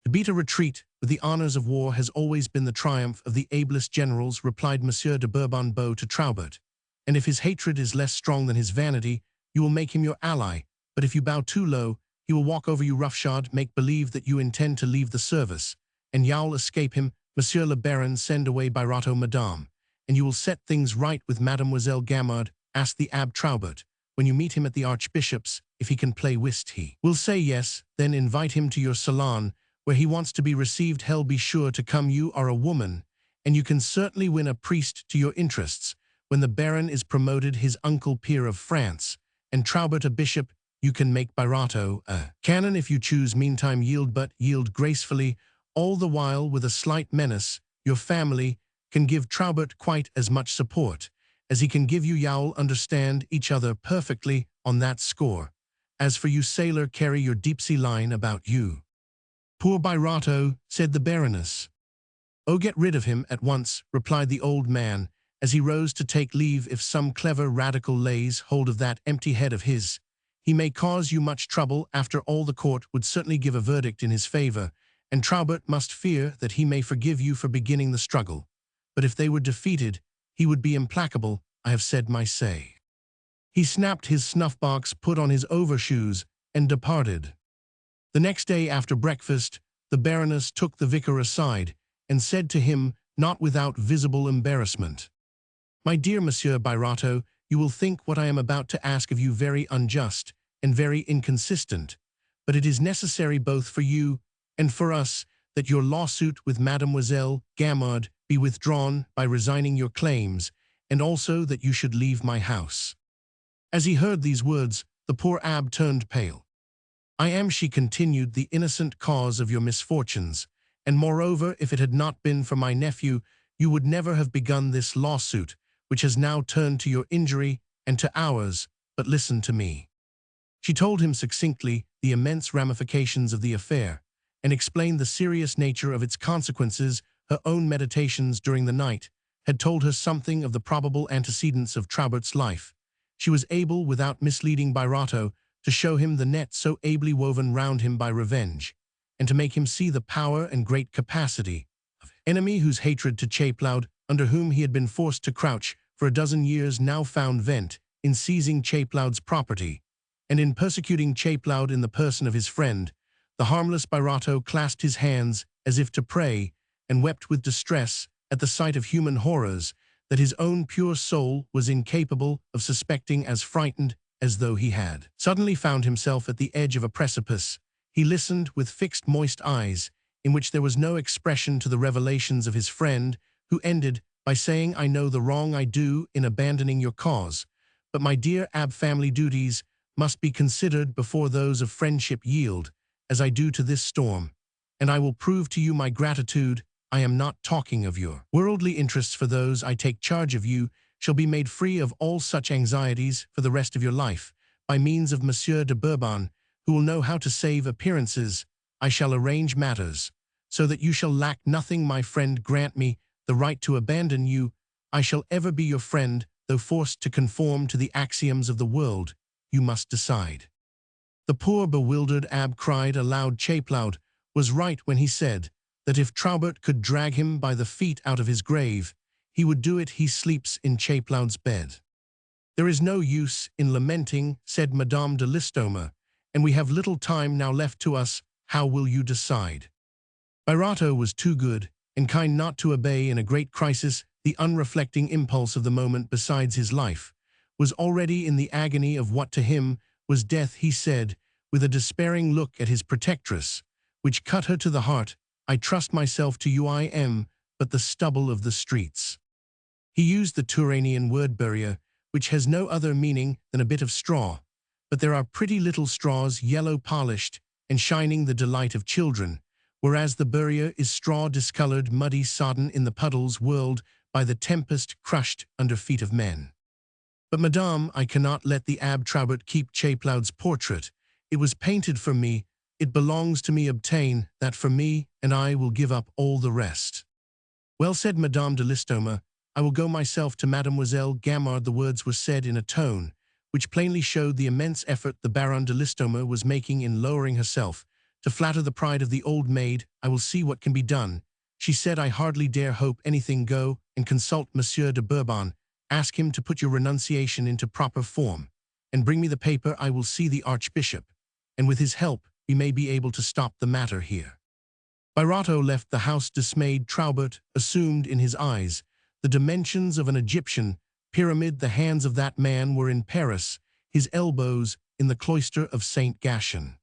"To beat a retreat with the honors of war has always been the triumph of the ablest generals," replied Monsieur de Bourbon-Beau to Traubert. "And if his hatred is less strong than his vanity, you will make him your ally. But if you bow too low, he will walk over you roughshod, make believe that you intend to leave the service, and you'll escape him. Monsieur le Baron, send away Birato, madame, and you will set things right with Mademoiselle Gamard. Ask the Abbé Traubert, when you meet him at the Archbishop's, if he can play whist. He will say yes, then invite him to your salon, where he wants to be received. Hell, be sure to come. You are a woman, and you can certainly win a priest to your interests. When the Baron is promoted his uncle peer of France, and Traubert a bishop, you can make Birato a canon if you choose. Meantime yield, but yield gracefully, all the while with a slight menace. Your family can give Traubert quite as much support as he can give you. You'll understand each other perfectly on that score. As for you, sailor, carry your deep-sea line about you." "Poor Birato," said the Baroness. "Oh, get rid of him at once," replied the old man, as he rose to take leave. "If some clever radical lays hold of that empty head of his, he may cause you much trouble. After all, the court would certainly give a verdict in his favor, and Traubert must fear that he may forgive you for beginning the struggle. But if they were defeated, he would be implacable. I have said my say." He snapped his snuff-box, put on his overshoes, and departed. The next day after breakfast, the Baroness took the vicar aside and said to him, not without visible embarrassment, "My dear Monsieur Birato, you will think what I am about to ask of you very unjust and very inconsistent, but it is necessary both for you and for us that your lawsuit with Mademoiselle Gamard be withdrawn by resigning your claims, and also that you should leave my house." As he heard these words, the poor Abbé turned pale. "I am," she continued, "the innocent cause of your misfortunes, and moreover, if it had not been for my nephew, you would never have begun this lawsuit, which has now turned to your injury and to ours. But listen to me." She told him succinctly the immense ramifications of the affair, and explained the serious nature of its consequences her own meditations during the night, had told her something of the probable antecedents of Traubert's life. She was able, without misleading Birato, to show him the net so ably woven round him by revenge, and to make him see the power and great capacity of an enemy whose hatred to Chapelaud, under whom he had been forced to crouch for a dozen years, now found vent in seizing Chapelaud's property, and in persecuting Chapelaud in the person of his friend. The harmless Birato clasped his hands as if to pray, and wept with distress at the sight of human horrors that his own pure soul was incapable of suspecting, as frightened as though he had suddenly found himself at the edge of a precipice. He listened with fixed moist eyes, in which there was no expression to the revelations of his friend, who ended by saying, "I know the wrong I do in abandoning your cause, but my dear Abbe, family duties must be considered before those of friendship yield, as I do to this storm, and I will prove to you my gratitude. I am not talking of your worldly interests, for those I take charge of you shall be made free of all such anxieties for the rest of your life, by means of Monsieur de Bourbon, who will know how to save appearances. I shall arrange matters, so that you shall lack nothing. My friend, grant me the right to abandon you. I shall ever be your friend, though forced to conform to the axioms of the world. You must decide." The poor bewildered Abbe cried aloud. Chapelaud was right when he said that if Traubert could drag him by the feet out of his grave, he would do it. He sleeps in Chapelaud's bed. "There is no use in lamenting," said Madame de Listomere, "and we have little time now left to us. How will you decide?" Birato was too good and kind not to obey in a great crisis. The unreflecting impulse of the moment, besides his life, was already in the agony of what to him was death. He said, with a despairing look at his protectress, which cut her to the heart, "I trust myself to you. I am but the stubble of the streets." He used the Turanian word burrier, which has no other meaning than a bit of straw, but there are pretty little straws, yellow polished and shining, the delight of children, whereas the burrier is straw, discolored, muddy, sodden, in the puddles, whirled by the tempest, crushed under feet of men. "But, madame, I cannot let the Abbe Traubert keep Chapelaud's portrait. It was painted for me. It belongs to me. Obtain that for me, and I will give up all the rest." "Well," said Madame de Listomere, "I will go myself to Mademoiselle Gamard." The words were said in a tone which plainly showed the immense effort the Baronne de Listomere was making in lowering herself to flatter the pride of the old maid. "I will see what can be done," she said. "I hardly dare hope anything. Go and consult Monsieur de Bourbon. Ask him to put your renunciation into proper form, and bring me the paper. I will see the Archbishop, and with his help we may be able to stop the matter here." Birato left the house dismayed. Traubert assumed in his eyes the dimensions of an Egyptian pyramid. The hands of that man were in Paris, his elbows in the cloister of Saint Gatien.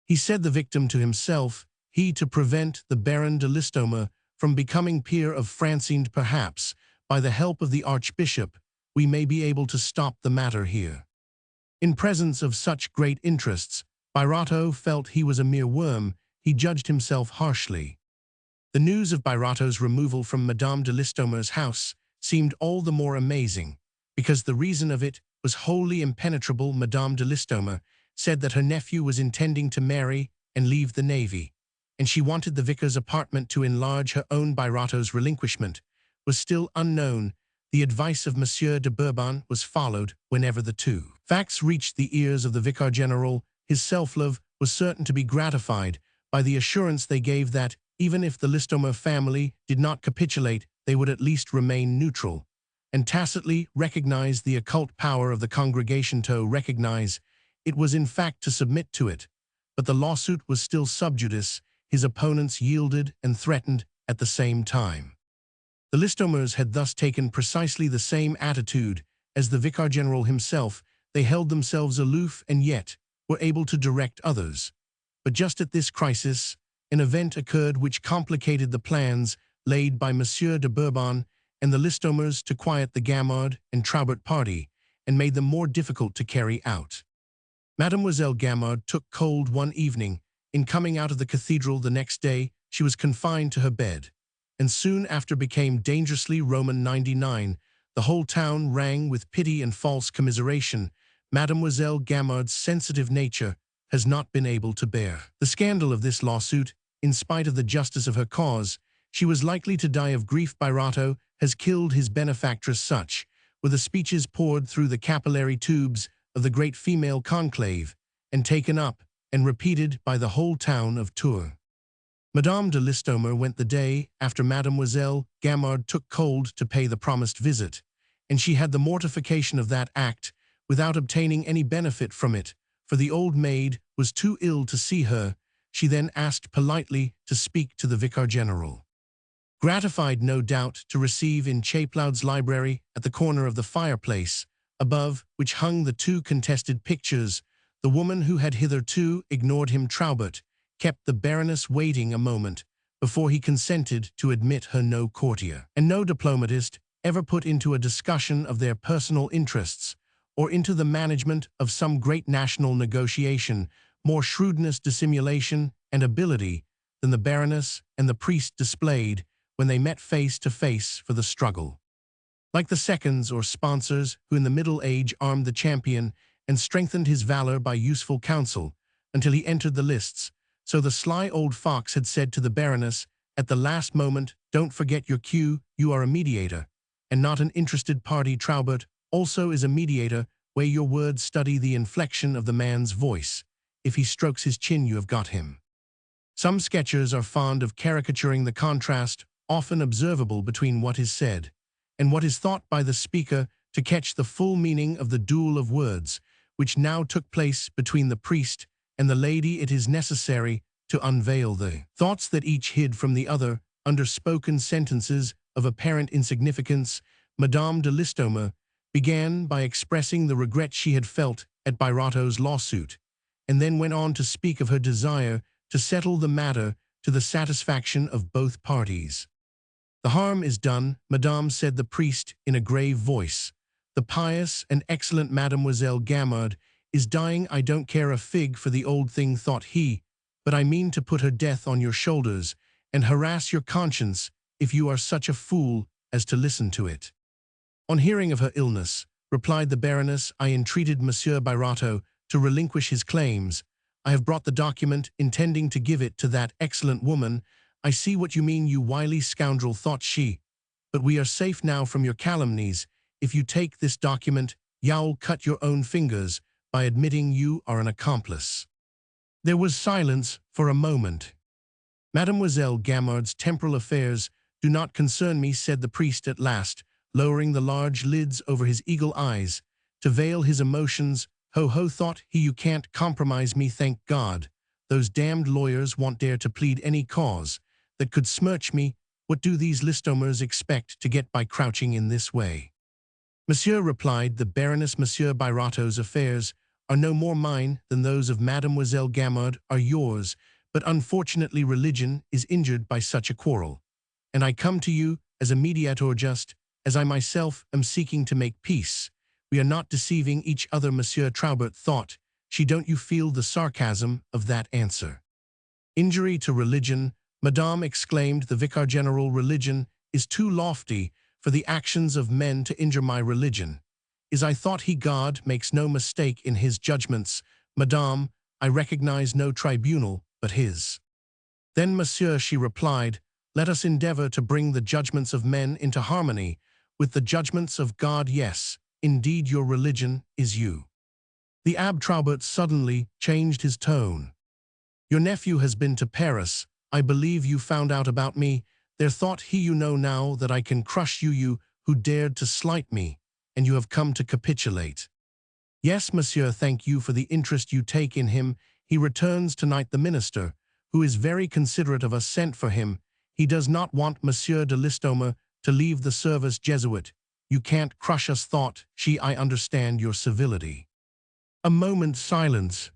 He said the victim to himself, he to prevent the Baron de Listomere from becoming peer of Francine. Perhaps, by the help of the Archbishop, we may be able to stop the matter here. In presence of such great interests, Birato felt he was a mere worm. He judged himself harshly. The news of Birato's removal from Madame de Listomere's house seemed all the more amazing, because the reason of it was wholly impenetrable. Madame de Listomere said that her nephew was intending to marry and leave the navy, and she wanted the vicar's apartment to enlarge. Her own Birato's relinquishment was still unknown. The advice of Monsieur de Bourbon was followed. Whenever the two facts reached the ears of the Vicar General, his self-love was certain to be gratified by the assurance they gave that, even if the Listomere family did not capitulate, they would at least remain neutral, and tacitly recognize the occult power of the congregation. To recognize it was in fact to submit to it. But the lawsuit was still sub judice. His opponents yielded and threatened at the same time. The Listomeres had thus taken precisely the same attitude as the Vicar General himself. They held themselves aloof and yet were able to direct others. But just at this crisis, an event occurred which complicated the plans laid by Monsieur de Bourbon and the Listomeres to quiet the Gamard and Traubert party, and made them more difficult to carry out. Mademoiselle Gamard took cold one evening. In coming out of the cathedral the next day, she was confined to her bed, and soon after became dangerously Roman 99. The whole town rang with pity and false commiseration. Mademoiselle Gamard's sensitive nature has not been able to bear the scandal of this lawsuit. In spite of the justice of her cause, She was likely to die of grief. Birato has killed his benefactress. Such were the speeches poured through the capillary tubes of the great female conclave, and taken up and repeated by the whole town of Tours. Madame de Listomere went the day after Mademoiselle Gamard took cold to pay the promised visit, and she had the mortification of that act without obtaining any benefit from it, for the old maid was too ill to see her. She then asked politely to speak to the Vicar General. Gratified, no doubt, to receive in Chapelaud's library at the corner of the fireplace, above which hung the two contested pictures, the woman who had hitherto ignored him, Traubert, kept the Baroness waiting a moment before he consented to admit her. No courtier and no diplomatist ever put into a discussion of their personal interests or into the management of some great national negotiation more shrewdness, dissimulation, and ability than the Baroness and the priest displayed when they met face to face for the struggle. Like the seconds or sponsors who in the Middle Age armed the champion and strengthened his valor by useful counsel until he entered the lists, so the sly old fox had said to the Baroness at the last moment, "Don't forget your cue, you are a mediator, and not an interested party." Traubert also is a mediator. Weigh your words, study the inflection of the man's voice. If he strokes his chin, you have got him. Some sketchers are fond of caricaturing the contrast often observable between what is said and what is thought by the speaker to catch the full meaning of the duel of words which now took place between the priest and the lady. It is necessary to unveil the thoughts that each hid from the other under spoken sentences of apparent insignificance. Madame de Listomere began by expressing the regret she had felt at Birato's lawsuit, and then went on to speak of her desire to settle the matter to the satisfaction of both parties. "The harm is done, Madame," said the priest in a grave voice. "The pious and excellent Mademoiselle Gamard is dying. I don't care a fig for the old thing," thought he, "but I mean to put her death on your shoulders and harass your conscience if you are such a fool as to listen to it." On hearing of her illness, replied the Baroness, "I entreated Monsieur Birato to relinquish his claims. I have brought the document, intending to give it to that excellent woman." "I see what you mean, you wily scoundrel," thought she, "but we are safe now from your calumnies. If you take this document, you'll cut your own fingers by admitting you are an accomplice." There was silence for a moment. "Mademoiselle Gamard's temporal affairs do not concern me," said the priest at last, lowering the large lids over his eagle eyes to veil his emotions. "Ho, ho," thought he, "you can't compromise me, thank God. Those damned lawyers won't dare to plead any cause that could smirch me. What do these Listomeres expect to get by crouching in this way?" "Monsieur," replied the Baroness, "Monsieur Birato's affairs are no more mine than those of Mademoiselle Gamard are yours, but unfortunately religion is injured by such a quarrel, and I come to you as a mediator, just as I myself am seeking to make peace. We are not deceiving each other." Monsieur Traubert thought, "She, don't you feel the sarcasm of that answer?" "Injury to religion," Madame exclaimed the Vicar General. "Religion is too lofty for the actions of men to injure my religion. I thought he, God makes no mistake in his judgments, Madame. I recognize no tribunal but his." "Then, Monsieur," she replied, "let us endeavor to bring the judgments of men into harmony with the judgments of God. Yes, indeed, your religion is you." The Abbé Traubert suddenly changed his tone. "Your nephew has been to Paris. I believe you found out about me. There, thought he, you know now that I can crush you, you who dared to slight me, and you have come to capitulate." "Yes, Monsieur, thank you for the interest you take in him. He returns tonight. The minister, who is very considerate of us, sent for him. He does not want Monsieur de Listomere to leave the service." "Jesuit, you can't crush us," thought she. "I understand your civility." A moment's silence.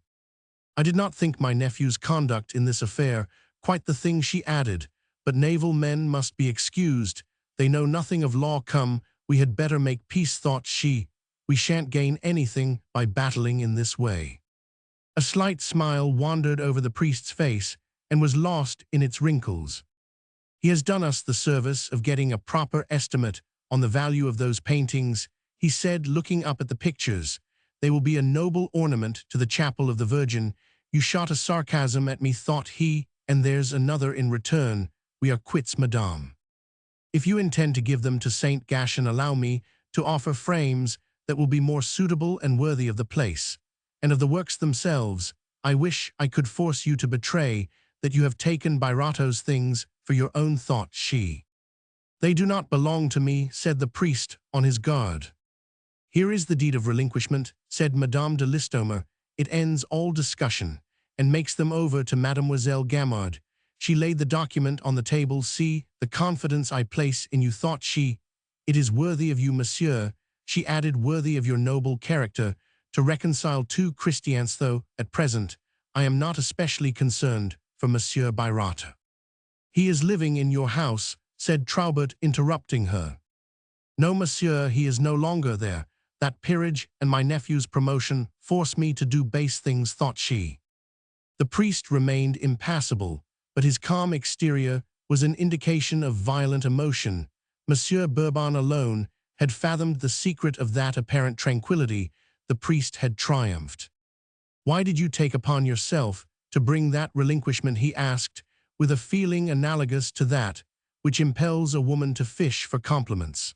"I did not think my nephew's conduct in this affair quite the thing," she added, "but naval men must be excused. They know nothing of law. Come, we had better make peace," thought she. "We shan't gain anything by battling in this way." A slight smile wandered over the priest's face and was lost in its wrinkles. "He has done us the service of getting a proper estimate on the value of those paintings," he said, looking up at the pictures. "They will be a noble ornament to the chapel of the Virgin." "You shot a sarcasm at me," thought he, "and there's another in return. we are quits, madame. If you intend to give them to Saint Gaston, allow me to offer frames that will be more suitable and worthy of the place, and of the works themselves. I wish I could force you to betray that you have taken Bairato's things for your own thought. They do not belong to me, said the priest on his guard. Here is the deed of relinquishment, said Madame de Listomere. It ends all discussion, and makes them over to Mademoiselle Gamard. She laid the document on the table. See, the confidence I place in you, thought she. It is worthy of you, monsieur, she added, worthy of your noble character, to reconcile two Christians, though, at present, I am not especially concerned for Monsieur Bairato. He is living in your house, said Traubert, interrupting her. No, monsieur, he is no longer there. That peerage and my nephew's promotion force me to do base things, thought she. The priest remained impassible, but his calm exterior was an indication of violent emotion. Monsieur Bourbon alone had fathomed the secret of that apparent tranquility. The priest had triumphed. Why did you take upon yourself to bring that relinquishment, he asked, with a feeling analogous to that which impels a woman to fish for compliments.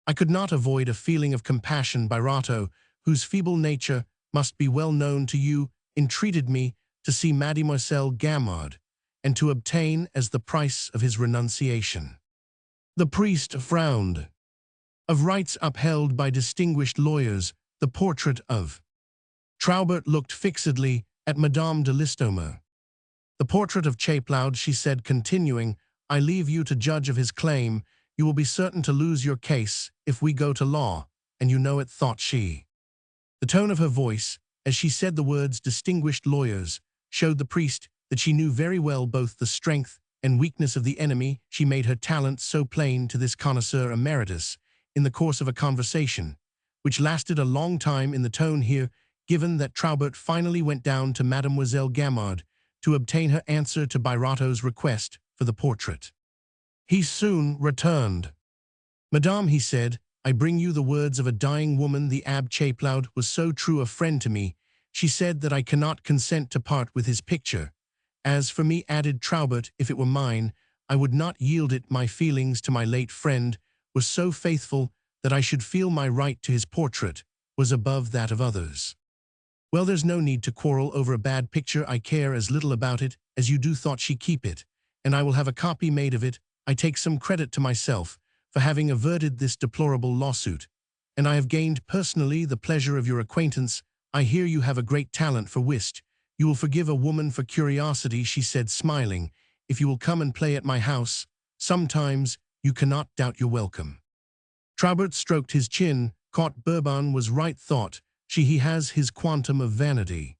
I could not avoid a feeling of compassion. Bairato, whose feeble nature must be well known to you, entreated me to see Mademoiselle Gamard, and to obtain as the price of his renunciation. The priest frowned. Of rights upheld by distinguished lawyers, the portrait of. Traubert looked fixedly at Madame de Listomere. The portrait of Chapelaud, she said, continuing, I leave you to judge of his claim. You will be certain to lose your case if we go to law, and you know it, thought she. The tone of her voice, as she said the words distinguished lawyers, showed the priest that she knew very well both the strength and weakness of the enemy. She made her talent so plain to this connoisseur emeritus in the course of a conversation, which lasted a long time in the tone here given, that Traubert finally went down to Mademoiselle Gamard to obtain her answer to Bairato's request for the portrait. He soon returned. Madame, he said, I bring you the words of a dying woman. The Abbe Chapelaud was so true a friend to me, she said, that I cannot consent to part with his picture. As for me, added Traubert, if it were mine, I would not yield it. My feelings to my late friend were so faithful that I should feel my right to his portrait was above that of others. Well, there's no need to quarrel over a bad picture. I care as little about it as you do, thought she. Keep it, and I will have a copy made of it. I take some credit to myself for having averted this deplorable lawsuit, and I have gained personally the pleasure of your acquaintance. I hear you have a great talent for whist. You will forgive a woman for curiosity, she said, smiling, if you will come and play at my house. Sometimes you cannot doubt your welcome. Traubert stroked his chin. Caught. Bourbon was right, thought she. He has his quantum of vanity.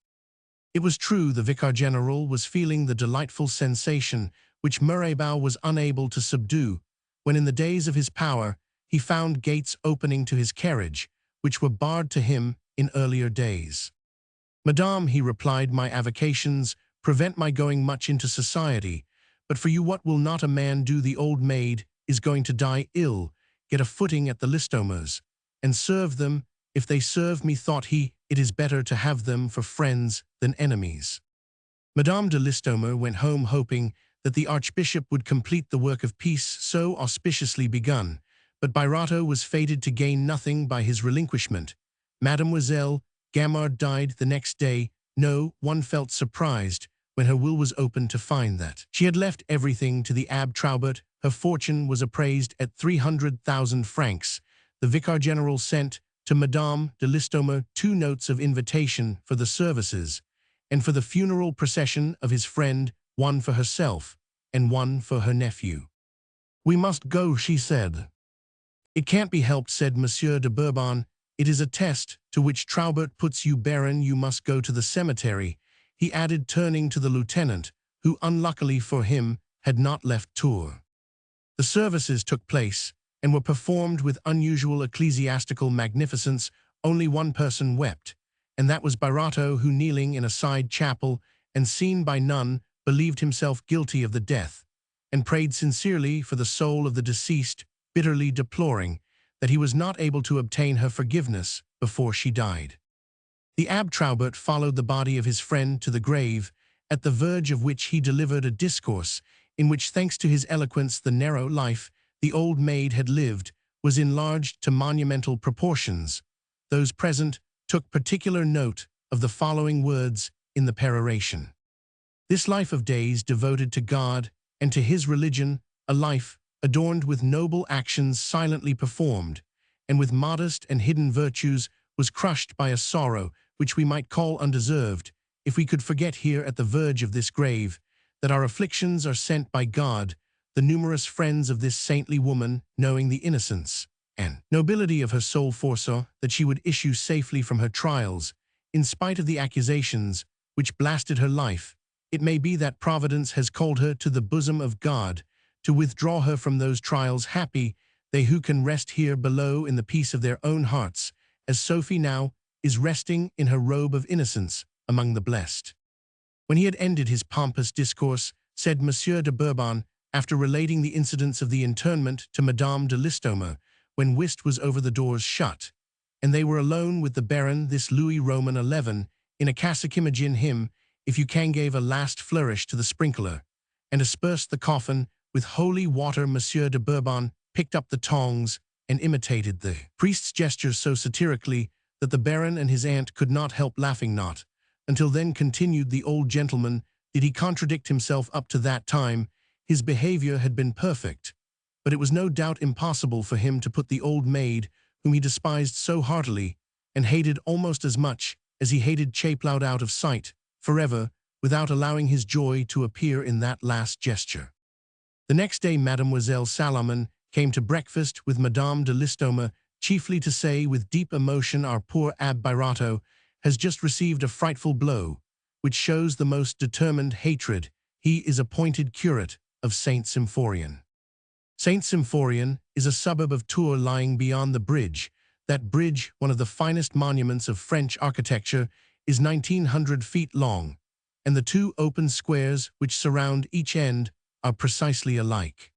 It was true, the Vicar General was feeling the delightful sensation which Mirabeau was unable to subdue, when in the days of his power he found gates opening to his carriage, which were barred to him in earlier days. Madame, he replied, my avocations prevent my going much into society, but for you what will not a man do? The old maid is going to die ill. Get a footing at the Listomeres, and serve them. If they serve me, thought he, it is better to have them for friends than enemies. Madame de Listomere went home hoping that the Archbishop would complete the work of peace so auspiciously begun, but Bairato was fated to gain nothing by his relinquishment. Mademoiselle Gamard died the next day. No one felt surprised when her will was opened to find that she had left everything to the Abbe Traubert. Her fortune was appraised at 300,000 francs. The Vicar General sent to Madame de Listomere 2 notes of invitation for the services, and for the funeral procession of his friend, one for herself and one for her nephew. We must go, she said. It can't be helped, said Monsieur de Bourbon. It is a test to which Traubert puts you, Baron. You must go to the cemetery, he added, turning to the lieutenant, who, unluckily for him, had not left Tours. The services took place, and were performed with unusual ecclesiastical magnificence. Only one person wept, and that was Bairato, who, kneeling in a side chapel, and seen by none, believed himself guilty of the death, and prayed sincerely for the soul of the deceased, bitterly deploring that he was not able to obtain her forgiveness before she died. The Abbe Traubert followed the body of his friend to the grave, at the verge of which he delivered a discourse in which, thanks to his eloquence, the narrow life the old maid had lived was enlarged to monumental proportions. Those present took particular note of the following words in the peroration. This life of days devoted to God and to his religion, a life adorned with noble actions silently performed, and with modest and hidden virtues, was crushed by a sorrow which we might call undeserved, if we could forget here at the verge of this grave that our afflictions are sent by God, the numerous friends of this saintly woman, knowing the innocence and nobility of her soul, foresaw that she would issue safely from her trials, in spite of the accusations which blasted her life. It may be that Providence has called her to the bosom of God, to withdraw her from those trials. Happy they who can rest here below in the peace of their own hearts, as Sophie now is resting in her robe of innocence among the blessed. When he had ended his pompous discourse, said Monsieur de Bourbon, after relating the incidents of the internment to Madame de Listomere, when whist was over, the doors shut, and they were alone with the Baron, this Louis Roman XI, in a cathecimogen hymn, if you can, gave a last flourish to the sprinkler, and aspersed the coffin with holy water. Monsieur de Bourbon picked up the tongs and imitated the priest's gestures so satirically that the Baron and his aunt could not help laughing. Not until then, continued the old gentleman, did he contradict himself. Up to that time his behavior had been perfect, but it was no doubt impossible for him to put the old maid, whom he despised so heartily and hated almost as much as he hated Chapelaud, out of sight forever, without allowing his joy to appear in that last gesture. The next day Mademoiselle Salomon came to breakfast with Madame de Listomere, chiefly to say with deep emotion, our poor Abbé Birato has just received a frightful blow, which shows the most determined hatred. He is appointed curate of Saint Symphorien. Saint Symphorien is a suburb of Tours lying beyond the bridge. That bridge, one of the finest monuments of French architecture, is 1,900 feet long, and the two open squares which surround each end are precisely alike.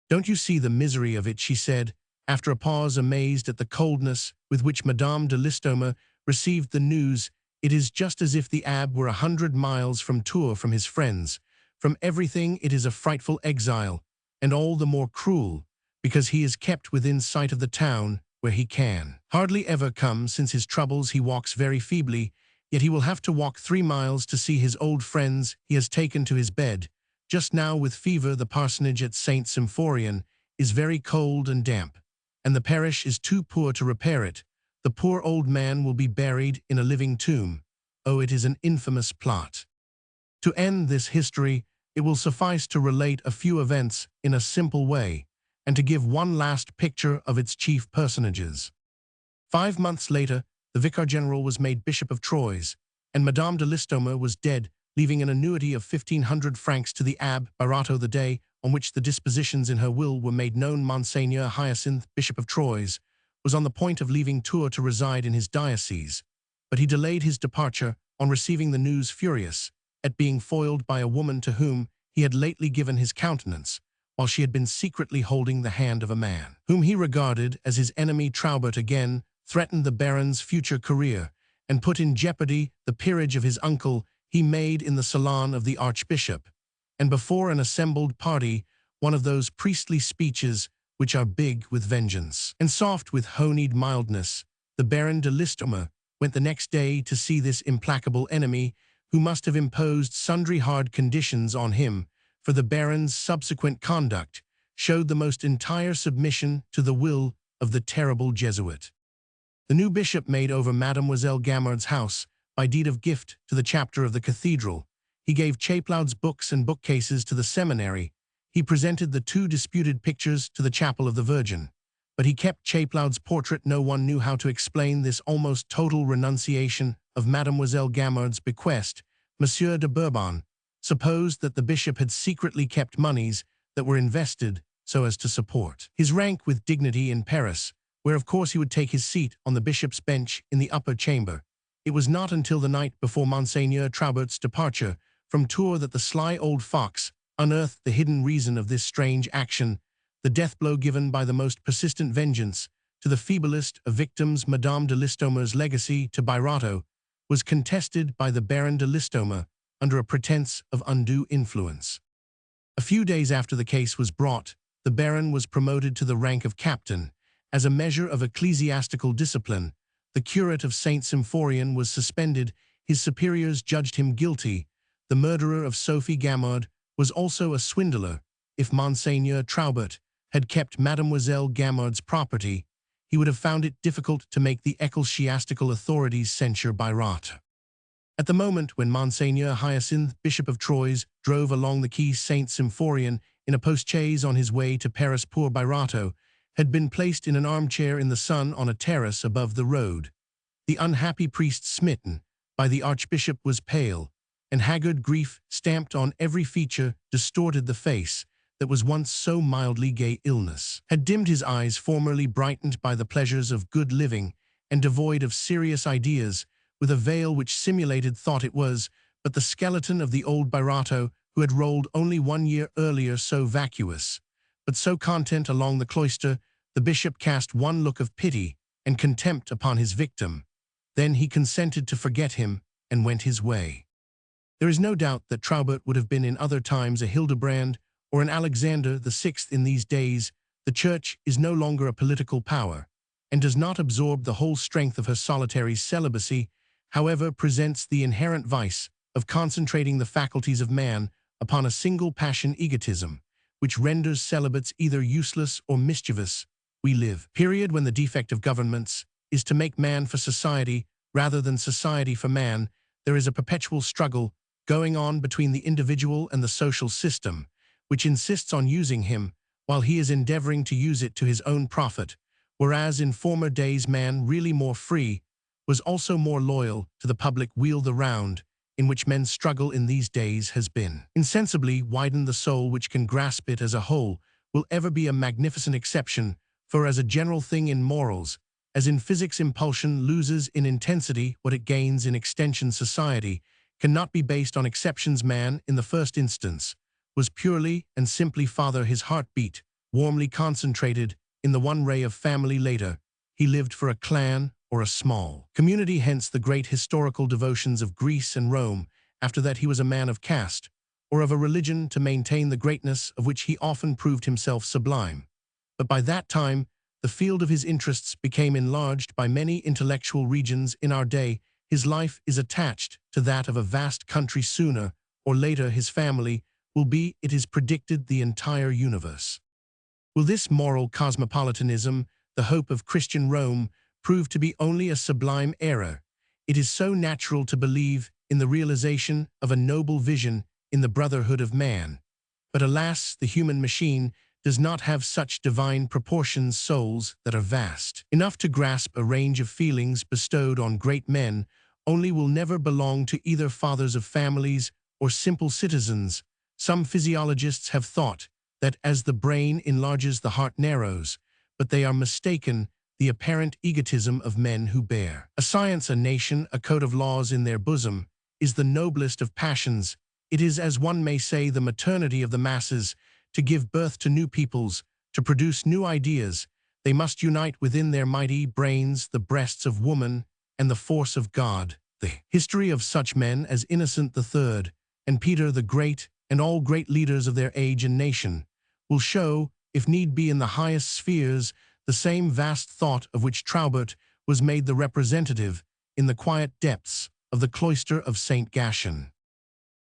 Don't you see the misery of it? She said, after a pause, amazed at the coldness with which Madame de Listomere received the news. It is just as if the Abbé were 100 miles from Tours, from his friends, from everything. It is a frightful exile, and all the more cruel because he is kept within sight of the town, where he can hardly ever come. Since his troubles he walks very feebly, yet he will have to walk 3 miles to see his old friends he has taken to his bed just now with fever. The parsonage at Saint Symphorien is very cold and damp, and the parish is too poor to repair it. The poor old man will be buried in a living tomb. Oh, it is an infamous plot. To end this history, it will suffice to relate a few events in a simple way, and to give one last picture of its chief personages. 5 months later, the Vicar General was made Bishop of Troyes, and Madame de Listomere was dead, leaving an annuity of 1,500 francs to the Abbé Birato. The day on which the dispositions in her will were made known, Monseigneur Hyacinthe, Bishop of Troyes, was on the point of leaving Tours to reside in his diocese, but he delayed his departure on receiving the news, furious at being foiled by a woman to whom he had lately given his countenance, while she had been secretly holding the hand of a man whom he regarded as his enemy. Traubert again threatened the Baron's future career and put in jeopardy the peerage of his uncle. He made in the salon of the Archbishop, and before an assembled party, one of those priestly speeches which are big with vengeance and soft with honeyed mildness. The Baron de Listomere went the next day to see this implacable enemy, who must have imposed sundry hard conditions on him, for the Baron's subsequent conduct showed the most entire submission to the will of the terrible Jesuit. The new bishop made over Mademoiselle Gamard's house by deed of gift to the chapter of the cathedral. He gave Chapelaud's books and bookcases to the seminary. He presented the 2 disputed pictures to the chapel of the Virgin, but he kept Chapelaud's portrait. No one knew how to explain this almost total renunciation of Mademoiselle Gamard's bequest. Monsieur de Bourbon supposed that the bishop had secretly kept moneys that were invested so as to support his rank with dignity in Paris, where of course he would take his seat on the bishop's bench in the upper chamber. It was not until the night before Monseigneur Traubert's departure from Tours that the sly old fox unearthed the hidden reason of this strange action, the death blow given by the most persistent vengeance to the feeblest of victims. Madame de Listomere's legacy to Birato was contested by the Baron de Listomere under a pretense of undue influence. A few days after the case was brought, the baron was promoted to the rank of captain. As a measure of ecclesiastical discipline, the curate of St. Symphorian was suspended. His superiors judged him guilty. The murderer of Sophie Gamard was also a swindler. If Monseigneur Traubert had kept Mademoiselle Gamard's property, he would have found it difficult to make the ecclesiastical authorities censure Birato. At the moment when Monseigneur Hyacinthe, Bishop of Troyes, drove along the quai St. Symphorian in a post-chaise on his way to Paris, poor Birato had been placed in an armchair in the sun on a terrace above the road. The unhappy priest, smitten by the archbishop, was pale, and haggard grief stamped on every feature distorted the face that was once so mildly gay. Illness had dimmed his eyes, formerly brightened by the pleasures of good living and devoid of serious ideas, with a veil which simulated thought. It was but the skeleton of the old Birato who had rolled only 1 year earlier, so vacuous, but so content along the cloister. The bishop cast one look of pity and contempt upon his victim. Then he consented to forget him and went his way. There is no doubt that Traubert would have been in other times a Hildebrand or an Alexander VI. In these days, the Church is no longer a political power, and does not absorb the whole strength of her solitary celibacy, however, presents the inherent vice of concentrating the faculties of man upon a single passion, egotism, which renders celibates either useless or mischievous. We live, period, when the defect of governments is to make man for society rather than society for man. There is a perpetual struggle going on between the individual and the social system, which insists on using him while he is endeavoring to use it to his own profit, whereas in former days man, really more free, was also more loyal to the public weal. The round in which men's struggle in these days has been insensibly widened. The soul which can grasp it as a whole will ever be a magnificent exception, for as a general thing in morals, as in physics, impulsion loses in intensity what it gains in extension. Society cannot be based on exceptions. Man, in the first instance, was purely and simply father. His heart beat, warmly concentrated, in the one ray of family. Later, he lived for a clan or a small community, hence the great historical devotions of Greece and Rome. After that he was a man of caste, or of a religion to maintain the greatness of which he often proved himself sublime. But by that time, the field of his interests became enlarged by many intellectual regions. In our day, his life is attached to that of a vast country. Sooner or later his family will be, it is predicted, the entire universe. Will this moral cosmopolitanism, the hope of Christian Rome, prove to be only a sublime error? It is so natural to believe in the realization of a noble vision in the brotherhood of man. But alas, the human machine does not have such divine proportions. Souls that are vast enough to grasp a range of feelings bestowed on great men only will never belong to either fathers of families or simple citizens. Some physiologists have thought that as the brain enlarges, the heart narrows, but they are mistaken. The apparent egotism of men who bear a science, a nation, a code of laws in their bosom is the noblest of passions. It is, as one may say, the maternity of the masses. To give birth to new peoples, to produce new ideas, they must unite within their mighty brains the breasts of woman and the force of God. The history of such men as Innocent III and Peter the Great, and all great leaders of their age and nation, will show, if need be, in the highest spheres, the same vast thought of which Traubert was made the representative in the quiet depths of the cloister of St. Gatian.